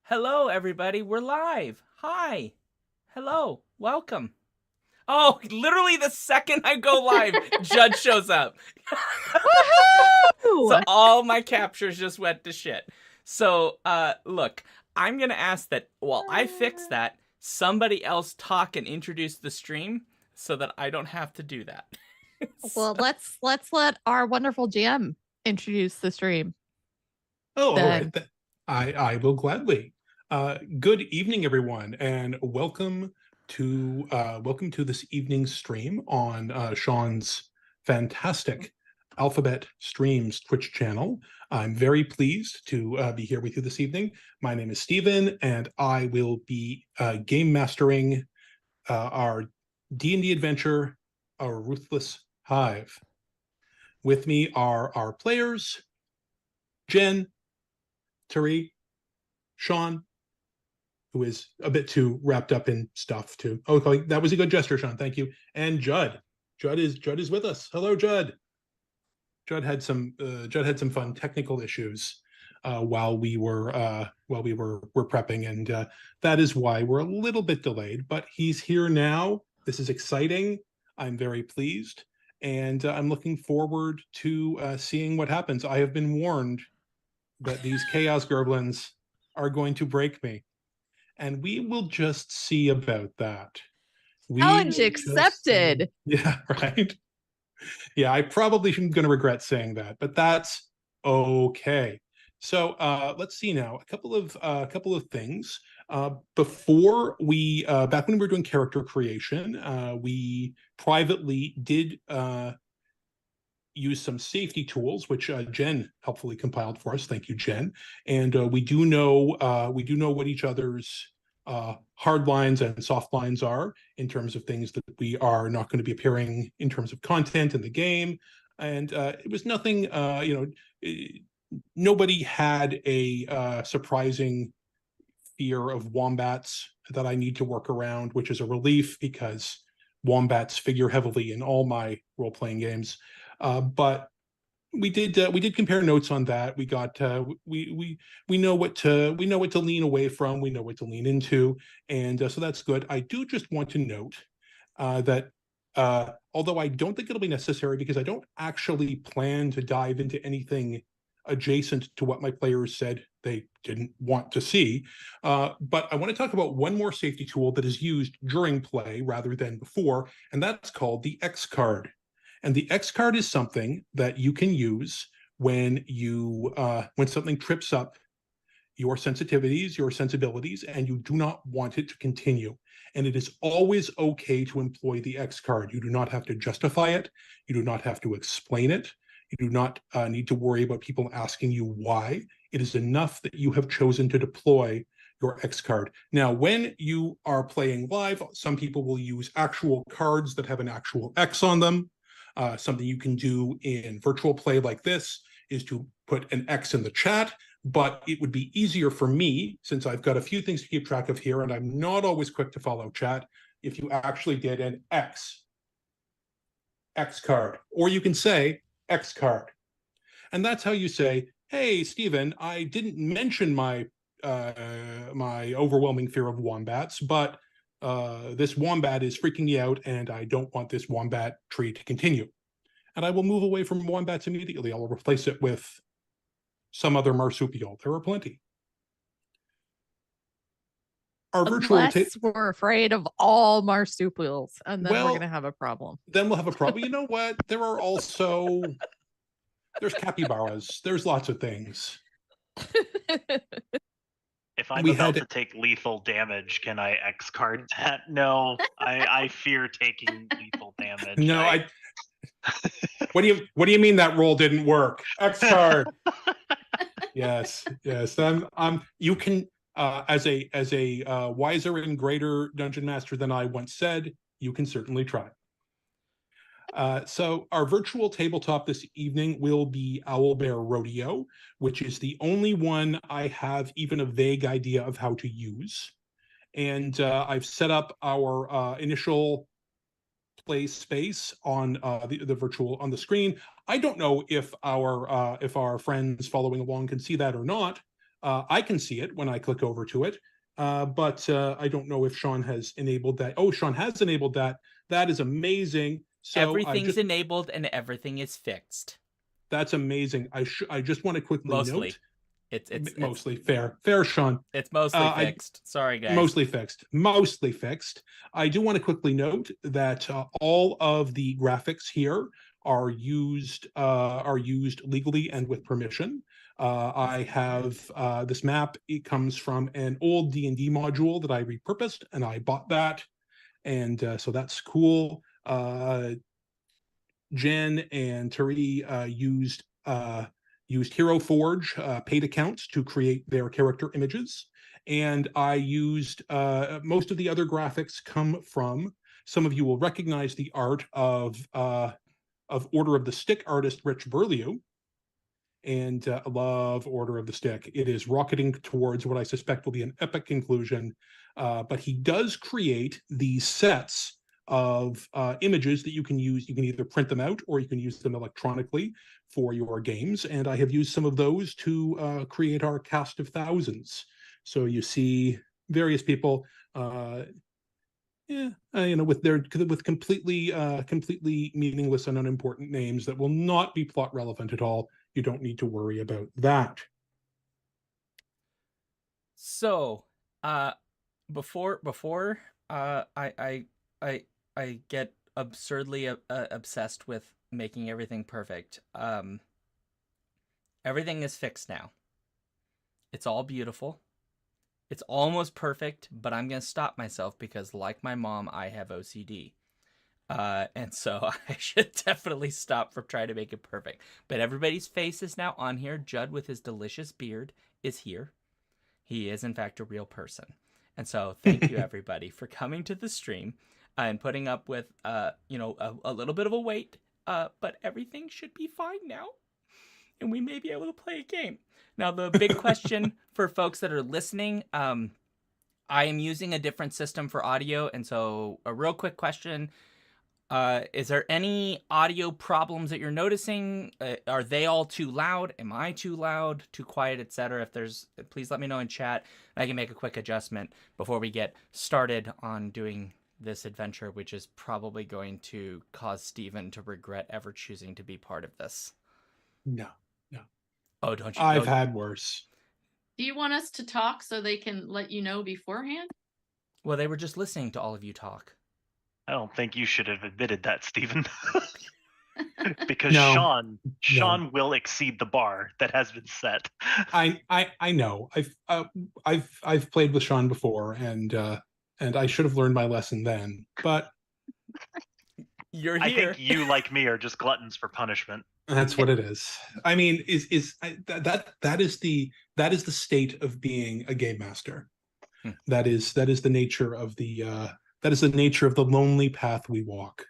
Hello, everybody. We're live. Hi. Hello. Welcome. Oh, literally the second I go live, Judd shows up. So Woohoo! all my captures just went to shit. So, look, I'm gonna ask that while I fix that, somebody else talk and introduce the stream so that I don't have to do that. Well, So- let's let our wonderful GM introduce the stream Oh, all right. then. I will gladly. Good evening, everyone, and welcome to this evening's stream on Sean's fantastic Alphabet Streams Twitch channel. I'm very pleased to be here with you this evening. My name is Stephen, and I will be game mastering our D&D adventure, Our Ruthless Hive. With me are our players, Jen, Tari, Sean, who is a bit too wrapped up in stuff too. Oh, okay, that was a good gesture, Sean. Thank you. And Judd. Judd is with us. Hello, Judd. Judd had some fun technical issues while we were prepping, and that is why we're a little bit delayed. But he's here now. This is exciting. I'm very pleased, and I'm looking forward to seeing what happens. I have been warned that these chaos goblins are going to break me, and we will just see about that. We Challenge will just see. accepted. Yeah, right. Yeah, I probably am going to regret saying that, but that's okay. So let's see now. A couple of things. Before we back when we were doing character creation, we privately did use some safety tools, which Jen helpfully compiled for us. Thank you, Jen. And we do know what each other's hard lines and soft lines are in terms of things that we are not going to be appearing in terms of content in the game. And it was nothing. Nobody had a surprising fear of wombats that I need to work around, which is a relief because wombats figure heavily in all my role playing games. But we did compare notes on that. We know what to lean away from. We know what to lean into, and so that's good. I do just want to note that although I don't think it'll be necessary because I don't actually plan to dive into anything adjacent to what my players said they didn't want to see. But I want to talk about one more safety tool that is used during play rather than before, and that's called the X card. And the X card is something that you can use when something trips up your sensitivities, your sensibilities, and you do not want it to continue. And it is always okay to employ the X card. You do not have to justify it. You do not have to explain it. You do not need to worry about people asking you why. It is enough that you have chosen to deploy your X card. Now, when you are playing live, some people will use actual cards that have an actual X on them. Something you can do in virtual play like this is to put an X in the chat, but it would be easier for me, since I've got a few things to keep track of here, and I'm not always quick to follow chat, if you actually did an X card, or you can say X card. And that's how you say, hey, Stephen, I didn't mention my overwhelming fear of wombats, but this wombat is freaking me out, and I don't want this wombat tree to continue. And I will move away from wombats immediately. I will replace it with some other marsupial. There are plenty. Our virtual Unless we're afraid of all marsupials, and then we're well, gonna have a problem. then we'll have a problem. You know what? There's capybaras. There's lots of things. If I'm We about had to take lethal damage, can I X card that? No, I fear taking lethal damage. no. What do you mean that roll didn't work? X card. Yes. You can as a wiser and greater dungeon master than I once said, you can certainly try. So our virtual tabletop this evening will be Owlbear Rodeo, which is the only one I have even a vague idea of how to use. And I've set up our initial play space on the virtual on the screen. I don't know if our friends following along can see that or not. I can see it when I click over to it, but I don't know if Sean has enabled that. Oh, Sean has enabled that. That is amazing. So Everything's enabled and everything is fixed. that's amazing. I just want to quickly Mostly. note. It's Mostly fair, Sean. It's mostly I- fixed. Sorry, guys. Mostly fixed. I do want to quickly note that all of the graphics here are used legally and with permission. I have this map. It comes from an old D&D module that I repurposed, and I bought that, and so that's cool. Jen and Turi used Hero Forge paid accounts to create their character images, and I used most of the other graphics come from. Some of you will recognize the art of Order of the Stick artist Rich Berliou, and I love Order of the Stick. It is rocketing towards what I suspect will be an epic conclusion, but he does create these sets of images that you can use. You can either print them out or you can use them electronically for your games, and I have used some of those to create our cast of thousands. So you see various people, with completely meaningless and unimportant names that will not be plot relevant at all. You don't need to worry about that. So, before I get absurdly obsessed with making everything perfect. Everything is fixed now. It's all beautiful. It's almost perfect, but I'm going to stop myself because, like my mom, I have OCD. And so I should definitely stop from trying to make it perfect. But everybody's face is now on here. Judd with his delicious beard is here. He is, in fact, a real person. And so thank you, everybody, for coming to the stream and putting up with, a little bit of a wait. But everything should be fine now. And we may be able to play a game. Now, the big question for folks that are listening, I am using a different system for audio. And so a real quick question. Is there any audio problems that you're noticing? Are they all too loud? Am I too loud, too quiet, etc.? If there's, please let me know in chat. I can make a quick adjustment before we get started on doing this adventure, which is probably going to cause Steven to regret ever choosing to be part of this. No. Oh, don't you? I've had worse. Do you want us to talk so they can let you know beforehand? Well, they were just listening to all of you talk. I don't think you should have admitted that, Stephen. Because No. Sean will exceed the bar that has been set. I know. I've played with Sean before, and I should have learned my lesson then. But You're I here. think you, like me, are just gluttons for punishment. that's what it is. I mean, that is the state of being a game master. That is the nature of the lonely path we walk.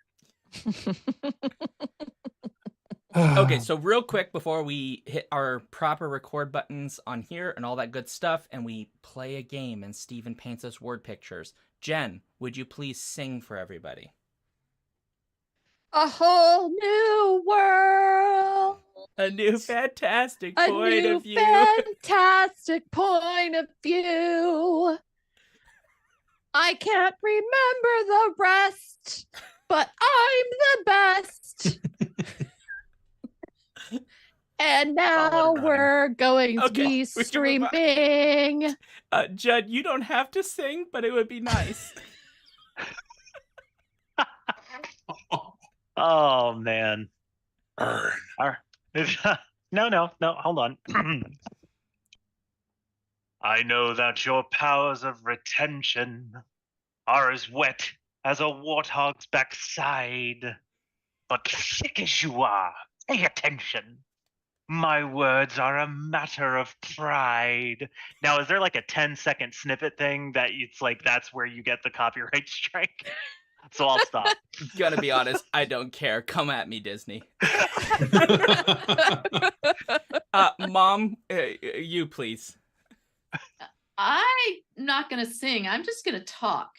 Okay, so real quick before we hit our proper record buttons on here and all that good stuff, and we play a game and Steven paints us word pictures. Jen, would you please sing for everybody? A whole new world. A new fantastic A point new of view. fantastic point of view. I can't remember the rest, but I'm the best. And now Solid rhyme. we're going to Okay, be we can move on. streaming. Judd, you don't have to sing, but it would be nice. Oh man. Burn. No, hold on. I know that your powers of retention are as wet as a warthog's backside. But thick as you are, pay attention. My words are a matter of pride. Now, is there like a 10-second snippet thing that it's like that's where you get the copyright strike? So I'll stop. Gonna be honest, I don't care. Come at me, Disney. Mom, you please. I'm not going to sing. I'm just going to talk.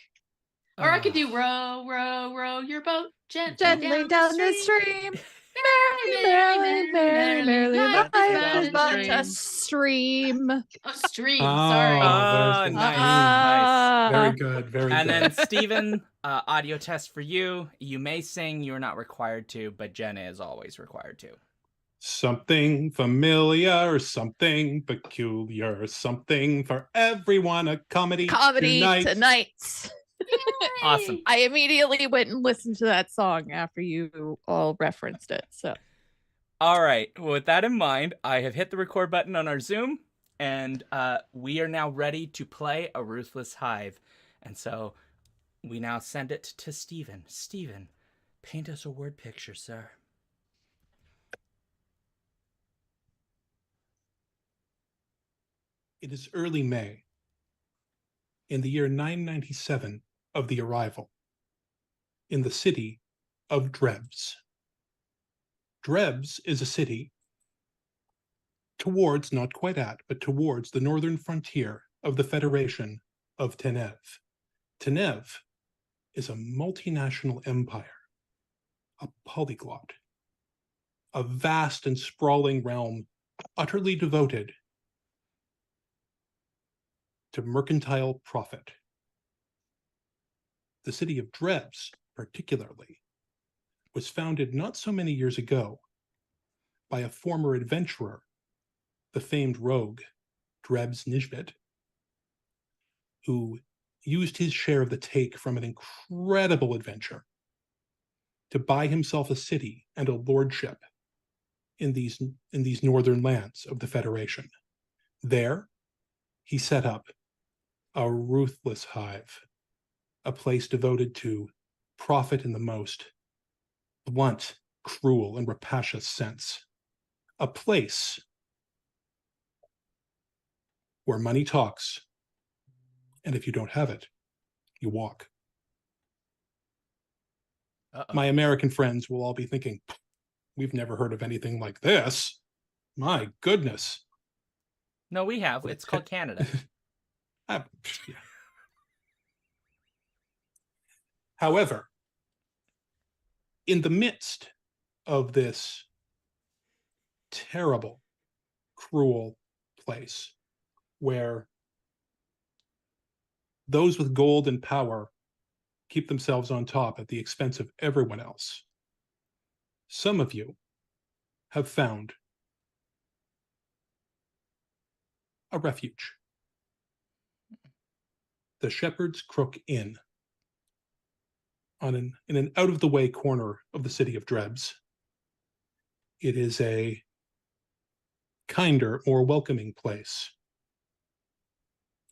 Or I could do row, row, row your boat Gently down the stream. Merrily, merrily, merrily, merrily, life life is is but a stream. stream. Oh, stream. Oh, Sorry. there's the nice, stream. Very Ah. good. Very And good. then Steven, audio test for you. You may sing, you're not required to, but Jenna is always required to. Something familiar, something peculiar, something for everyone. A comedy tonight. Awesome. I immediately went and listened to that song after you all referenced it. So All right. Well, with that in mind, I have hit the record button on our Zoom, and we are now ready to play A Ruthless Hive. And so we now send it to Steven. Steven, paint us a word picture, sir. It is early May, in the year 997 of the arrival, in the city of Drebs. Drebs is a city towards, not quite at, but towards the northern frontier of the Federation of Tenev. Tenev is a multinational empire, a polyglot, a vast and sprawling realm utterly devoted to mercantile profit. The city of Drebs, particularly, was founded not so many years ago by a former adventurer, the famed rogue Drebs Nijbet, who used his share of the take from an incredible adventure to buy himself a city and a lordship in these northern lands of the Federation. There, he set up a ruthless hive, a place devoted to profit in the most blunt, cruel, and rapacious sense. A place where money talks, and if you don't have it, you walk. Uh-oh. My American friends will all be thinking, we've never heard of anything like this. My goodness. No, we have. It's called Canada. Yeah. However, in the midst of this terrible, cruel place where those with gold and power keep themselves on top at the expense of everyone else, some of you have found a refuge. The Shepherd's Crook Inn, in an out-of-the-way corner of the city of Drebs. It is a kinder, more welcoming place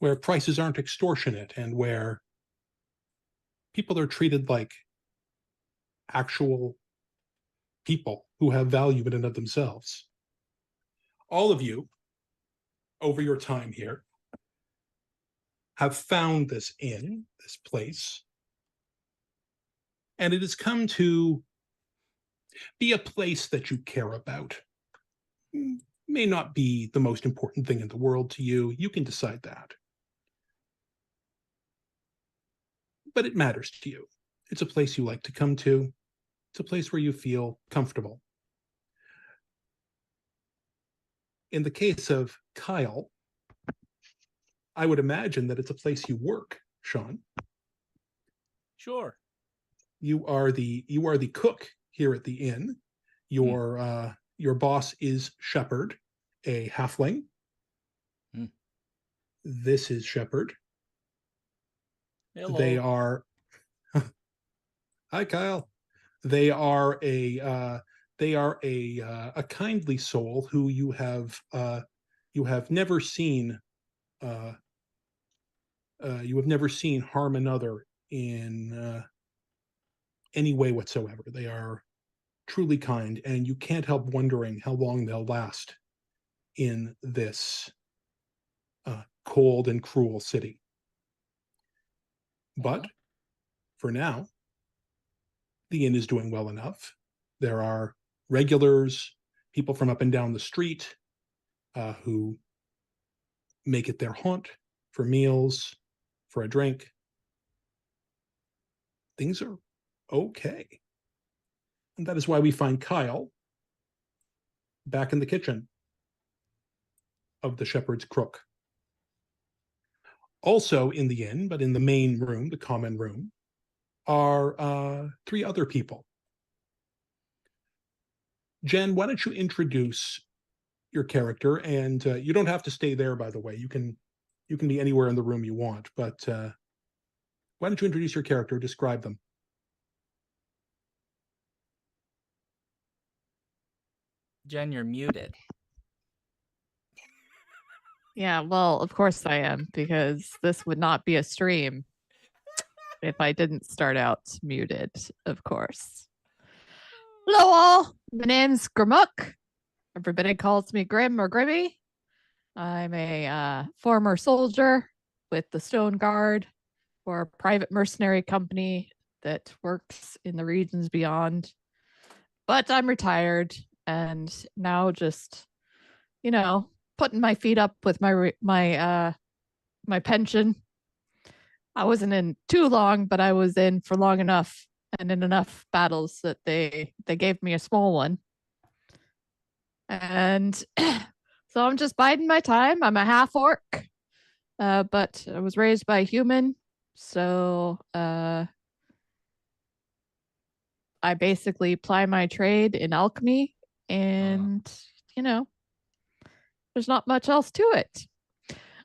where prices aren't extortionate and where people are treated like actual people who have value in and of themselves. All of you, over your time here, have found this inn, this place, and it has come to be a place that you care about. May not be the most important thing in the world to you. You can decide that. But it matters to you. It's a place you like to come to. It's a place where you feel comfortable. In the case of Kyle, I would imagine that it's a place you work, Sean. Sure. You are the cook here at the inn. Your boss is Shepherd, a halfling. This is Shepherd. Hello. They are Hi Kyle. They are a kindly soul who you have never seen harm another in any way whatsoever. They are truly kind, and you can't help wondering how long they'll last in this cold and cruel city. But for now, the inn is doing well enough. There are regulars, people from up and down the street who make it their haunt for meals, for a drink. Things are okay. And that is why we find Kyle back in the kitchen. of the Shepherd's Crook. Also in the inn, but in the main room, the common room, are 3 other people. Jen, why don't you introduce your character? And you don't have to stay there, by the way. You can be anywhere in the room you want. But why don't you introduce your character? Describe them. Jen, you're muted. Yeah, well, of course I am, because this would not be a stream if I didn't start out muted, of course. Hello all, my name's Grimmook. Everybody calls me Grim or Grimmy. I'm a former soldier with the Stone Guard for a private mercenary company that works in the regions beyond. But I'm retired and now just, putting my feet up with my pension. I wasn't in too long, but I was in for long enough and in enough battles that they gave me a small one. And so I'm just biding my time. I'm a half orc, but I was raised by a human. So I basically ply my trade in alchemy, and there's not much else to it.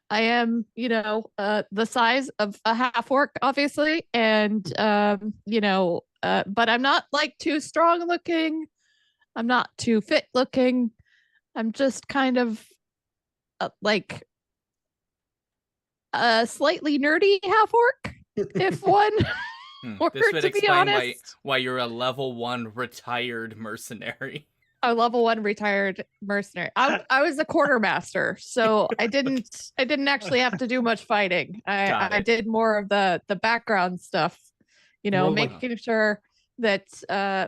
I am, the size of a half orc, obviously, and but I'm not like too strong looking. I'm not too fit looking. I'm just kind of like a slightly nerdy half orc, if one were This would to be explain honest. why you're a level 1 retired mercenary. A level 1 retired mercenary. I was a quartermaster, so I didn't actually have to do much fighting. Got I it. did more of the background stuff, More like- making sure that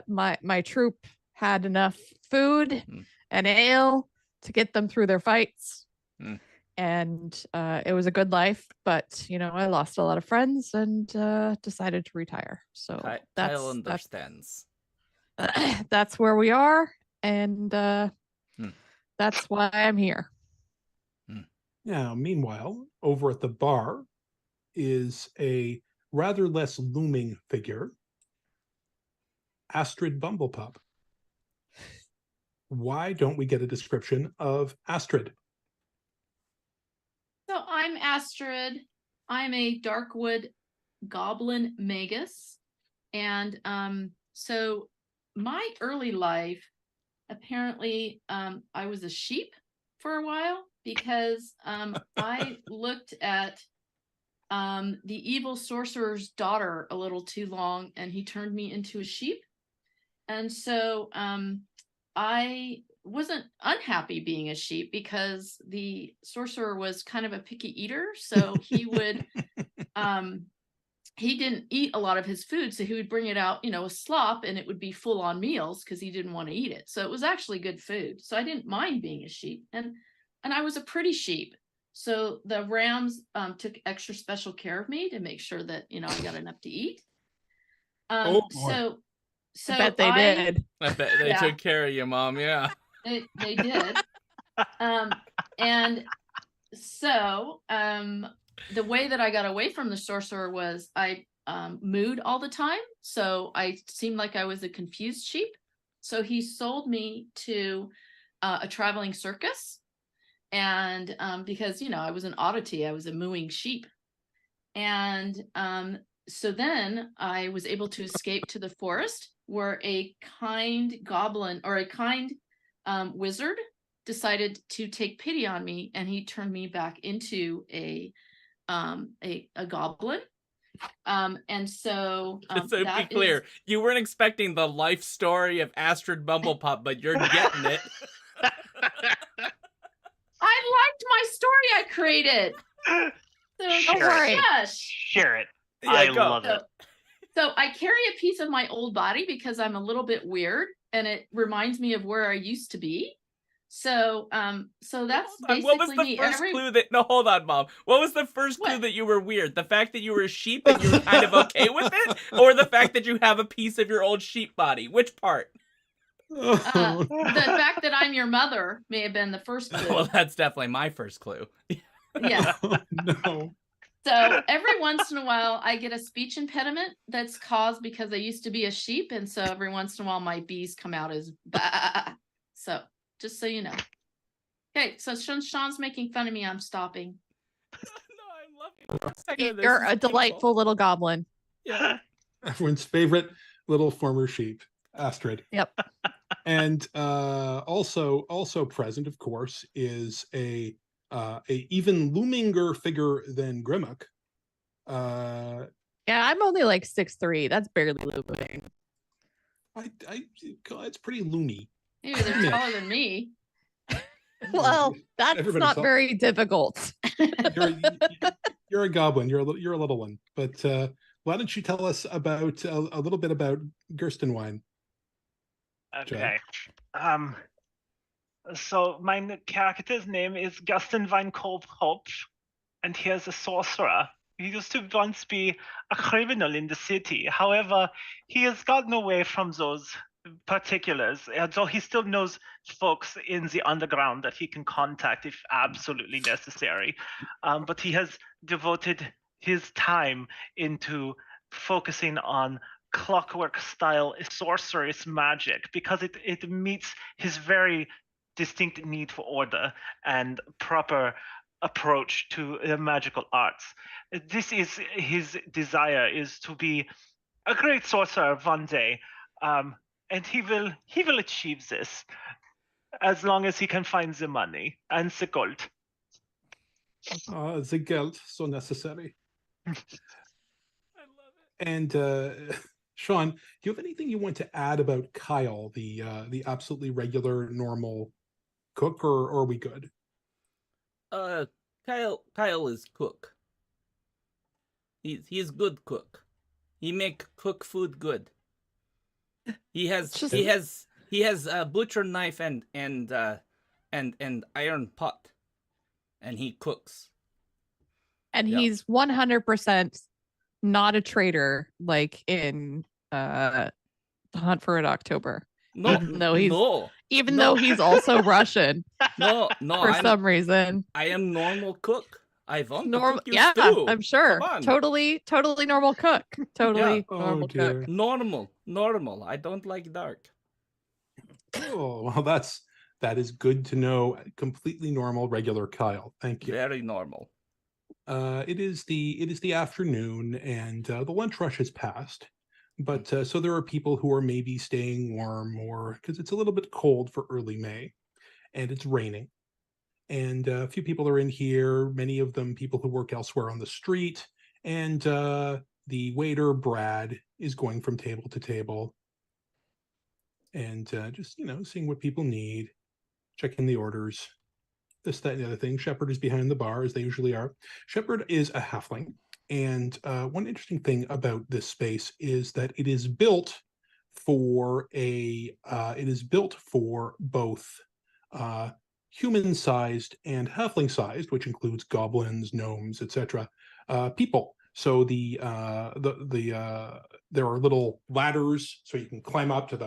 my troop had enough food Mm. and ale to get them through their fights. Mm. And it was a good life, but I lost a lot of friends and decided to retire. So Kyle that's understands. that's where we are, and that's why I'm here. Now, meanwhile, over at the bar is a rather less looming figure, Astrid Bumblepup. Why don't we get a description of Astrid? So I'm Astrid. I'm a Darkwood goblin magus. And so my early life, apparently I was a sheep for a while because I looked at the evil sorcerer's daughter a little too long, and he turned me into a sheep. And so I wasn't unhappy being a sheep because the sorcerer was kind of a picky eater. So he would he didn't eat a lot of his food, so he would bring it out, a slop, and it would be full on meals because he didn't want to eat it. So it was actually good food. So I didn't mind being a sheep, and I was a pretty sheep. So the rams took extra special care of me to make sure that I got enough to eat. Oh, boy. So I bet they did. I bet they Yeah. took care of you, Mom. Yeah. They did. And so the way that I got away from the sorcerer was I mooed all the time. So I seemed like I was a confused sheep. So he sold me to a traveling circus. And because, I was an oddity, I was a mooing sheep. And so then I was able to escape to the forest where a kind goblin or a kind wizard decided to take pity on me, and he turned me back into a goblin. And so Just to be that clear, is- you weren't expecting the life story of Astrid Bumblepup, but you're getting it. I liked my story I created. So Don't worry. Shush. Share it. Yeah, I go. love it. So I carry a piece of my old body because I'm a little bit weird, and it reminds me of where I used to be. So so that's basically What was the me. first clue that? No, hold on, Mom. What was the first clue What? that you were weird? The fact that you were a sheep and you were kind of okay with it, or the fact that you have a piece of your old sheep body? Which part? The fact that I'm your mother may have been the first clue. Well, that's definitely my first clue. Yeah. No. So every once in a while, I get a speech impediment that's caused because I used to be a sheep, and so every once in a while, my B's come out as bah. So just so you know. Okay, so Sean's making fun of me. I'm stopping. No, I'm loving every second of this. You're This a is beautiful. delightful little goblin. Yeah. Everyone's favorite little former sheep, Astrid. Yep. And also present, of course, is a even loominger figure than Grimmock. Yeah, I'm only like 6'3". That's barely looping. It's pretty loomy. Maybe they're Yeah. taller than me. Well, that's Everybody's not all- very difficult. You're a goblin. You're a little one. But why don't you tell us about a little bit about Gerstenwine? Okay. So my character's name is Gustin Van Kolbhopf, and he is a sorcerer. He used to once be a criminal in the city. However, he has gotten away from those particulars, and so he still knows folks in the underground that he can contact if absolutely necessary. But he has devoted his time into focusing on clockwork style sorceress magic because it meets his very distinct need for order and proper approach to magical arts. This is his desire, is to be a great sorcerer one day, and he will achieve this as long as he can find the money and the gold. The geld, so necessary. I love it. And Sean, do you have anything you want to add about Kyle, the absolutely regular, normal cook, or are we good? Kyle is cook. He's good cook. He make cook food good. He has Just- he has a butcher knife and iron pot, and he cooks. And Yeah. he's 100% not a traitor like in The Hunt for Red October. No, Even though he's- no, Even No. though he's also Russian no. for some reason. I am normal cook. I want to Normal, cook you yeah, stew. I'm sure. Come on. Totally normal cook. Totally Oh, normal dear. cook. Normal. I don't like dark. Oh, well, that is good to know. Completely normal, regular Kyle. Thank you. Very normal. It is the afternoon, and the lunch rush has passed. But so there are people who are maybe staying warm, or because it's a little bit cold for early May, and it's raining. And a few people are in here. Many of them people who work elsewhere on the street. And the waiter Brad is going from table to table, and just seeing what people need, checking the orders, this, that, and the other thing. Shepard is behind the bar, as they usually are. Shepard is a halfling, and one interesting thing about this space is that it is built for both human-sized and halfling-sized, which includes goblins, gnomes, etc. People. So there are little ladders, so you can climb up to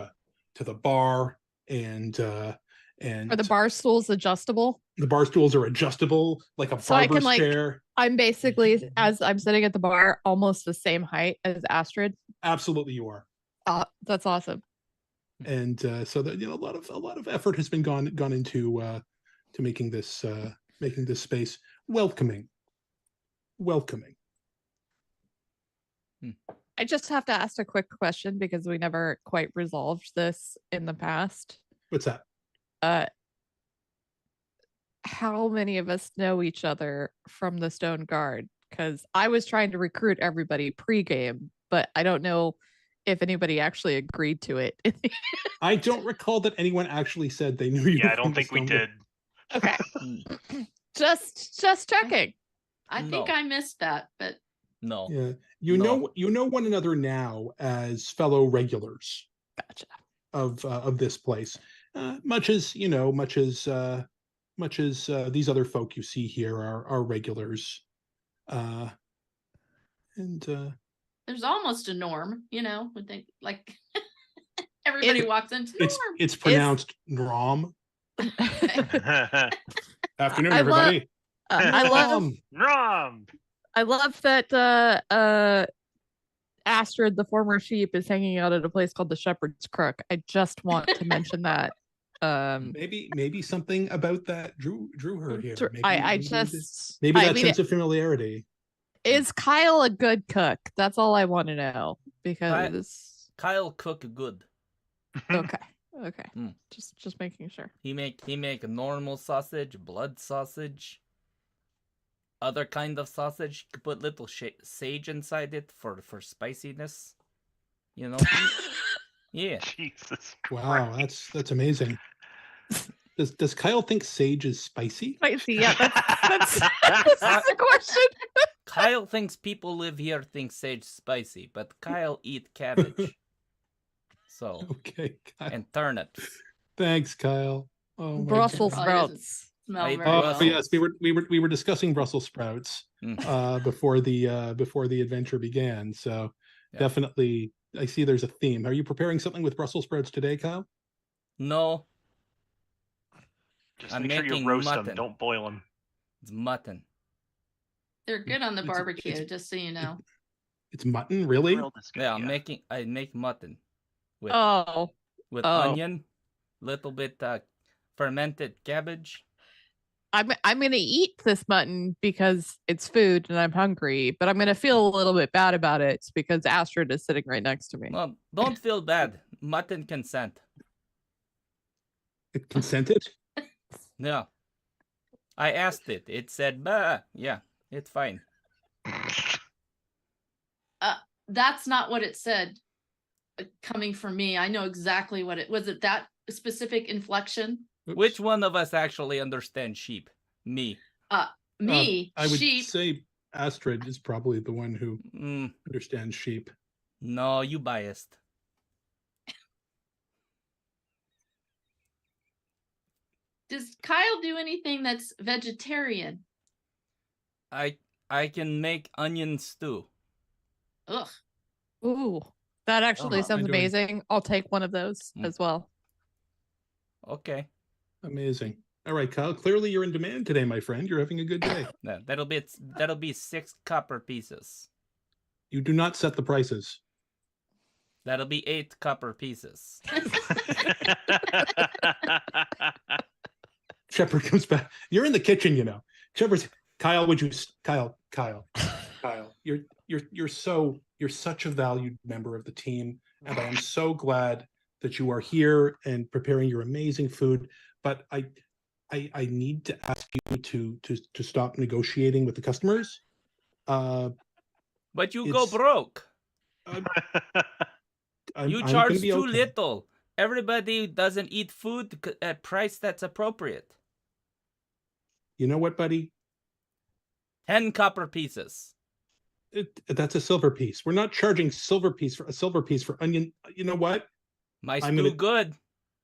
the bar, and Are the bar stools adjustable? the bar stools are adjustable, like a So I barber's can, chair. I'm basically, as I'm sitting at the bar, almost the same height as Astrid. Absolutely, you are. That's awesome. And so that a lot of effort has been gone into to making this space welcoming. I just have to ask a quick question because we never quite resolved this in the past. What's that? How many of us know each other from the Stone Guard? Because I was trying to recruit everybody pre-game, but I don't know if anybody actually agreed to it. I don't recall that anyone actually said they knew you. Yeah, I from don't the think we Stone did. Okay, Mm, just checking. I think No. I missed that, but No. Yeah, No. you know one another now as fellow regulars Gotcha. of this place, much as these other folk you see here are regulars, and there's almost a norm, would think like Everybody walks into Norm. It's pronounced Rom. Afternoon, I love- everybody. I love Rom. I love that Astrid, the former sheep, is hanging out at a place called the Shepherd's Crook. I just want to mention that. Maybe something about that drew her here. Maybe that mean, sense of familiarity. is Kyle a good cook? That's all I want to know. Because Kyle cook good. okay. Mm. Just making sure. He make normal sausage, blood sausage, other kind of sausage. You could put little sage inside it for spiciness. You know. Yeah. Jesus. Wow, that's amazing. Does Kyle think sage is spicy? Spicy, yeah. That's this is the question. Kyle thinks people live here think sage spicy, but Kyle eat cabbage. So Okay, Kyle. and turnips. Thanks, Kyle. Oh, my Brussels God. Oh, he doesn't sprouts. Smell I- very Oh well. yes, we were discussing Brussels sprouts Mm. before the adventure began. So Yeah. definitely, I see there's a theme. Are you preparing something with Brussels sprouts today, Kyle? No, Just I'm make sure you making roast them. mutton. Don't boil them. it's mutton. They're good on the It's- barbecue, it's- just so you know. It's mutton, really? Grilled is good, Yeah, I make mutton with Oh, with oh. onion, little bit fermented cabbage. I'm gonna eat this mutton because it's food and I'm hungry, but I'm gonna feel a little bit bad about it because Astrid is sitting right next to me. Well, don't feel bad. Mutton consent. It consented? Yeah. I asked it. It said, bah. Yeah, it's fine. That's not what it said. Coming from me, I know exactly what it was. It that specific inflection? Oops. Which one of us actually understands sheep? Me. Me, I would sheep. say Astrid is probably the one who Mm, understands sheep. no, you biased. Does Kyle do anything that's vegetarian? I can make onion stew. Ugh. Ooh, that actually Oh, sounds I'm doing- amazing. I'll take one of those Mm. as well. Okay. Amazing. All right, Kyle. Clearly, you're in demand today, my friend. You're having a good day. Yeah, that'll be 6 copper pieces. You do not set the prices. That'll be 8 copper pieces. Shepard comes back. You're in the kitchen, you know. Shepard's Kyle. Kyle. You're such a valued member of the team, and I am so glad that you are here and preparing your amazing food. But I need to ask you to stop negotiating with the customers. But you go It's- broke. I'm You gonna charge be too okay. little. Everybody doesn't eat food at price that's appropriate. You know what, buddy? 10 copper pieces. That's a silver piece. We're not charging silver piece for onion. You know what? My I'm stew gonna- good.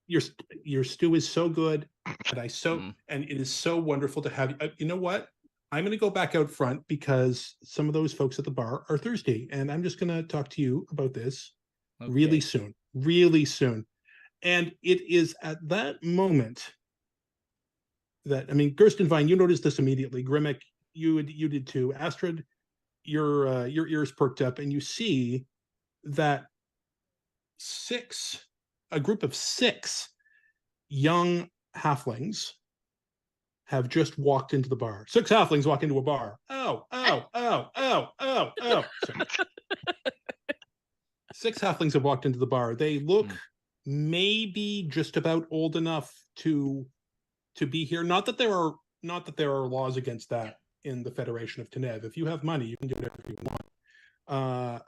Your stew is so good, and Mm. and it is so wonderful to have you. You know what? I'm going to go back out front because some of those folks at the bar are thirsty, and I'm just going to talk to you about this really soon. And it is at that moment that, I mean, Gerstenvine, you noticed this immediately. Grimmick, you did too. Astrid, your ears perked up, and you see that a group of 6 young halflings have just walked into the bar. 6 halflings walk into a bar. Oh. Sorry. 6 halflings have walked into the bar. They look maybe just about old enough to be here. Not that there are laws against that in the Federation of Tenev. If you have money, you can do whatever you want.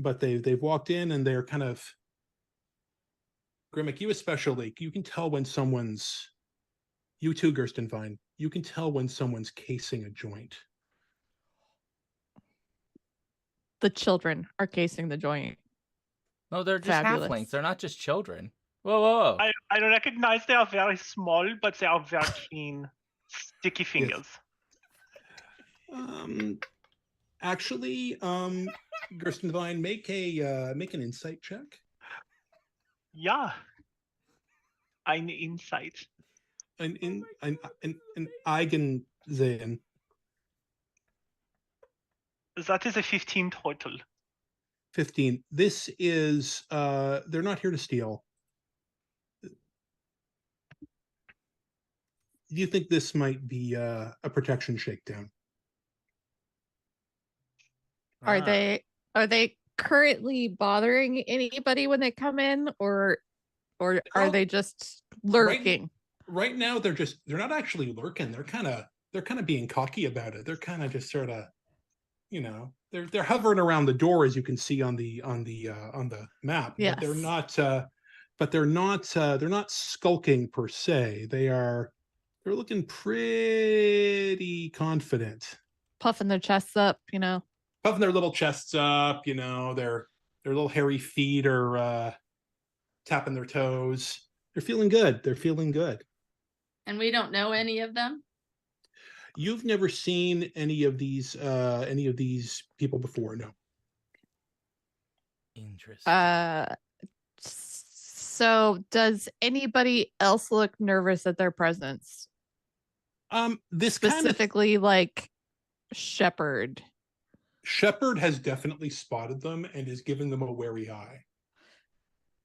But they've walked in and they're kind of Grimmick, you especially, you can tell when you too, Gerstenvine, you can tell when someone's casing a joint. The children are casing the joint. No, they're just Fabulous. halflings. They're not just children. Whoa. I recognize they are very small, but they are very clean. Sticky fingers. Actually, Gerstenvine, make an insight check. Ja. Ein Insight. An Eigensehen. That is a 15 total. 15. This is they're not here to steal. Do you think this might be a protection shakedown? Are they currently bothering anybody when they come in, or are all- they just lurking? Right now they're not actually lurking. They're kind of being cocky about it. They're kind of just sort of, you know, they're hovering around the door, as you can see on the map. Yes. But they're not skulking per se. They're looking pretty confident, Puffing their chests up, you know. puffing their little chests up. You know, their little hairy feet are tapping their toes. They're feeling good. They're feeling good. And we don't know any of them. You've never seen any of these people before, no? Interesting. So does anybody else look nervous at their presence? This kind of Specifically, like Shepherd. Shepherd has definitely spotted them and is giving them a wary eye.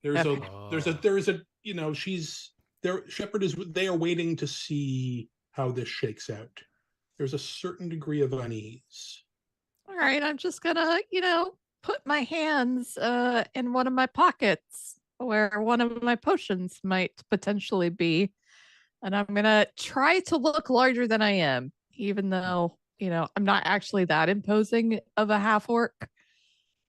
There's a you know, she's there. Shepherd is, they are waiting to see how this shakes out. There's a certain degree of unease. All right, I'm just gonna, you know, put my hands in one of my pockets where one of my potions might potentially be. And I'm gonna try to look larger than I am, even though, you know, I'm not actually that imposing of a half orc.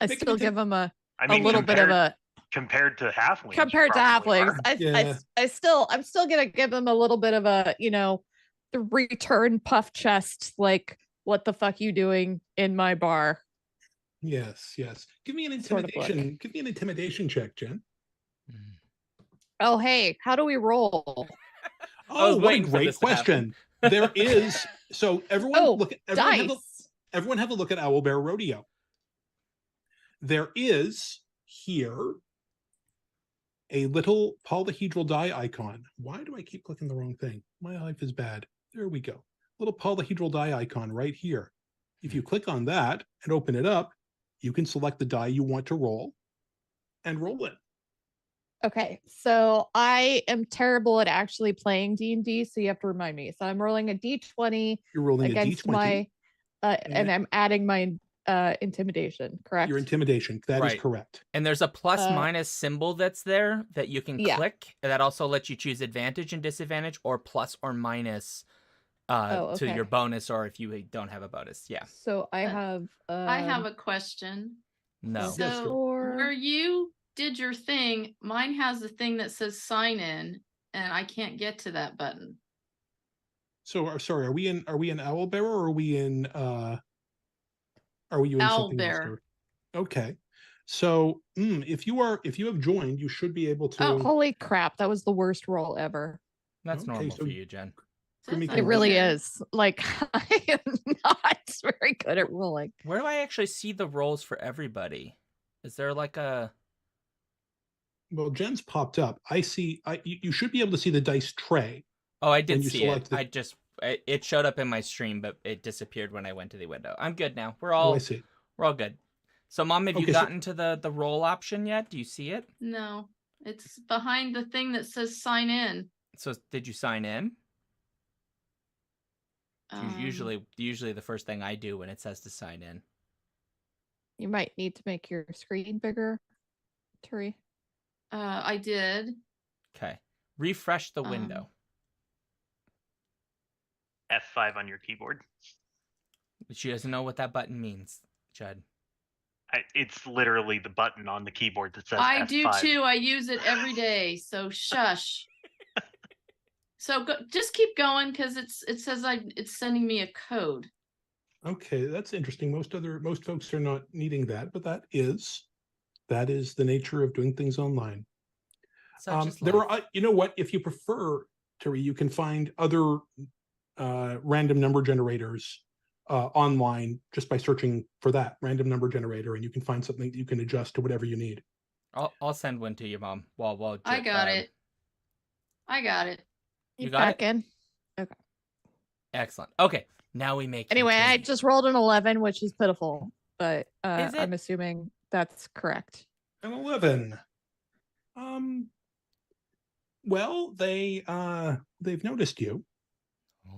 I Make an still give him a little bit of a compared to halflings. you compared to probably halflings. are. I'm still gonna give him a little bit of a, you know, the return puff chest, like, what the fuck you doing in my bar? Yes. Give me an Sort of intimidation. look. Give me an intimidation check, Jen. Oh, hey, how do we roll? Oh, what a waiting for great this to happen. question. There is so everyone Oh, look at Dice. everyone have a look at Owlbear Rodeo. There is here a little polyhedral die icon. Why do I keep clicking the wrong thing? My life is bad. There we go. Little polyhedral die icon right here. If you click on that and open it up, you can select the die you want to roll and roll it. Okay, so I am terrible at actually playing D&D, so you have to remind me. So I'm rolling a d20 You're rolling against a D20. my and and I'm adding my intimidation, correct? your intimidation. That is Right. correct. And there's a plus Uh, minus symbol that's there that you can Yeah. click. And that also lets you choose advantage and disadvantage, or plus or minus Oh, to your okay. bonus, or if you don't have a bonus. Yeah. So I Uh, have I have a question. No. Yes, So sure. where you did your thing, mine has a thing that says sign in, and I can't get to that button. So sorry, are we in Owlbear or are we in something else? Owlbear. Or- Okay. So if you have joined, you should be able to. Oh, holy crap, that was the worst roll ever. That's Okay, normal so- for you, Jen. Grimmy Says It I'm really here. is. Like, I am not very good at rolling. Where do I actually see the rolls for everybody? Is there like a... Well, Jen's popped up. I see. You should be able to see the dice tray. Oh, I When did you see it. select It showed up in my stream, but it disappeared when I went to the window. I'm good now. We're Oh, all I see. good. So, Mom, have you Okay, so- gotten to the roll option yet? Do you see it? No, it's behind the thing that says sign in. So, did you sign in? Usually the first thing I do when it says to sign in. You might need to make your screen bigger, Turi. I did. Okay. Refresh the Um, window. F5 on your keyboard. She doesn't know what that button means, Judd. It's literally the button on the keyboard that says I F5. do too. I use it every day. So shush. So just keep going because it says it's sending me a code. Okay, that's interesting. Most folks are not needing that, but that is the nature of doing things online. Such is There life. are, you know what? If you prefer, Turi, you can find other random number generators online just by searching for that random number generator, and you can find something that you can adjust to whatever you need. I'll send one to you, Mom. While I Jip, got it. I got it. You You got back it? in. Excellent. Okay, now we make. Anyway, I continue. just rolled an 11, which is pitiful, but Is it? I'm assuming that's correct. An 11. Well, they've noticed you. Oh.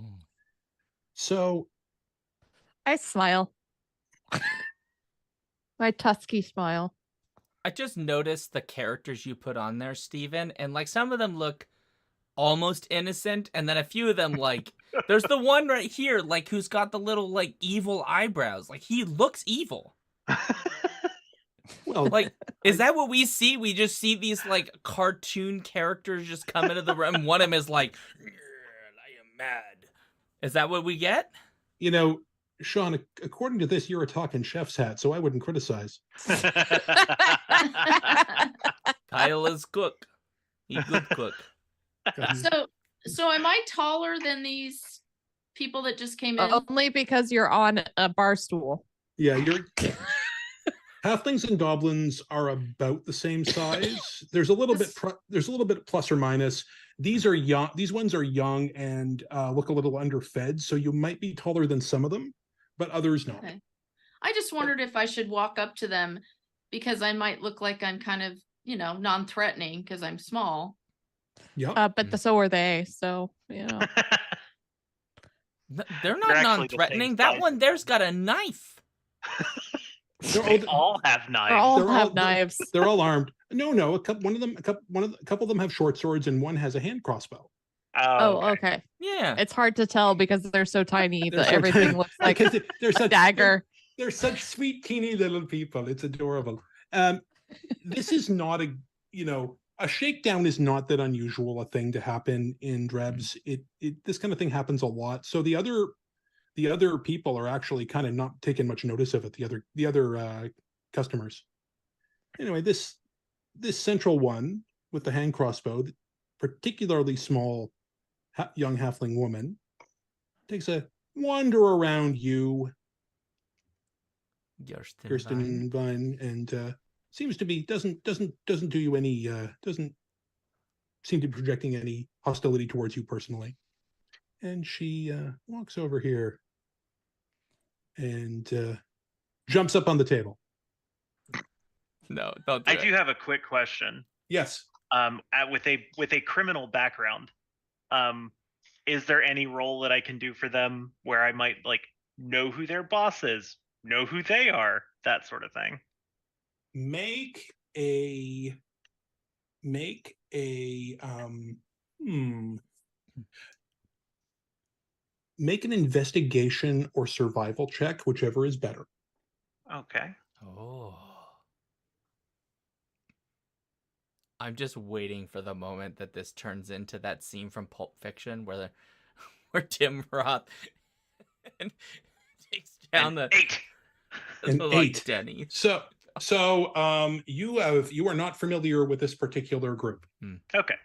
So I smile. My tusky smile. I just noticed the characters you put on there, Steven, and like some of them look almost innocent, and then a few of them like there's the one right here, like who's got the little like evil eyebrows. Like he looks evil. well, Like, is that what we see? We just see these like cartoon characters just come into the room. One of them is like, "I am mad." Is that what we get? you know, Sean, according to this, you're a talking chef's hat, so I wouldn't criticize. Kyle is cook. He good cook. So am I taller than these people that just came in? Only because you're on a bar stool. Yeah, you're halflings and goblins are about the same size. There's a little bit plus or minus. These are young. These ones are young and look a little underfed, so you might be taller than some of them, but others not. Okay. I just wondered if I should walk up to them because I might look like I'm kind of, non-threatening because I'm small. Yeah. But so are they. So, They're They're not actually the same non-threatening. That size. one there's got a knife. They all have knives. they all They're have all- knives. They're all armed. No, a couple of them have short swords and one has a hand crossbow. Oh, okay. Yeah. It's hard to tell because they're so tiny They're that so everything tiny. looks like Because they're a such dagger. They're such sweet, teeny little people. It's adorable. This is not a shakedown is not that unusual a thing to happen in Drebs. This kind of thing happens a lot. So the other people are actually kind of not taking much notice of it. The other customers. Anyway, this central one with the hand crossbow, particularly small young halfling woman, takes a wander around you, Kirsten Vine, and seems to be doesn't do you any doesn't seem to be projecting any hostility towards you personally. And she walks over here and jumps up on the table. No, don't do I it. do have a quick question. Yes. With a criminal background, is there any role that I can do for them where I might like know who their boss is, know who they are, that sort of thing? Make a make an investigation or survival check, whichever is better. Okay. Oh. I'm just waiting for the moment that this turns into that scene from Pulp Fiction where Tim Roth takes down An the 8. An like 8. Denny. So you are not familiar with this particular group, Okay.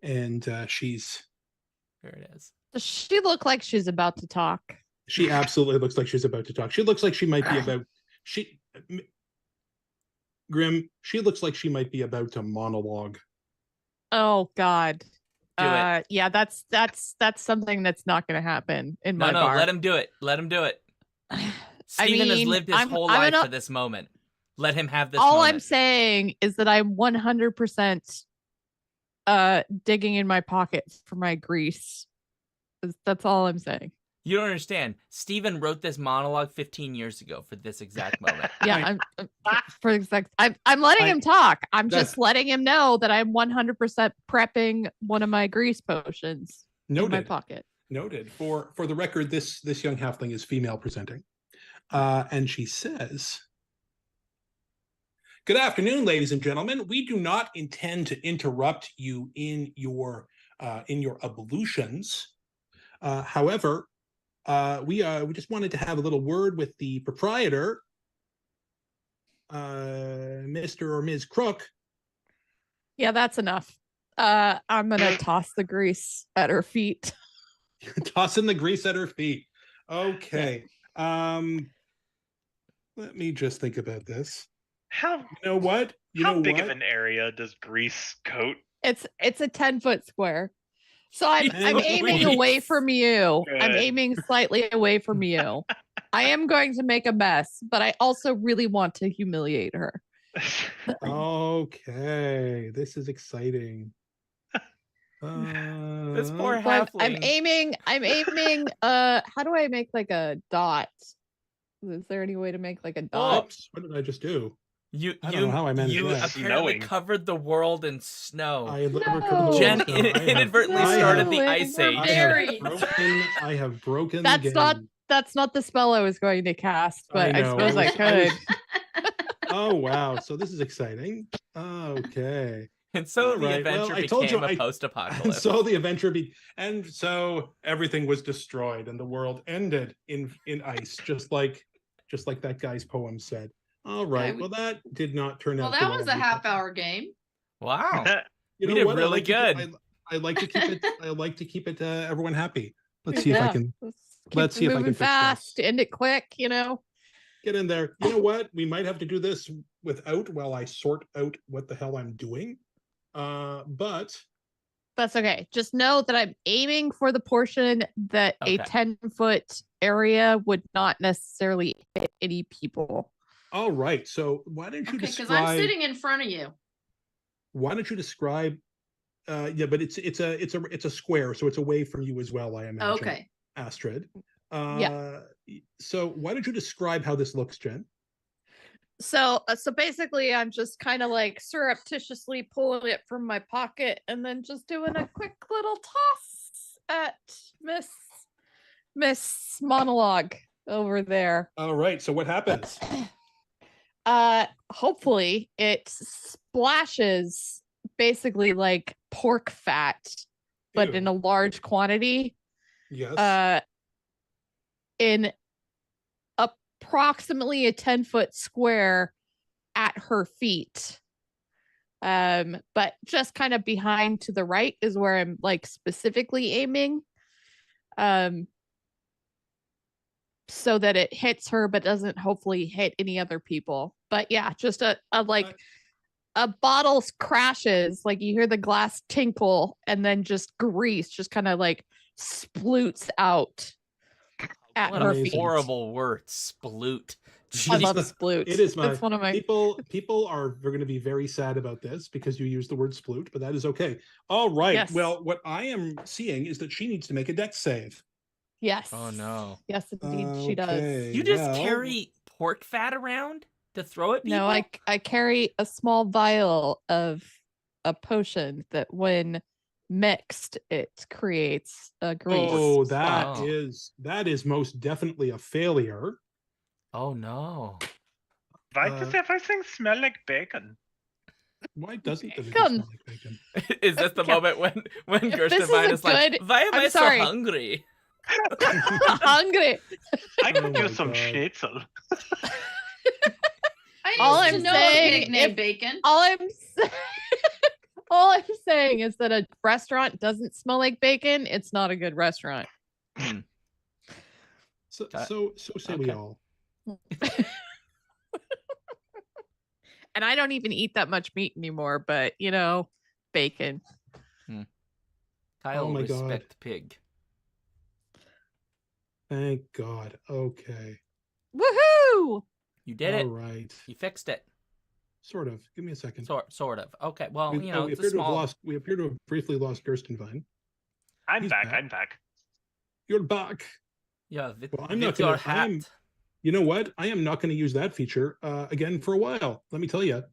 and she's There it is. Does she look like she's about to talk? she absolutely looks like she's about to talk. She looks like she might be about Grim. She looks like she might be about to monologue. Oh God. Do it. Yeah, that's something that's not going to happen in my No, bar. let him do it. Let him do it. Steven has mean, lived his I'm life gonna- for this moment. Let him have this All moment. I'm saying is that I'm 100% digging in my pocket for my grease. That's all I'm saying. You don't understand. Steven wrote this monologue 15 years ago for this exact moment. Yeah, I'm letting him talk. I'm just letting him know that I'm 100% prepping one of my grease potions in my Noted. pocket. Noted. For the record, this young halfling is female presenting, and she says, "Good afternoon, ladies and gentlemen. We do not intend to interrupt you in your ablutions. However, we just wanted to have a little word with the proprietor, Mr. or Ms. Crook." Yeah, that's enough. I'm gonna toss the grease at her feet. Tossing the grease at her feet. Okay. Let me just think about this. How You know what? You how know big what? of an area does Grease coat? It's a 10-foot square. So I'm Jeez aiming away Louise. from you. I'm Good. aiming slightly away from you. I am going to make a mess, but I also really want to humiliate her. Okay, this is exciting. This poor So I'm halfling. aiming. How do I make like a dot? Is there any way to make like a dot? Oops, what did I just do? You I don't know how I managed you that. apparently Snowing. covered the world in snow. I never No. covered the Jen world, so I have- inadvertently I started have- the No, ice we're age. very- I have broken That's the game. not That's not the spell I was going to cast, but I, know, suppose I was- could. Oh wow, so this is exciting. Okay. And so All the right, well, adventure I told became you a and post-apocalypse. so the adventure and so everything was destroyed and the world ended in ice, just like that guy's poem said. All right, we- well that did not turn Well, out. that the was way a we half-hour game. Wow. You We know did what? really I like to keep it. I like to keep it. Everyone happy. Let's see if I Yeah. can Let's see if I can moving fix this. fast, end it quick, you know. get in there. You know what? We might have to do this without while I sort out what the hell I'm doing. But That's okay. Just know that I'm aiming for the portion that a Okay. 10-foot area would not necessarily hit any people. all right. So why don't you Okay, because describe? I'm sitting in front of you. Why don't you describe? Yeah, but it's a square, so it's away from you as well. I imagine. Okay. Astrid. Yeah. So why don't you describe how this looks, Jen? So basically, I'm just kind of like surreptitiously pulling it from my pocket and then just doing a quick little toss at Miss Monologue over there. All right. So what happens? Hopefully it splashes basically like pork fat, but in Ew. a large quantity. Yes. In approximately a 10-foot square at her feet. But just kind of behind to the right is where I'm like specifically aiming. So that it hits her but doesn't hopefully hit any other people. But yeah, just a bottle crashes, like you hear the glass tinkle, and then just grease just kind of like sploots out at What her a Amazing. feet. horrible word, sploot. I love Jesus. sploot. It is my That's one of my people are going to be very sad about this because you used the word sploot, but that is okay. All right. Yes. Well, what I am seeing is that she needs to make a dex save. yes. Oh no. Yes, indeed, she does. Okay, You just well, carry pork fat around to throw at people? No, I carry a small vial of a potion that when mixed it creates a grease. Oh, spot. that is most definitely a failure. Oh no. Why does everything smell like bacon? Why doesn't the Come. smell like bacon? Is this the moment when If this is Gerstenvine a is like, good- why am I'm I sorry. so hungry? Hungry. I Oh could my use some God. schnitzel. I All used I'm to know saying, a pig named if- Bacon. All all I'm saying is that a restaurant doesn't smell like bacon. It's not a good restaurant. So Okay. so say we Okay. all. And I don't even eat that much meat anymore, but you know, bacon. Kyle Oh my God. respect pig. Thank God. Okay. Woohoo! You did All it. right. You fixed it. Sort of. Give me a second. Sort of. Okay. Well, we, you know, we it's a appear to have small. lost. We appear to have briefly lost Gerstenvine. I'm He's back. back. I'm back. You're back. Yeah. Well, I'm not with your gonna- I am- hat. You know what? I am not going to use that feature again for a while. Let me tell you.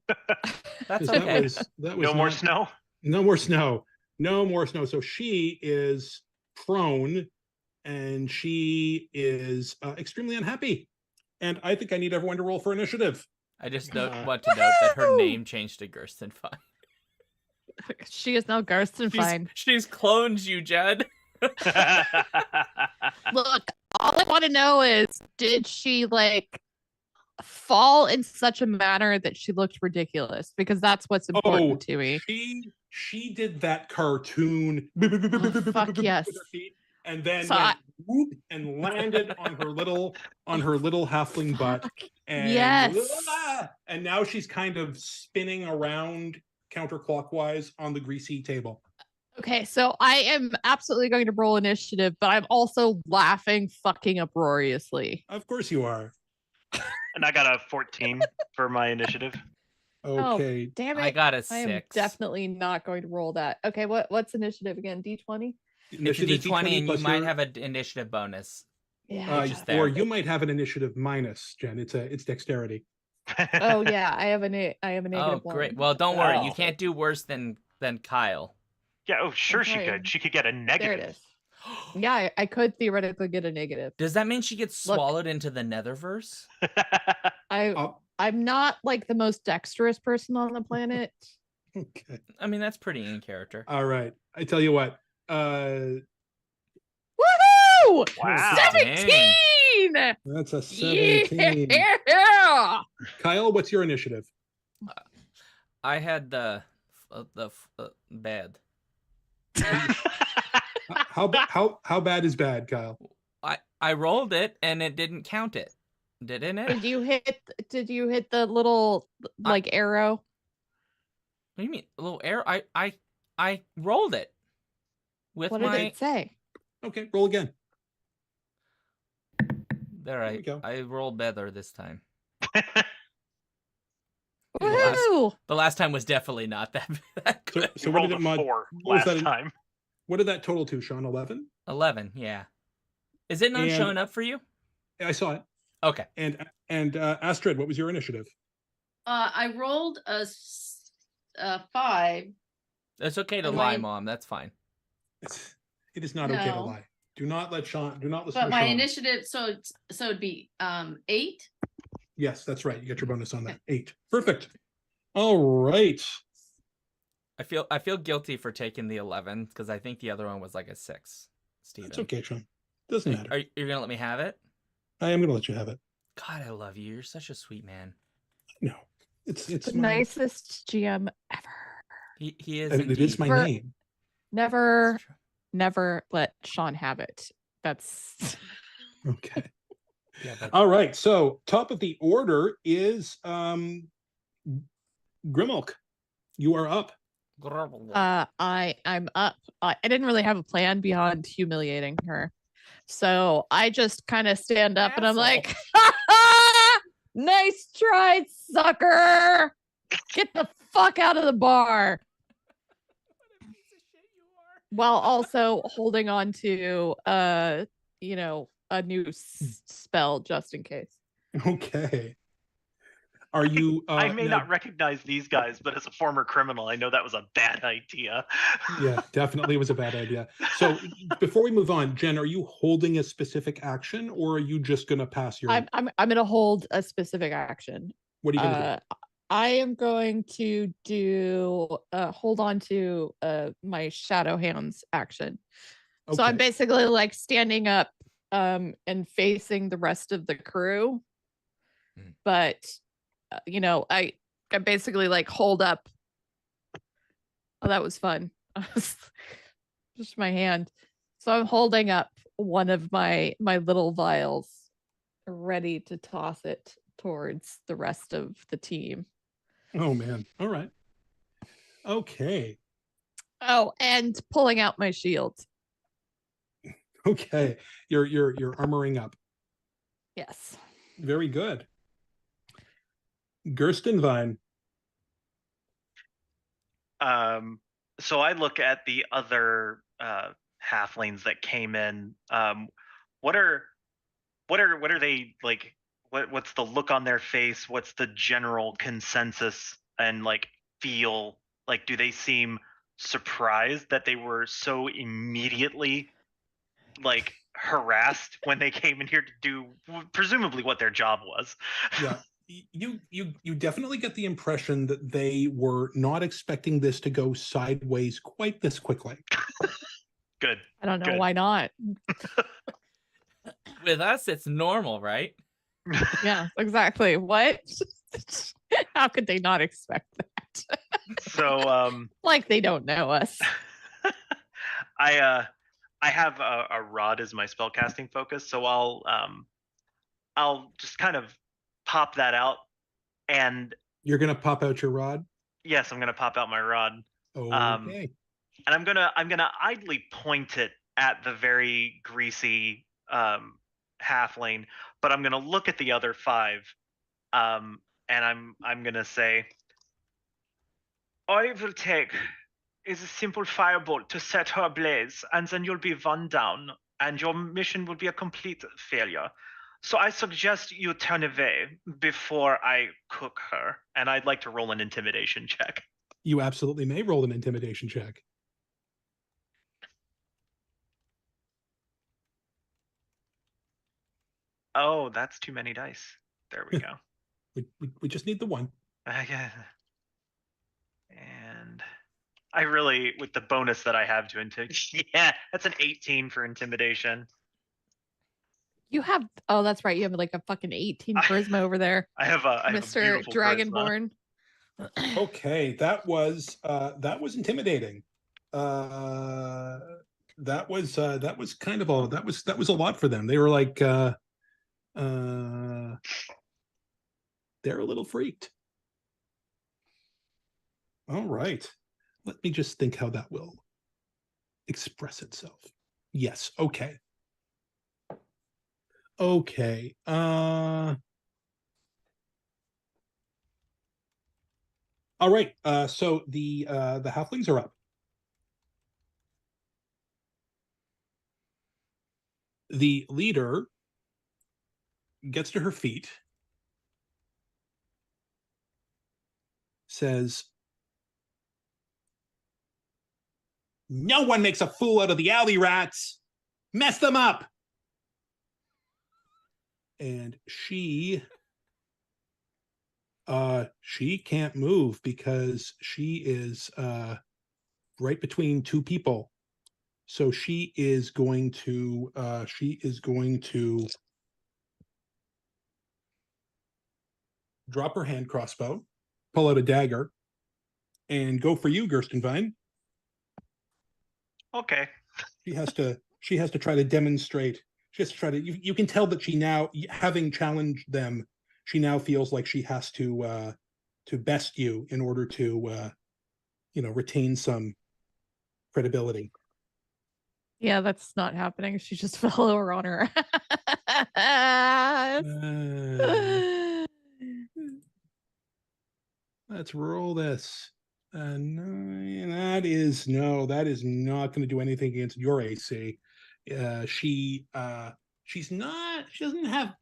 That's 'cause okay. that was No more not- snow. No more snow. No more snow. So she is prone, and she is extremely unhappy. And I think I need everyone to roll for initiative. I just Uh, want to note that her Woohoo! name changed to Gerstenfine. She is now Gerstenfine. She's cloned you, Jed. Look, all I want to know is, did she like fall in such a manner that she looked ridiculous? Because that's what's important to me. She did that cartoon. fuck yes. with her feet. and then So went whoop and landed on her little halfling butt. And Yes. and now she's kind of spinning around counterclockwise on the greasy table. Okay, so I am absolutely going to roll initiative, but I'm also laughing fucking uproariously. Of course you are. And I got a 14 for my initiative. Okay. Damn it. I got a I am 6. definitely not going to roll that. Okay, what's initiative again? D20? It's a Initiative D20 and you plus might your- have an initiative bonus. Yeah. which is or there. you might have an initiative minus, Jen. It's dexterity. Oh yeah, I have a negative Oh, one. great. Well, don't worry. You Oh. can't do worse than Kyle. Yeah, oh, sure she Okay. could. She could get a There it negative. is. Yeah, I could theoretically get a negative. Does that mean she gets Look. swallowed into the Netherverse? I'm not like the most dexterous person on the planet. Okay. I mean, that's pretty in character. All right. I tell you what. Woohoo! Wow. 17! That's a 17. Yeah! Kyle, what's your initiative? I had the bad. How bad is bad, Kyle? I rolled it and it didn't count it. Didn't it? Did you hit the little like arrow? What do you mean? A little arrow? I rolled it with What did my it say? Okay, roll again. there. we go. I rolled better this time. Woohoo! The last time was definitely not that So, good. so You what rolled did a it mod? 4 what was last that? time. What did that total to, Sean? 11? 11, yeah. Is it not And- showing up for you? I saw it. Okay. And Astrid, what was your initiative? I rolled a 5. It's okay to And lie, my- Mom. That's fine. It is not okay to No. lie. Do not listen But to my Sean. initiative, so it'd be 8. Yes, that's right. You get your bonus on that. 8. Perfect. All right. I feel guilty for taking the 11 because I think the other one was like a 6. Steven. It's okay, Sean. Doesn't matter. You're gonna let me have it? I am going to let you have it. God, I love you. You're such a sweet man. No, it's The my, nicest GM ever. He is. it is my For- name. Never, That's true. never let Sean have it. That's Okay. Yeah, but All right. So top of the order is Grimulk. You are up. I'm up. I didn't really have a plan beyond humiliating her. So I just kind of stand up and I'm like, nice try, sucker. Get the fuck out of the bar. While also holding on to a new spell just in case. Okay. Are you? I may now- not recognize these guys, but as a former criminal, I know that was a bad idea. Yeah, definitely was a bad idea. So before we move on, Jen, are you holding a specific action, or are you just going to pass your? I'm gonna hold a specific action. What are you going to I am going to do hold on to my shadow hands action. do? So I'm Okay. basically like standing up and facing the rest of the crew. Mm. But I basically like hold up. Oh, that was fun. Just my hand. So I'm holding up one of my little vials, ready to toss it towards the rest of the team. Oh man. All right. Okay. Oh, and pulling out my shield. Okay. You're armoring up. Yes. Very good. Gerstenvine. So I look at the other halflings that came in. What are they like? What's the look on their face? What's the general consensus and like feel? Like, do they seem surprised that they were so immediately like harassed when they came in here to do presumably what their job was? Yeah. You definitely get the impression that they were not expecting this to go sideways quite this quickly. Good. I don't know Good. why not. with us, it's normal, right? Yeah, exactly. What? How could they not expect that? So Like they don't know us. I I have a rod as my spellcasting focus, so I'll just kind of pop that out, and You're gonna pop out your rod. yes, I'm gonna pop out my rod. Okay. And I'm gonna idly point it at the very greasy halfling, but I'm gonna look at the other 5, and I'm gonna say, all it will take is a simple firebolt to set her ablaze, and then you'll be run down, and your mission will be a complete failure. So I suggest you turn away before I cook her, and I'd like to roll an intimidation check. You absolutely may roll an intimidation check. Oh, that's too many dice. There we go. We just need the one. Yeah. And I really, with the bonus that I have to intimidate, yeah, that's an 18 for intimidation. You have, oh, that's right. You have like a fucking 18 charisma over there, I have a Mr. beautiful charisma. Dragonborn. Okay, that was intimidating. That was kind of a that was a lot for them. They were like they're a little freaked. All right. Let me just think how that will express itself. Yes, okay. Okay. All right. So the halflings are up. The leader gets to her feet, says, "No one makes a fool out of the alley rats. Mess them up." And she can't move because she is right between two people. So she is going to drop her hand crossbow, pull out a dagger, and go for you, Gerstenvine. Okay. She has to try to demonstrate. She has to try to. You can tell that she now, having challenged them, she now feels like she has to best you in order to retain some credibility. Yeah, that's not happening. She just fell over on her. Let's roll this. That is not going to do anything against your AC. She doesn't have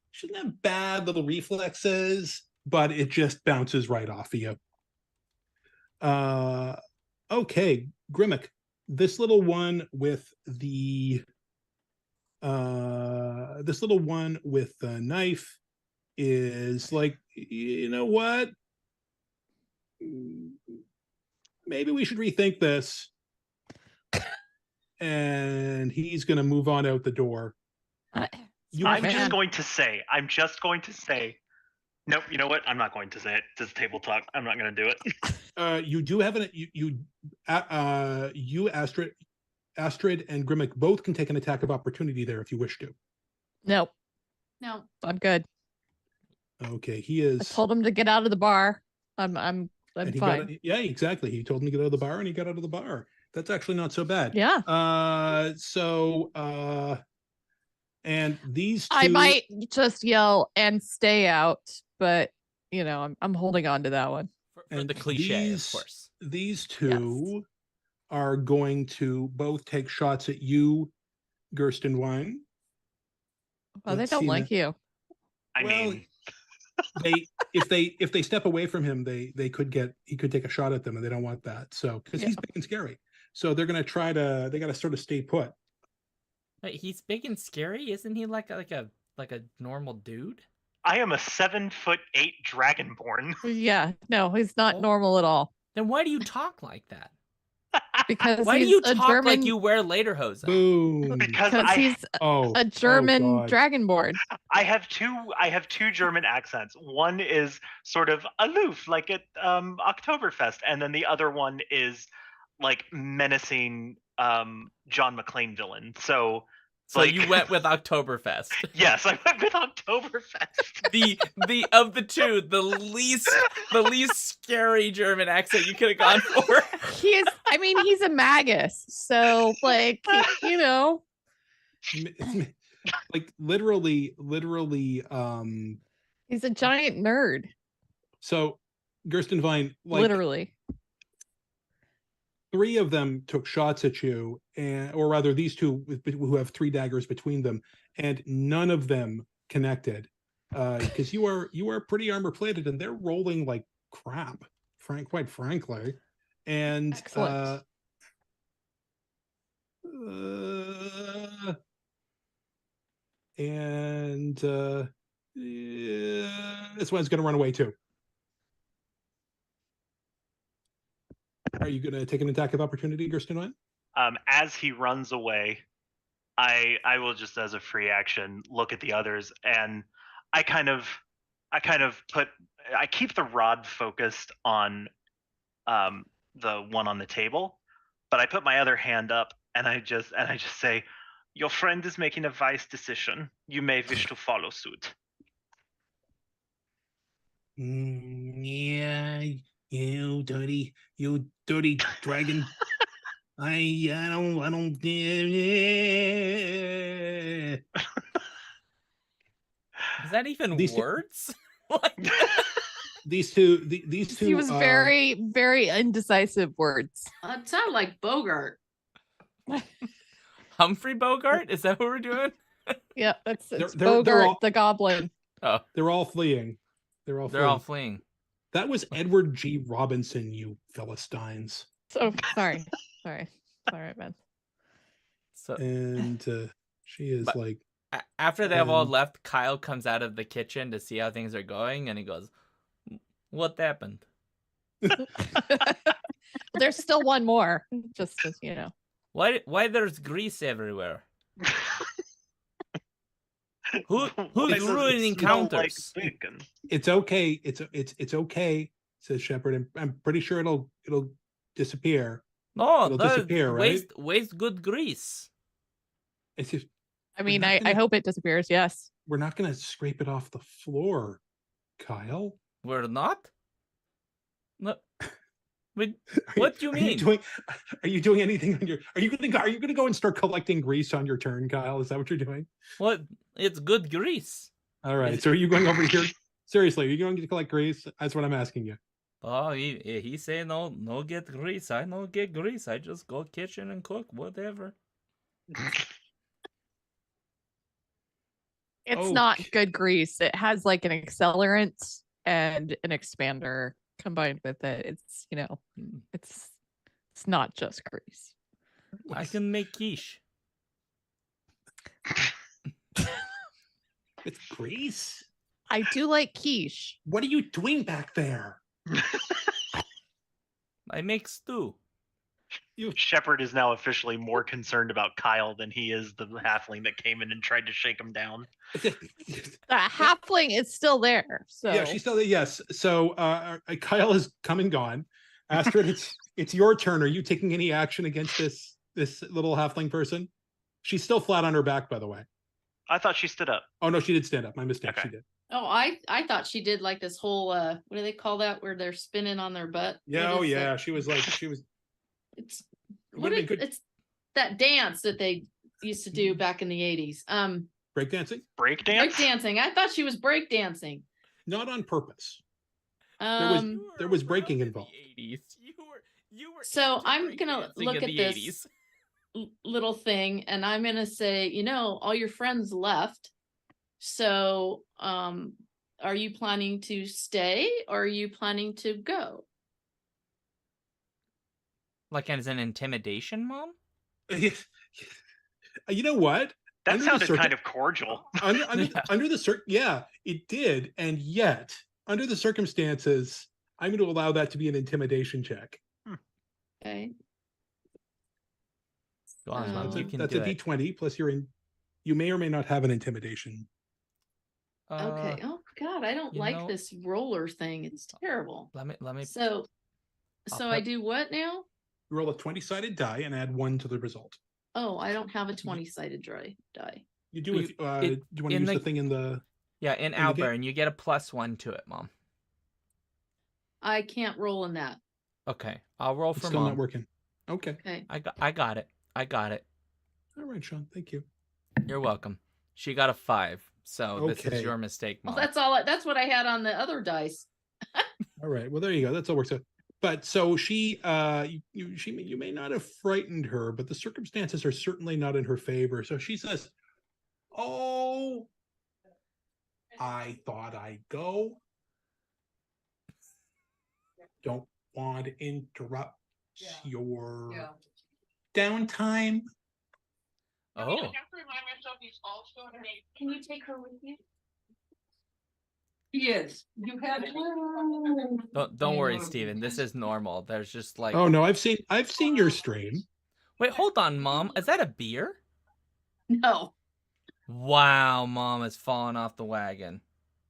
bad little reflexes, but it just bounces right off of you. Okay, Grimmick, this little one with the knife is like, you know what? Maybe we should rethink this. And he's going to move on out the door. I'm just going to say, nope, you know what? I'm not going to say it. This is table talk. I'm not going to do it. You do have Astrid and Grimmick both can take an attack of opportunity there if you wish to. Nope, No. I'm good. Okay, he is. I told him to get out of the bar. I'm fine. Yeah, exactly. He told him to get out of the bar, and he got out of the bar. That's actually not so bad. Yeah. And these two, I might just yell and stay out, but I'm holding on to that one. For the cliche, of course. These two are going to both take shots at you, Gerstenwine. Well, they don't like you. I mean, if they step away from him, he could take a shot at them, and they don't want that. So because he's big and scary, so they're gonna they got to sort of stay put. Wait, he's big and scary? Isn't he like a normal dude? I am a 7'8" dragonborn. Yeah, no, he's not normal at all. Then why do you talk like that? Because Why do he's you a talk German, like you wear lederhosen? Boom. Because he's a German dragonborn. I have two German accents. One is sort of aloof, like at Oktoberfest, and then the other one is like menacing, John McClane villain. So So you went with Oktoberfest. yes, I went with Oktoberfest. The of the two, the least scary German accent you could have gone for. I mean, he's a magus, so like, you know, Like literally, he's a giant nerd, so Gerstenvine, like literally. 3 of them took shots at you, or rather these 2 who have 3 daggers between them, and none of them connected. Because you are pretty armor plated and they're rolling like crap, quite frankly. And Excellent. This one's gonna run away too. Are you gonna take an attack of opportunity, Gerstenvine? As he runs away, I will just, as a free action, look at the others, and I keep the rod focused on the one on the table, but I put my other hand up and I just say, "Your friend is making a wise decision. You may wish to follow suit." Yeah, you dirty dragon. I don't. Is that even These two- words? Like, These two. He was very, very indecisive words. It sounded like Bogart. Humphrey Bogart? Is that what we're doing? Yeah, it's They're Bogart all- the Goblin. Oh, They're all fleeing. they're all fleeing. That was Edward G. Robinson, you Philistines. So sorry, man. So And she is But- like, after they have all left, Kyle comes out of the kitchen to see how things are going, and he goes, "What happened?" There's still one more, just as you know. Why there's grease everywhere? Who's Why does it ruining smell like counters? bacon? it's okay. It's okay, says Shepard. I'm pretty sure it'll disappear. No, It'll the disappear, right? waste good grease. It's just I mean, not I gonna- hope it disappears. Yes. we're not gonna scrape it off the floor, Kyle. We're not. No. Wait, Are what do you mean? Are you doing anything on your? Are you gonna go and start collecting grease on your turn, Kyle? Is that what you're doing? What? It's good grease. All right. Is- So are you going over here? Seriously, are you going to collect grease? That's what I'm asking you. Oh, he say no get grease. I no get grease. I just go kitchen and cook whatever. It's not Okay. good grease. It has like an accelerant and an expander combined with it. It's, you know, it's not just grease. I can make quiche. It's grease. I do like quiche. What are you doing back there? I make stew. Shepard is now officially more concerned about Kyle than he is the halfling that came in and tried to shake him down. The halfling is still there. So Yeah, she's still there. Yes. So Kyle has come and gone. Astrid, it's your turn. Are you taking any action against this little halfling person? She's still flat on her back, by the way. I thought she stood up. Oh no, she did stand up. My mistake. Okay. She did. Oh, I thought she did like this whole what do they call that where they're spinning on their butt? Yeah. What Oh is yeah. that? She was. It's It what would've been is, good. it's that dance that they used to do back in the 80s. Breakdancing? Break Break dance? dancing. I thought she was break dancing. Not on purpose. Um You were there was around breaking in involved. The 80s. You were. So into I'm gonna breakdancing look in at the this. 80s. Little thing and I'm gonna say, you know, all your friends left. So are you planning to stay or are you planning to go? Like as an intimidation, Mom? You know what? That Under the sounded circum- kind of cordial. Under the yeah, it did, and yet under the circumstances, I'm going to allow that to be an intimidation check. Okay. Go on, Mom. Oh. You can That's do a it. D20 plus you may or may not have an intimidation. Okay. Oh God, I don't you like know- this roller thing. It's terrible. Let me. So I'll so I put- do what now? roll a 20-sided die and add 1 to the result. Oh, I don't have a 20-sided die. You do You- if do you want to in use the the- thing in the Yeah, in the game? Alburn, you get a +1 to it, Mom. I can't roll in that. Okay, I'll roll it's for still Mom. not working. Okay. Okay. I got it. I got it. All right, Sean. Thank you. You're welcome. She got a 5, so this is Okay. your mistake, Well, Mom. that's all. That's what I had on the other dice. All right. Well, there you go. That's all works out. But so she, you may not have frightened her, but the circumstances are certainly not in her favor. So she says, "Oh, I thought I'd go. Don't want to interrupt your downtime." Oh, Can you take her with you? Yes, you have. don't worry, Steven. This is normal. There's just like, Oh no, I've seen your stream. wait, hold on, Mom. Is that a beer? No, Wow, Mom has fallen off the wagon.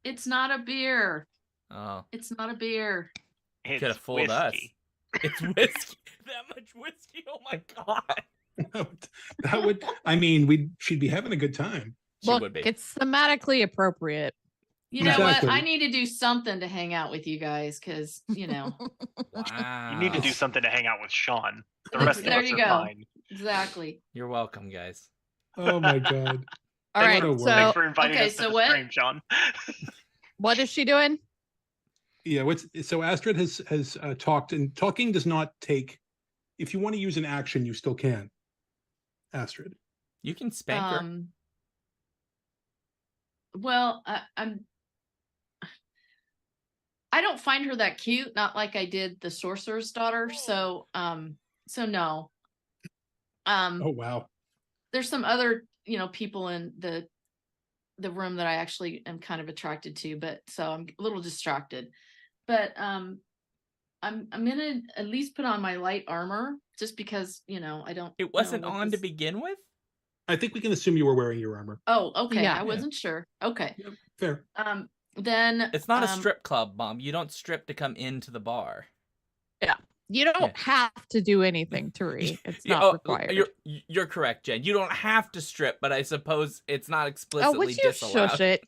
it's not a beer. Oh, It's not a beer. It's could have fooled us. whiskey. It's whiskey. That much whiskey? Oh my god. That would, she'd be having a good time. She Look, would be. it's thematically appropriate. You know Exactly. what? I need to do something to hang out with you guys because, you know, Wow. You need to do something to hang out with Sean. The rest of There us you are go. fine. exactly. You're welcome, guys. Oh my god. All Thank right. you. So Thanks for inviting okay, us to so the what- stream, Sean. what is she doing? Yeah, so Astrid has talked, and talking does not take. If you want to use an action, you still can. Astrid. You can spank her. Well, I don't find her that cute, not like I did the sorcerer's daughter. So no. Oh wow. There's some other, people in the room that I actually am kind of attracted to, but so I'm a little distracted. But I'm gonna at least put on my light armor just because, I don't. It wasn't know what on to this- begin with? I think we can assume you were wearing your armor. Oh, okay. Yeah. I wasn't sure. Okay. Yep, fair. Then It's not a strip club, Mom. You don't strip to come into the bar. You don't have to do anything, Tari. It's Yeah, not required. You're correct, Jen. You don't have to strip, but I suppose it's not Oh, explicitly would you disallowed. shush it?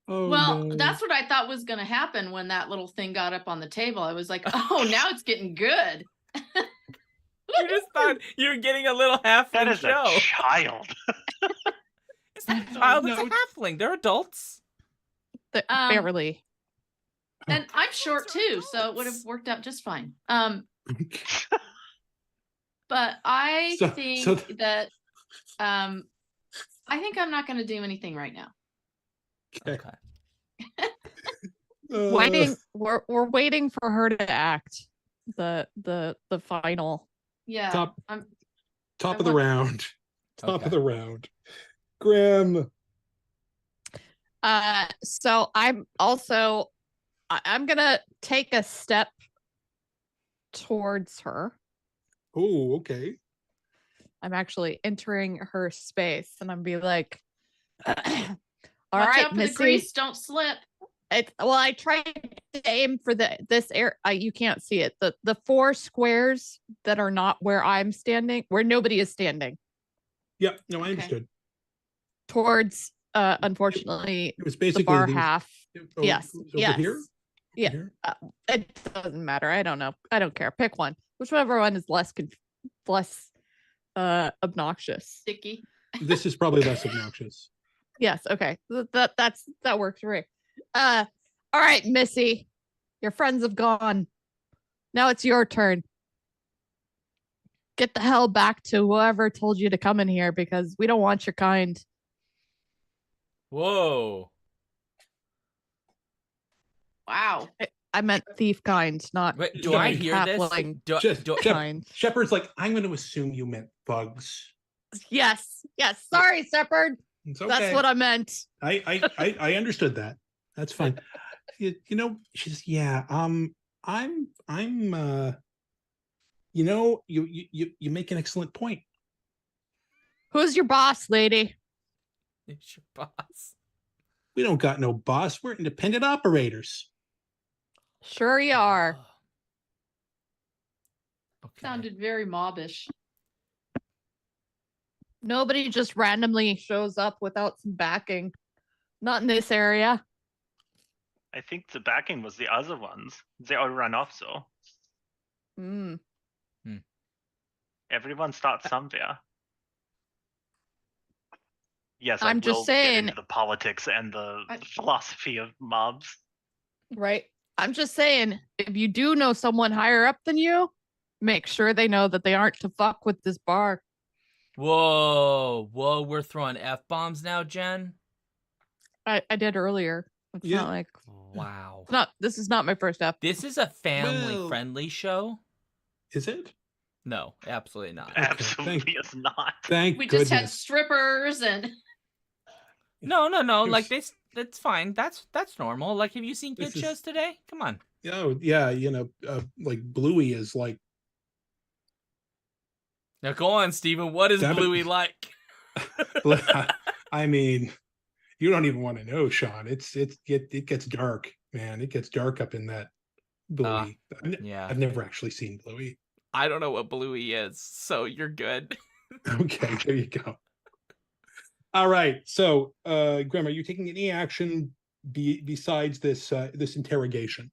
Oh, Well, no. that's what I thought was going to happen when that little thing got up on the table. I was like, oh, now it's getting good. You just thought you were getting a little halfling That is show. a child. It's not a child, it's No. a halfling. They're adults. Um, Barely. And I'm short too, so it would have worked out just fine. But I So- think so- that I think I'm not going to do anything right now. Okay. Okay. Waiting. We're waiting for her to act. The final. Yeah. Top I'm, top I of the want- round. Top Okay. of the round. Grim. So I'm also I'm gonna take a step towards her. Oh, okay. I'm actually entering her space, and I'm be like, "All watch right, out for the Missy." grease, don't slip. I tried to aim for this air. You can't see it. The 4 squares that are not where I'm standing, where nobody is standing, Yep. No, I Okay. understood. towards unfortunately It was the basically bar these- half. oh, Yes. over Yes. here? Yeah. Here? It doesn't matter. I don't know. I don't care. Pick one. Whichever one is less obnoxious. Sticky. This is probably less obnoxious. Yes. Okay. That works for me. All right, Missy, your friends have gone. Now it's your turn. Get the hell back to whoever told you to come in here because we don't want your kind. Whoa. Wow. I meant thief kind, not Wait, do Yeah, I like hear this? halfling Just- do, Shep- kind. Shepard's like, I'm going to assume you meant thugs. Yes. Yes. Sorry, Shepard. It's okay. That's what I meant. I understood that. That's fine. She says, yeah, you make an excellent point. Who's your boss, lady? it's your boss. We don't got no boss. We're independent operators. Sure you are. Okay. Sounded very mobbish. Nobody just randomly shows up without some backing. Not in this area. I think the backing was the other ones. They all ran off though. Mm. Everyone starts somewhere. Yes, I'm I just will saying- get into the politics and the philosophy of mobs. Right. I'm just saying, if you do know someone higher up than you, make sure they know that they aren't to fuck with this bar. Whoa, we're throwing F-bombs now, Jen? I did earlier. It's Yeah. not like Wow. this is not my first F. This is a family-friendly show? Is it? No, absolutely not. Okay, Absolutely is not. Thank We goodness. just had strippers and No. It Like was- that's fine. That's normal. Like, have you seen This kid is- shows today? Come on. Oh yeah, like Bluey is like Now go on, Steven. What is Damn it. Bluey like? I mean, you don't even want to know, Sean. It gets dark, man. It gets dark up in that Bluey. Yeah. I've never actually seen Bluey. I don't know what Bluey is, so you're good. Okay, there you go. All right. So, Grim, are you taking any action besides this this interrogation?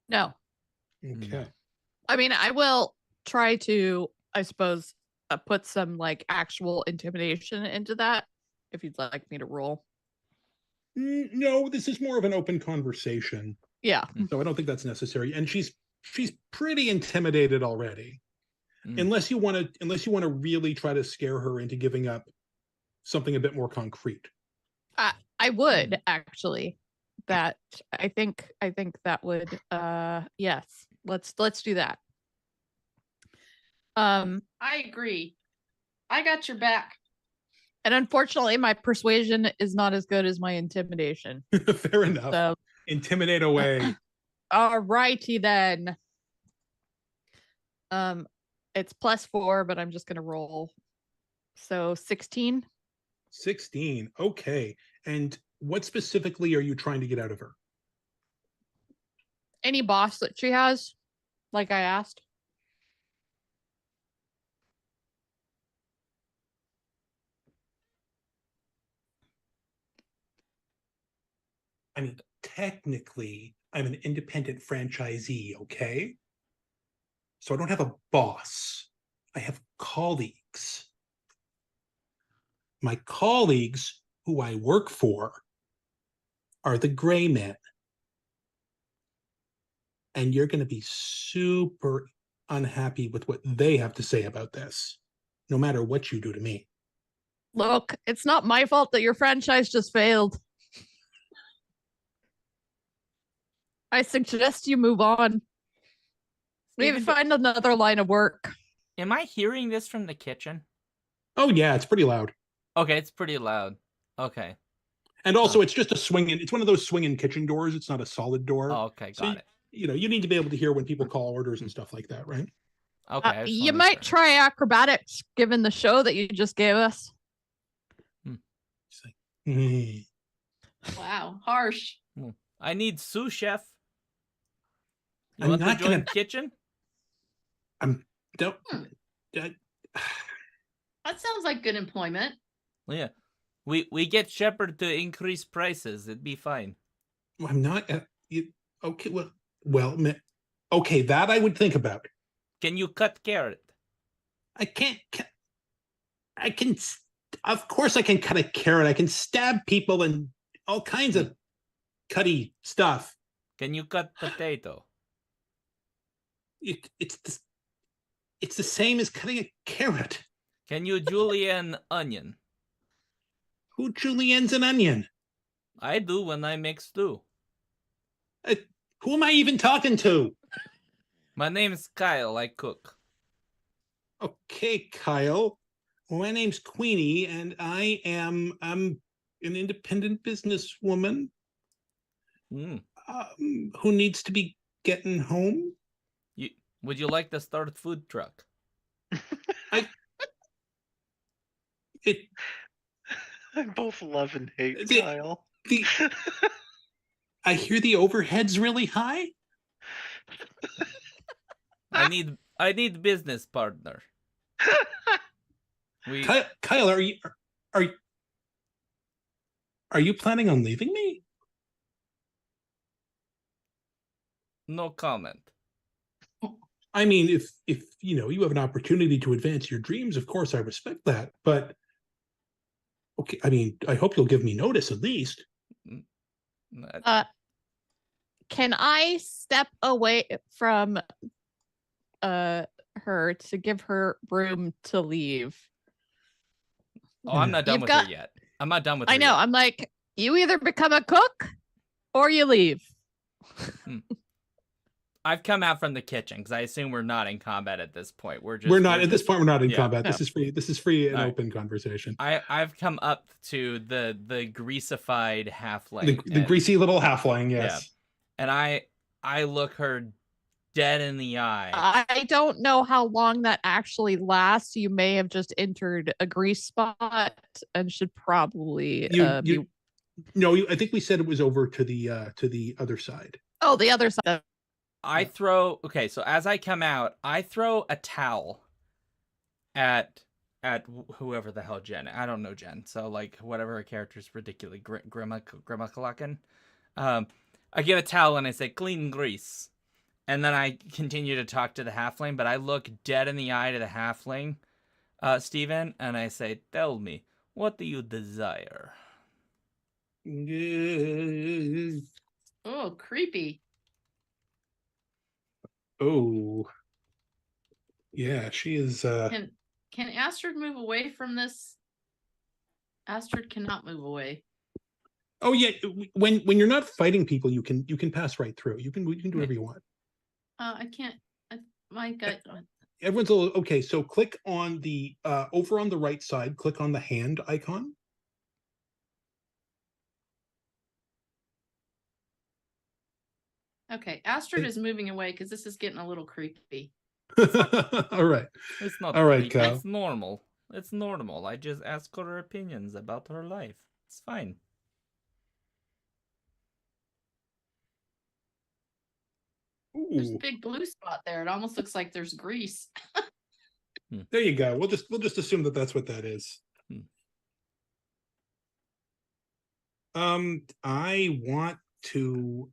No. Okay. I mean, I will try to, I suppose, put some like actual intimidation into that if you'd like me to roll. No, this is more of an open conversation, Yeah. so I don't think that's necessary. And she's pretty intimidated already. Mm. Unless you want to really try to scare her into giving up something a bit more concrete. I would actually. That I think that would yes. Let's do that. I agree. I got your back. And unfortunately my persuasion is not as good as my intimidation. Fair enough. So Intimidate away. alrighty then. It's +4, but I'm just gonna roll. So 16. 16. Okay. And what specifically are you trying to get out of her? Any boss that she has, like I asked. I mean, technically, I'm an independent franchisee, okay? So I don't have a boss. I have colleagues. My colleagues, who I work for, are the gray men. And you're going to be super unhappy with what they have to say about this, no matter what you do to me. Look, it's not my fault that your franchise just failed. I suggest you move on. Maybe Steven, find another line of work. Am I hearing this from the kitchen? Oh, yeah, it's pretty loud. Okay, it's pretty loud. Okay. And also, it's just a swinging, it's one of those swinging kitchen doors. It's not a solid door. Oh, okay, So got it. You know, you need to be able to hear when people call orders and stuff like that, right? Okay. I just You wanna might make try acrobatics given the show that you just gave us. It's like, "Hmm." Wow, harsh. sure. I need sous chef. You I'm want to not join gonna- kitchen? Don't, Hmm. uh, That sounds like good employment. Yeah. We get Shepard to increase prices. It'd be fine. I'm not. Okay, okay, that I would think about. Can you cut carrot? I can't. I can. Of course, I can cut a carrot. I can stab people and all kinds of cutty stuff. Can you cut potato? It's the same as cutting a carrot. Can you julienne onion? Who juliennes an onion? I do when I make stew. Who am I even talking to? My name's Kyle. I cook. Okay, Kyle. My name's Queenie, and I'm an independent businesswoman Mm. who needs to be getting home. Would you like to start food truck? It I both love and hate The- Kyle. the I hear the overhead's really high. I need business partner. We Kyle, are you planning on leaving me? no comment. I mean, if you know you have an opportunity to advance your dreams, of course I respect that. But okay, I mean, I hope you'll give me notice at least. Can I step away from her to give her room to leave? Oh, I'm not done You've with got- her yet. I'm not done with her I know. yet. I'm like, you either become a cook or you leave. I've come out from the kitchen because I assume we're not in combat at this point. We're At this point. We're not in yeah. combat. No. This is free. This is free and All right. open conversation. I've come up to the greasified halfling. The greasy little halfling. Yes. And I look her dead in the eye. I don't know how long that actually lasts. You may have just entered a grease spot and should probably be. No, I think we said it was over to the other side. Oh, the other side. I throw so as I come out, I throw a towel at whoever the hell Jen. I don't know Jen, so like whatever her character is ridiculously Grimmakalakan. I give a towel and I say clean grease, and then I continue to talk to the halfling, but I look dead in the eye to the halfling, Steven, and I say, "Tell me, what do you desire?" Oh, creepy. Oh, yeah, she is. Can Astrid move away from this? Astrid cannot move away. Oh yeah, when you're not fighting people, you can pass right through. You can do whatever you want. I can't. My gut. Everyone's a little okay. So click on the over on the right side. Click on the hand icon. Okay, Astrid is moving away because this is getting a little creepy. All right. It's not All right, creepy, Cal. It's normal. It's normal. I just ask her opinions about her life. It's fine. There's a Ooh, big blue spot there. It almost looks like there's grease. there you go. We'll just assume that that's what that is. I want to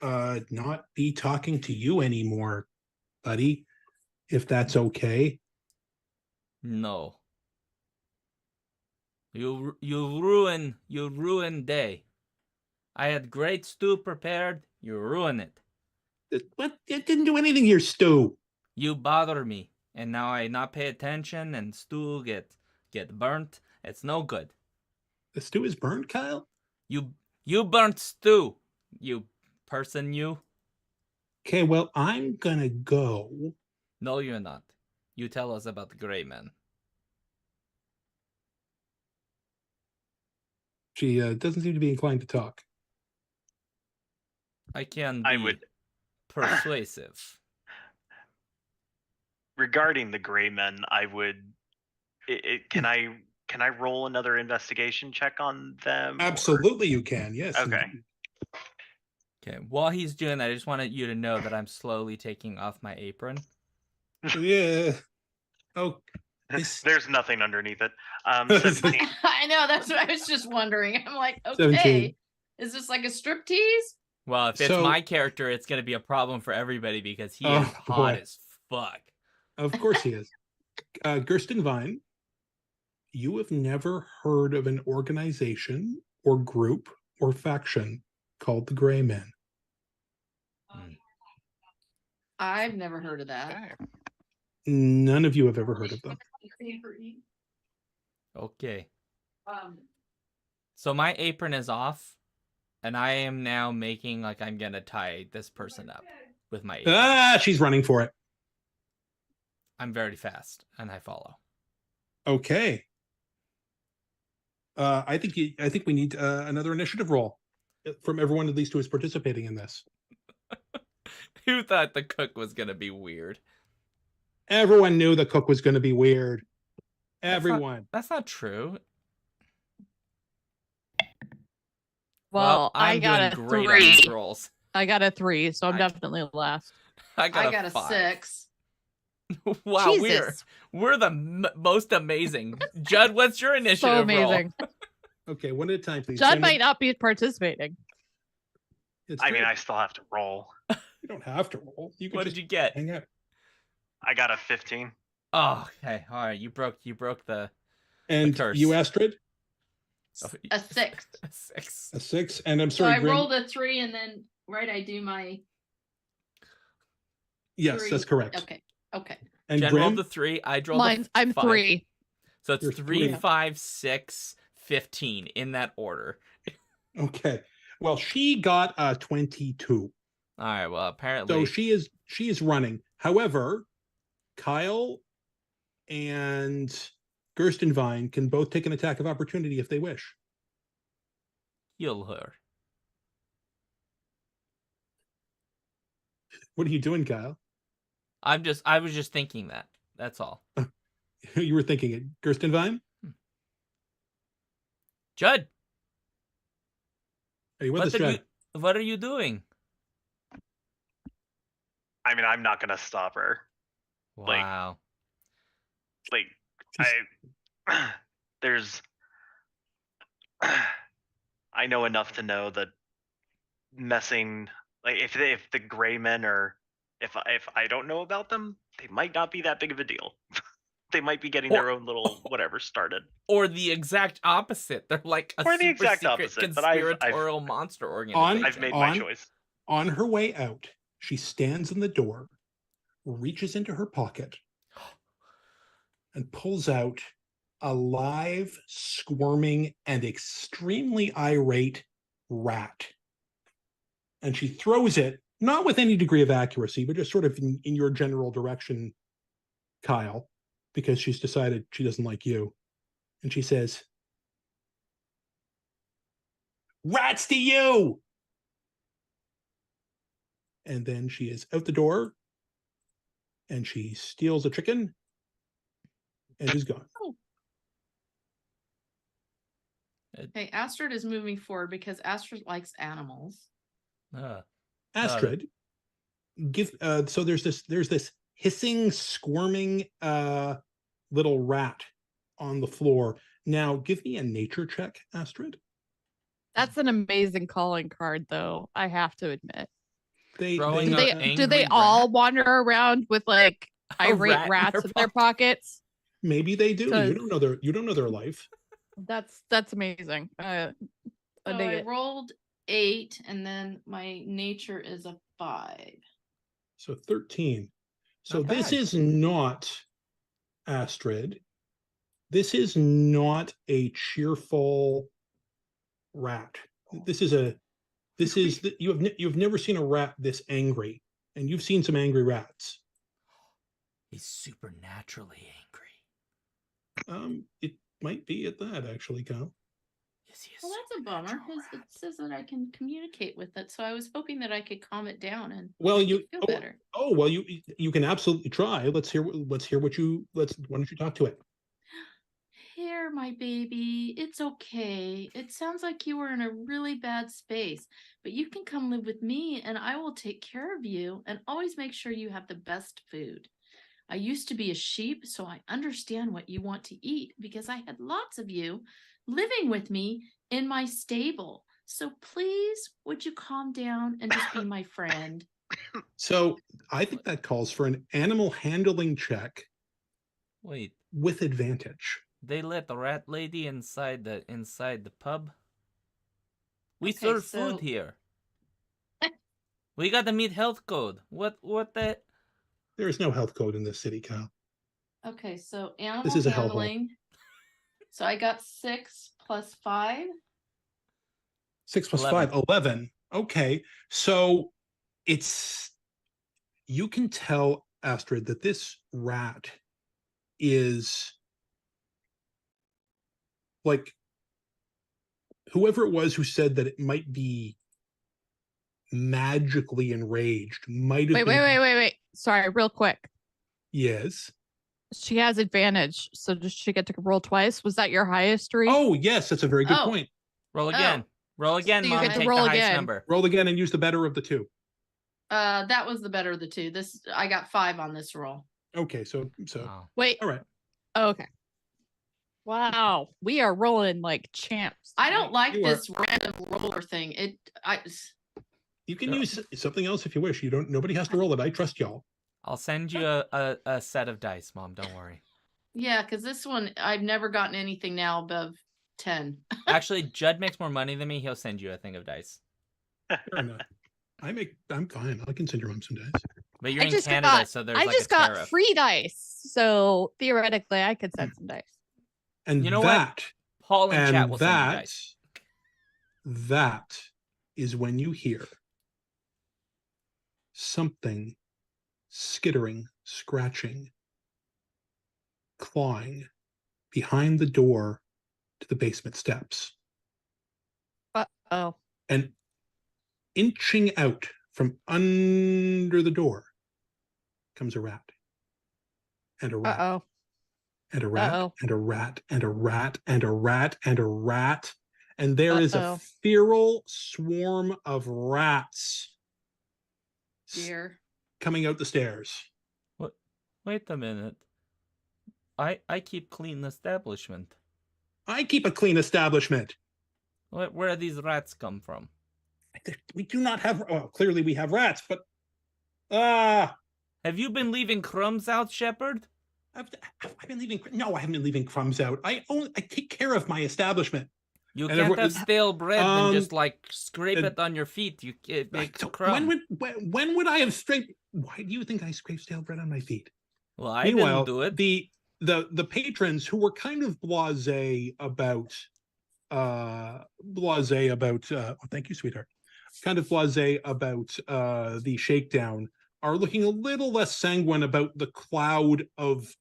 not be talking to you anymore, buddy, if that's okay. No. You ruin day. I had great stew prepared. You ruin it. What? It didn't do anything here, Stu. You bother me, and now I not pay attention, and stew get burnt. It's no good. The stew is burned, Kyle? You burnt stew. You person, you. Okay, well, I'm gonna go. No, you're not. You tell us about the gray man. She doesn't seem to be inclined to talk. I can I be would- persuasive. Regarding the gray men, I would. Can I roll another investigation check on them? or- Absolutely, you can. Yes. Okay. indeed. Okay, while he's doing that, I just wanted you to know that I'm slowly taking off my apron. Yeah. Oh, This- There's nothing underneath it. 17. I know. That's what I was just wondering. I'm like, okay, 17. is this like a striptease? Well, if it's So- my character, it's going to be a problem for everybody because he Oh, is hot boy. as fuck. of course he is. Gersten Vine, you have never heard of an organization or group or faction called the Gray Men. I've never heard of that. None of you have ever heard of them. Okay. Um, So my apron is off, and I am now making like I'm going to tie this person up with my apron. Ah, she's running for it. I'm very fast, and I follow. Okay. I think we need another initiative roll from everyone, at least who is participating in this. Who thought the cook was going to be weird? Everyone knew the cook was going to be weird. That's not- Everyone. That's not true. Well, I I'm got doing a great on these 3. rolls. I got a 3, so I'm I- definitely last. I got, I got a 5. 6. Wow, Jesus. we're the most amazing. Judd, what's your initiative So roll? amazing. Okay, one at a time, please. Judd Send it- might not be participating. It's I mean, true. I still have to roll. You don't have to roll. You can What just did you get? hang out. I got a 15. Oh, okay. All right, you broke the And curse. you, Astrid, A 6. a 6. a 6. And I'm So sorry, I Grim. rolled a 3 and then I do my Yes, 3. that's correct. Okay. Okay. And Jen Grim, rolled the 3. I rolled Mine, a I'm 5. 3. So it's You're 3, 3. 5, 6, 15 in that order. okay. Well, she got a 22. All right. Well, apparently. So she is running. However, Kyle and Gerstenvine can both take an attack of opportunity if they wish. Heal her. What are you doing, Kyle? I was just thinking that. That's all. You were thinking it. Gerstenvine? Judd, Are you with us, Judd? what are you doing? I mean, I'm not gonna stop her. Like- Wow. Like, there's, I know enough to know that messing, like, if the gray men are, if I don't know about them, they might not be that big of a deal. They might be getting their own little whatever started. Or the exact opposite. They're like a Or the super exact secret opposite, but I've- conspiratorial monster organization. I've made my choice. On her way out, she stands in the door, reaches into her pocket, and pulls out a live, squirming, and extremely irate rat. And she throws it, not with any degree of accuracy, but just sort of in your general direction, Kyle, because she's decided she doesn't like you. And she says, "Rats to you!" And then she is out the door, and she steals a chicken and is gone. Okay. Astrid is moving forward because Astrid likes animals. Astrid, give so there's this hissing, squirming little rat on the floor. Now give me a nature check, Astrid. That's an amazing calling card, though. I have to admit. Throwing Do a- they angry do they rat. all wander around with like A irate rat in rats their in their pockets? maybe they do. Cause- You don't know their life. That's amazing. I So dig I it. rolled 8 and then my nature is a 5. So 13. So Not this bad. is not, Astrid. This is not a cheerful rat. This is you've never seen a rat this angry, and you've seen some angry rats. He's supernaturally angry. It might be at that actually, Kyle. Is he Well, that's a bummer because it says that I can communicate with it. So I was hoping that I could calm it down and Well, make you it feel better. well you can absolutely try. Why don't you talk to it? Here, my baby, it's okay. It sounds like you were in a really bad space, but you can come live with me and I will take care of you and always make sure you have the best food. I used to be a sheep, so I understand what you want to eat because I had lots of you living with me in my stable. So please, would you calm down and just be my friend? So I think that calls for an animal handling check Wait, with advantage. they let the rat lady inside the pub? We Okay, serve so- food here. We got to meet health code. What the? There is no health code in this city, Kyle. Okay, so animal This is a hellhole. handling. So I got 6 plus 5. 6 plus 11. 5, 11. Okay. So you can tell, Astrid, that this rat is like whoever it was who said that it might be magically enraged might have Wait. Sorry, real quick. Yes. She has advantage, so does she get to roll twice? Was that your highest read? Oh, yes, that's a very good Oh. point. Roll again. Roll again, So you Mom. get to Take roll the highest again. number. Roll again and use the better of the two. That was the better of the two. This I got 5 on this roll. Okay, so Oh. Wait. all right. Okay. Wow, we are rolling like champs. I don't like You are- this random roller thing. You can Yeah. use something else if you wish. You don't. Nobody has to roll it. I trust y'all. I'll send you a set of dice, Mom. Don't worry. Yeah, because this one I've never gotten anything now above 10. Actually, Judd makes more money than me. He'll send you a thing of dice. Fair enough. I'm fine. I can send your mom some dice. But you're I in just Canada, got, so there's I like just a got tariff. free dice, so theoretically I could send some dice. And You know what? that Paul in chat and will send you that dice. that is when you hear something skittering, scratching, clawing behind the door to the basement steps. Oh, And inching out from under the door comes a rat. And a rat. oh, And a rat. Uh-oh. And a rat. And a rat. And a rat. And a rat. And there is a Uh-oh. feral swarm of rats Dear. coming out the stairs. Wait a minute. I keep clean establishment. I keep a clean establishment. Where these rats come from? We do not have. Oh, clearly we have rats, but Have you been leaving crumbs out, Shepherd? I've been leaving. No, I haven't been leaving crumbs out. I take care of my establishment. You And can't everyone- have stale bread and just um, like scrape and- it on your feet. It makes So crumbs. when would I have scraped? Why do you think I scrape stale bread on my feet? Well, I Meanwhile, didn't do it. the patrons who were kind of blasé about thank you, sweetheart. Kind of blasé about the shakedown are looking a little less sanguine about the cloud of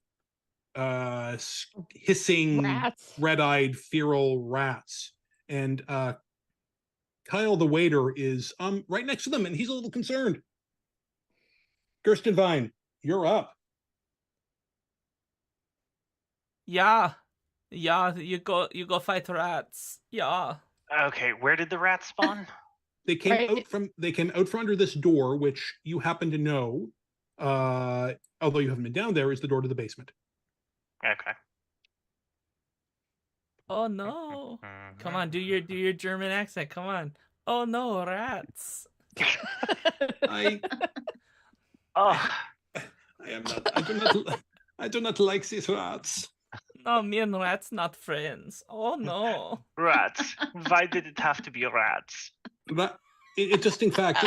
hissing rats. red-eyed feral rats. And Kyle the waiter is right next to them, and he's a little concerned. Gerstenvine, you're up. Yeah, you go fight rats. Yeah. Okay, where did the rats spawn? They came Right. out from under this door, which you happen to know, although you haven't been down there, is the door to the basement. Okay. Oh no. Mm-hmm. Come on, do your German accent. Come on. Oh no, rats. I Oh, am not. I do not like these rats. No, me and rats not friends. Oh no. rats. Why did it have to be rats? Interesting fact.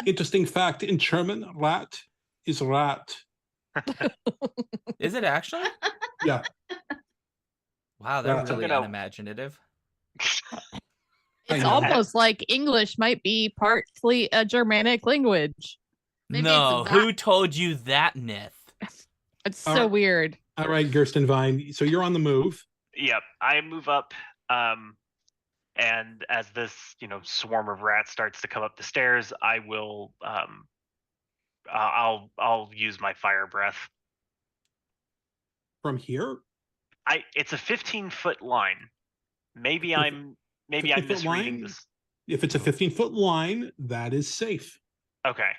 Interesting fact. In German, rat is rat. Is it actually? Yeah. Wow, they're Rats. really You know- unimaginative. I It's know. almost like English might be partly a Germanic language. Maybe No, it's a who told you that myth? It's All so right. weird. All right, Gerstenvine. So you're on the move. Yep, I move up, and as this, swarm of rats starts to come up the stairs, I will, I'll use my fire breath. From here, It's a 15-foot line. Maybe If- I'm 15-foot misreading line? this. if it's a 15-foot line, that is safe. Okay.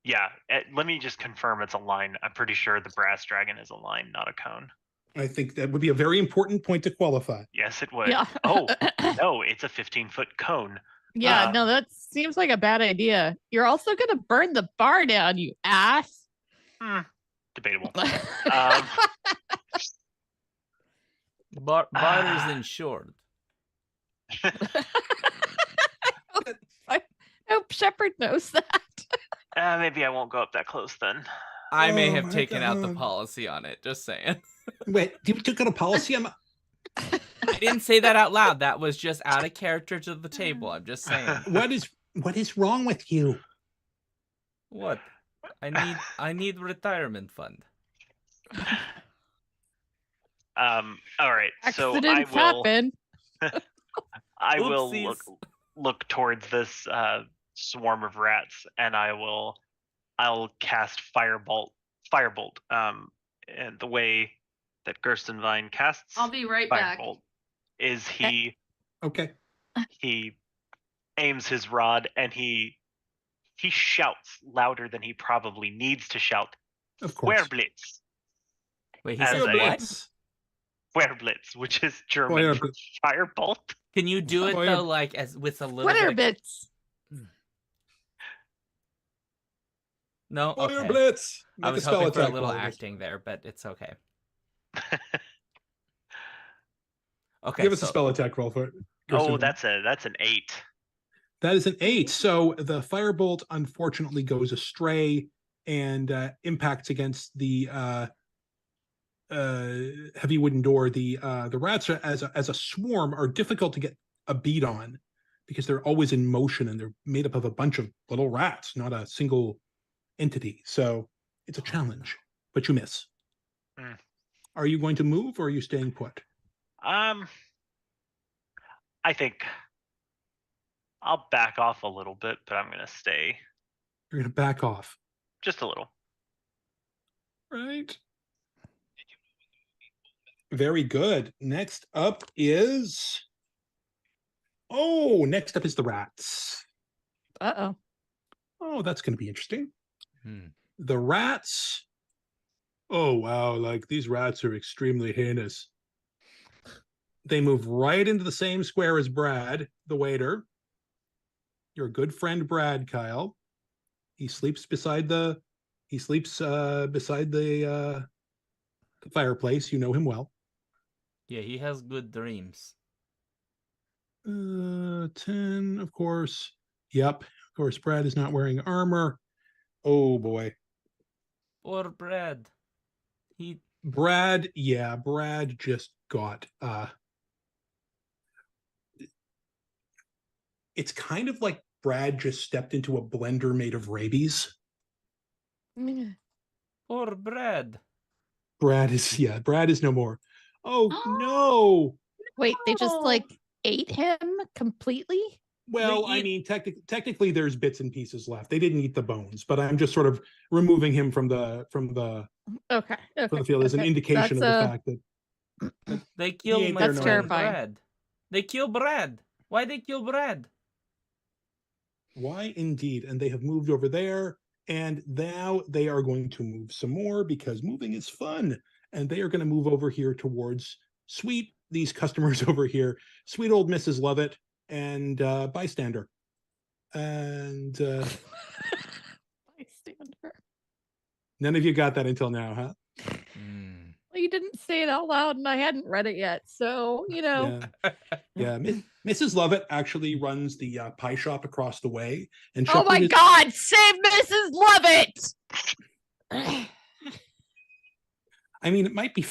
Yeah, let me just confirm it's a line. I'm pretty sure the brass dragon is a line, not a cone. I think that would be a very important point to qualify. Yes, it would. Yeah. Oh, no, it's a 15-foot cone. Yeah, Uh, no, that seems like a bad idea. You're also gonna burn the bar down, you ass. Debatable. Barter's insured. I hope Shepard knows that. Maybe I won't go up that close then. I may Oh have my taken out the God. policy on it, just saying. Wait, you took out a policy? I didn't say that out loud. That was just out of character to the table. I'm just saying. What is wrong with you? What? I need retirement fund. All right. So I Accidents will happen. I will Oopsies. look towards this swarm of rats, and I'll cast firebolt. And the way that Gerstenvine casts I'll be right back. firebolt is he Okay. aims his rod and he he shouts louder than he probably needs to shout. Of course. Wehrblitz. Wait, he As said a- what? Blitz. Wehrblitz, which is German for firebolt. Can you do it Fire- though, like as with a little Twitter bit? bits. No, Fire okay. Blitz. I Make was a spell hoping for a attack little roll. acting there, but it's okay. Okay, Give us a so spell attack roll for it. Oh, Kirsten. that's an 8. That is an 8. So the firebolt unfortunately goes astray and impacts against the heavy wooden door. The rats are, as a swarm are difficult to get a beat on because they're always in motion and they're made up of a bunch of little rats, not a single entity. So it's a challenge, but you miss. Mm. Are you going to move or are you staying put? I think I'll back off a little bit, but I'm gonna stay You're going to back off, just a little. right? Very good. Next up is the rats. Uh-oh. Oh, that's going to be interesting. Hmm. The rats. Oh, wow. Like these rats are extremely heinous. They move right into the same square as Brad, the waiter. Your good friend, Brad, Kyle. He sleeps beside the fireplace. You know him well. yeah, he has good dreams. 10, of course. Yep. Of course, Brad is not wearing armor. Oh, boy. Or Brad. Brad just got it's kind of like Brad just stepped into a blender made of rabies. Or Brad. Brad is no more. Oh no. Wait, they just No. like ate him completely? Well, They I eat- mean, technically there's bits and pieces left. They didn't eat the bones, but I'm just sort of removing him from the Okay. field as an okay. indication of That's, the fact that They killed ain't my there That's no friend more. terrifying. Brad. They killed Brad. Why they kill Brad? why indeed, and they have moved over there, and now they are going to move some more because moving is fun, and they are going to move over here towards these customers over here, sweet old Mrs. Lovett and bystander, and Bystander. none of you got that until now, huh? Hmm. Well, you didn't say it out loud and I hadn't read it yet. So, Yeah, Mrs. Lovett actually runs the pie shop across the way, and Oh my Shepherd is- God, save Mrs. Lovett! I mean, it might be,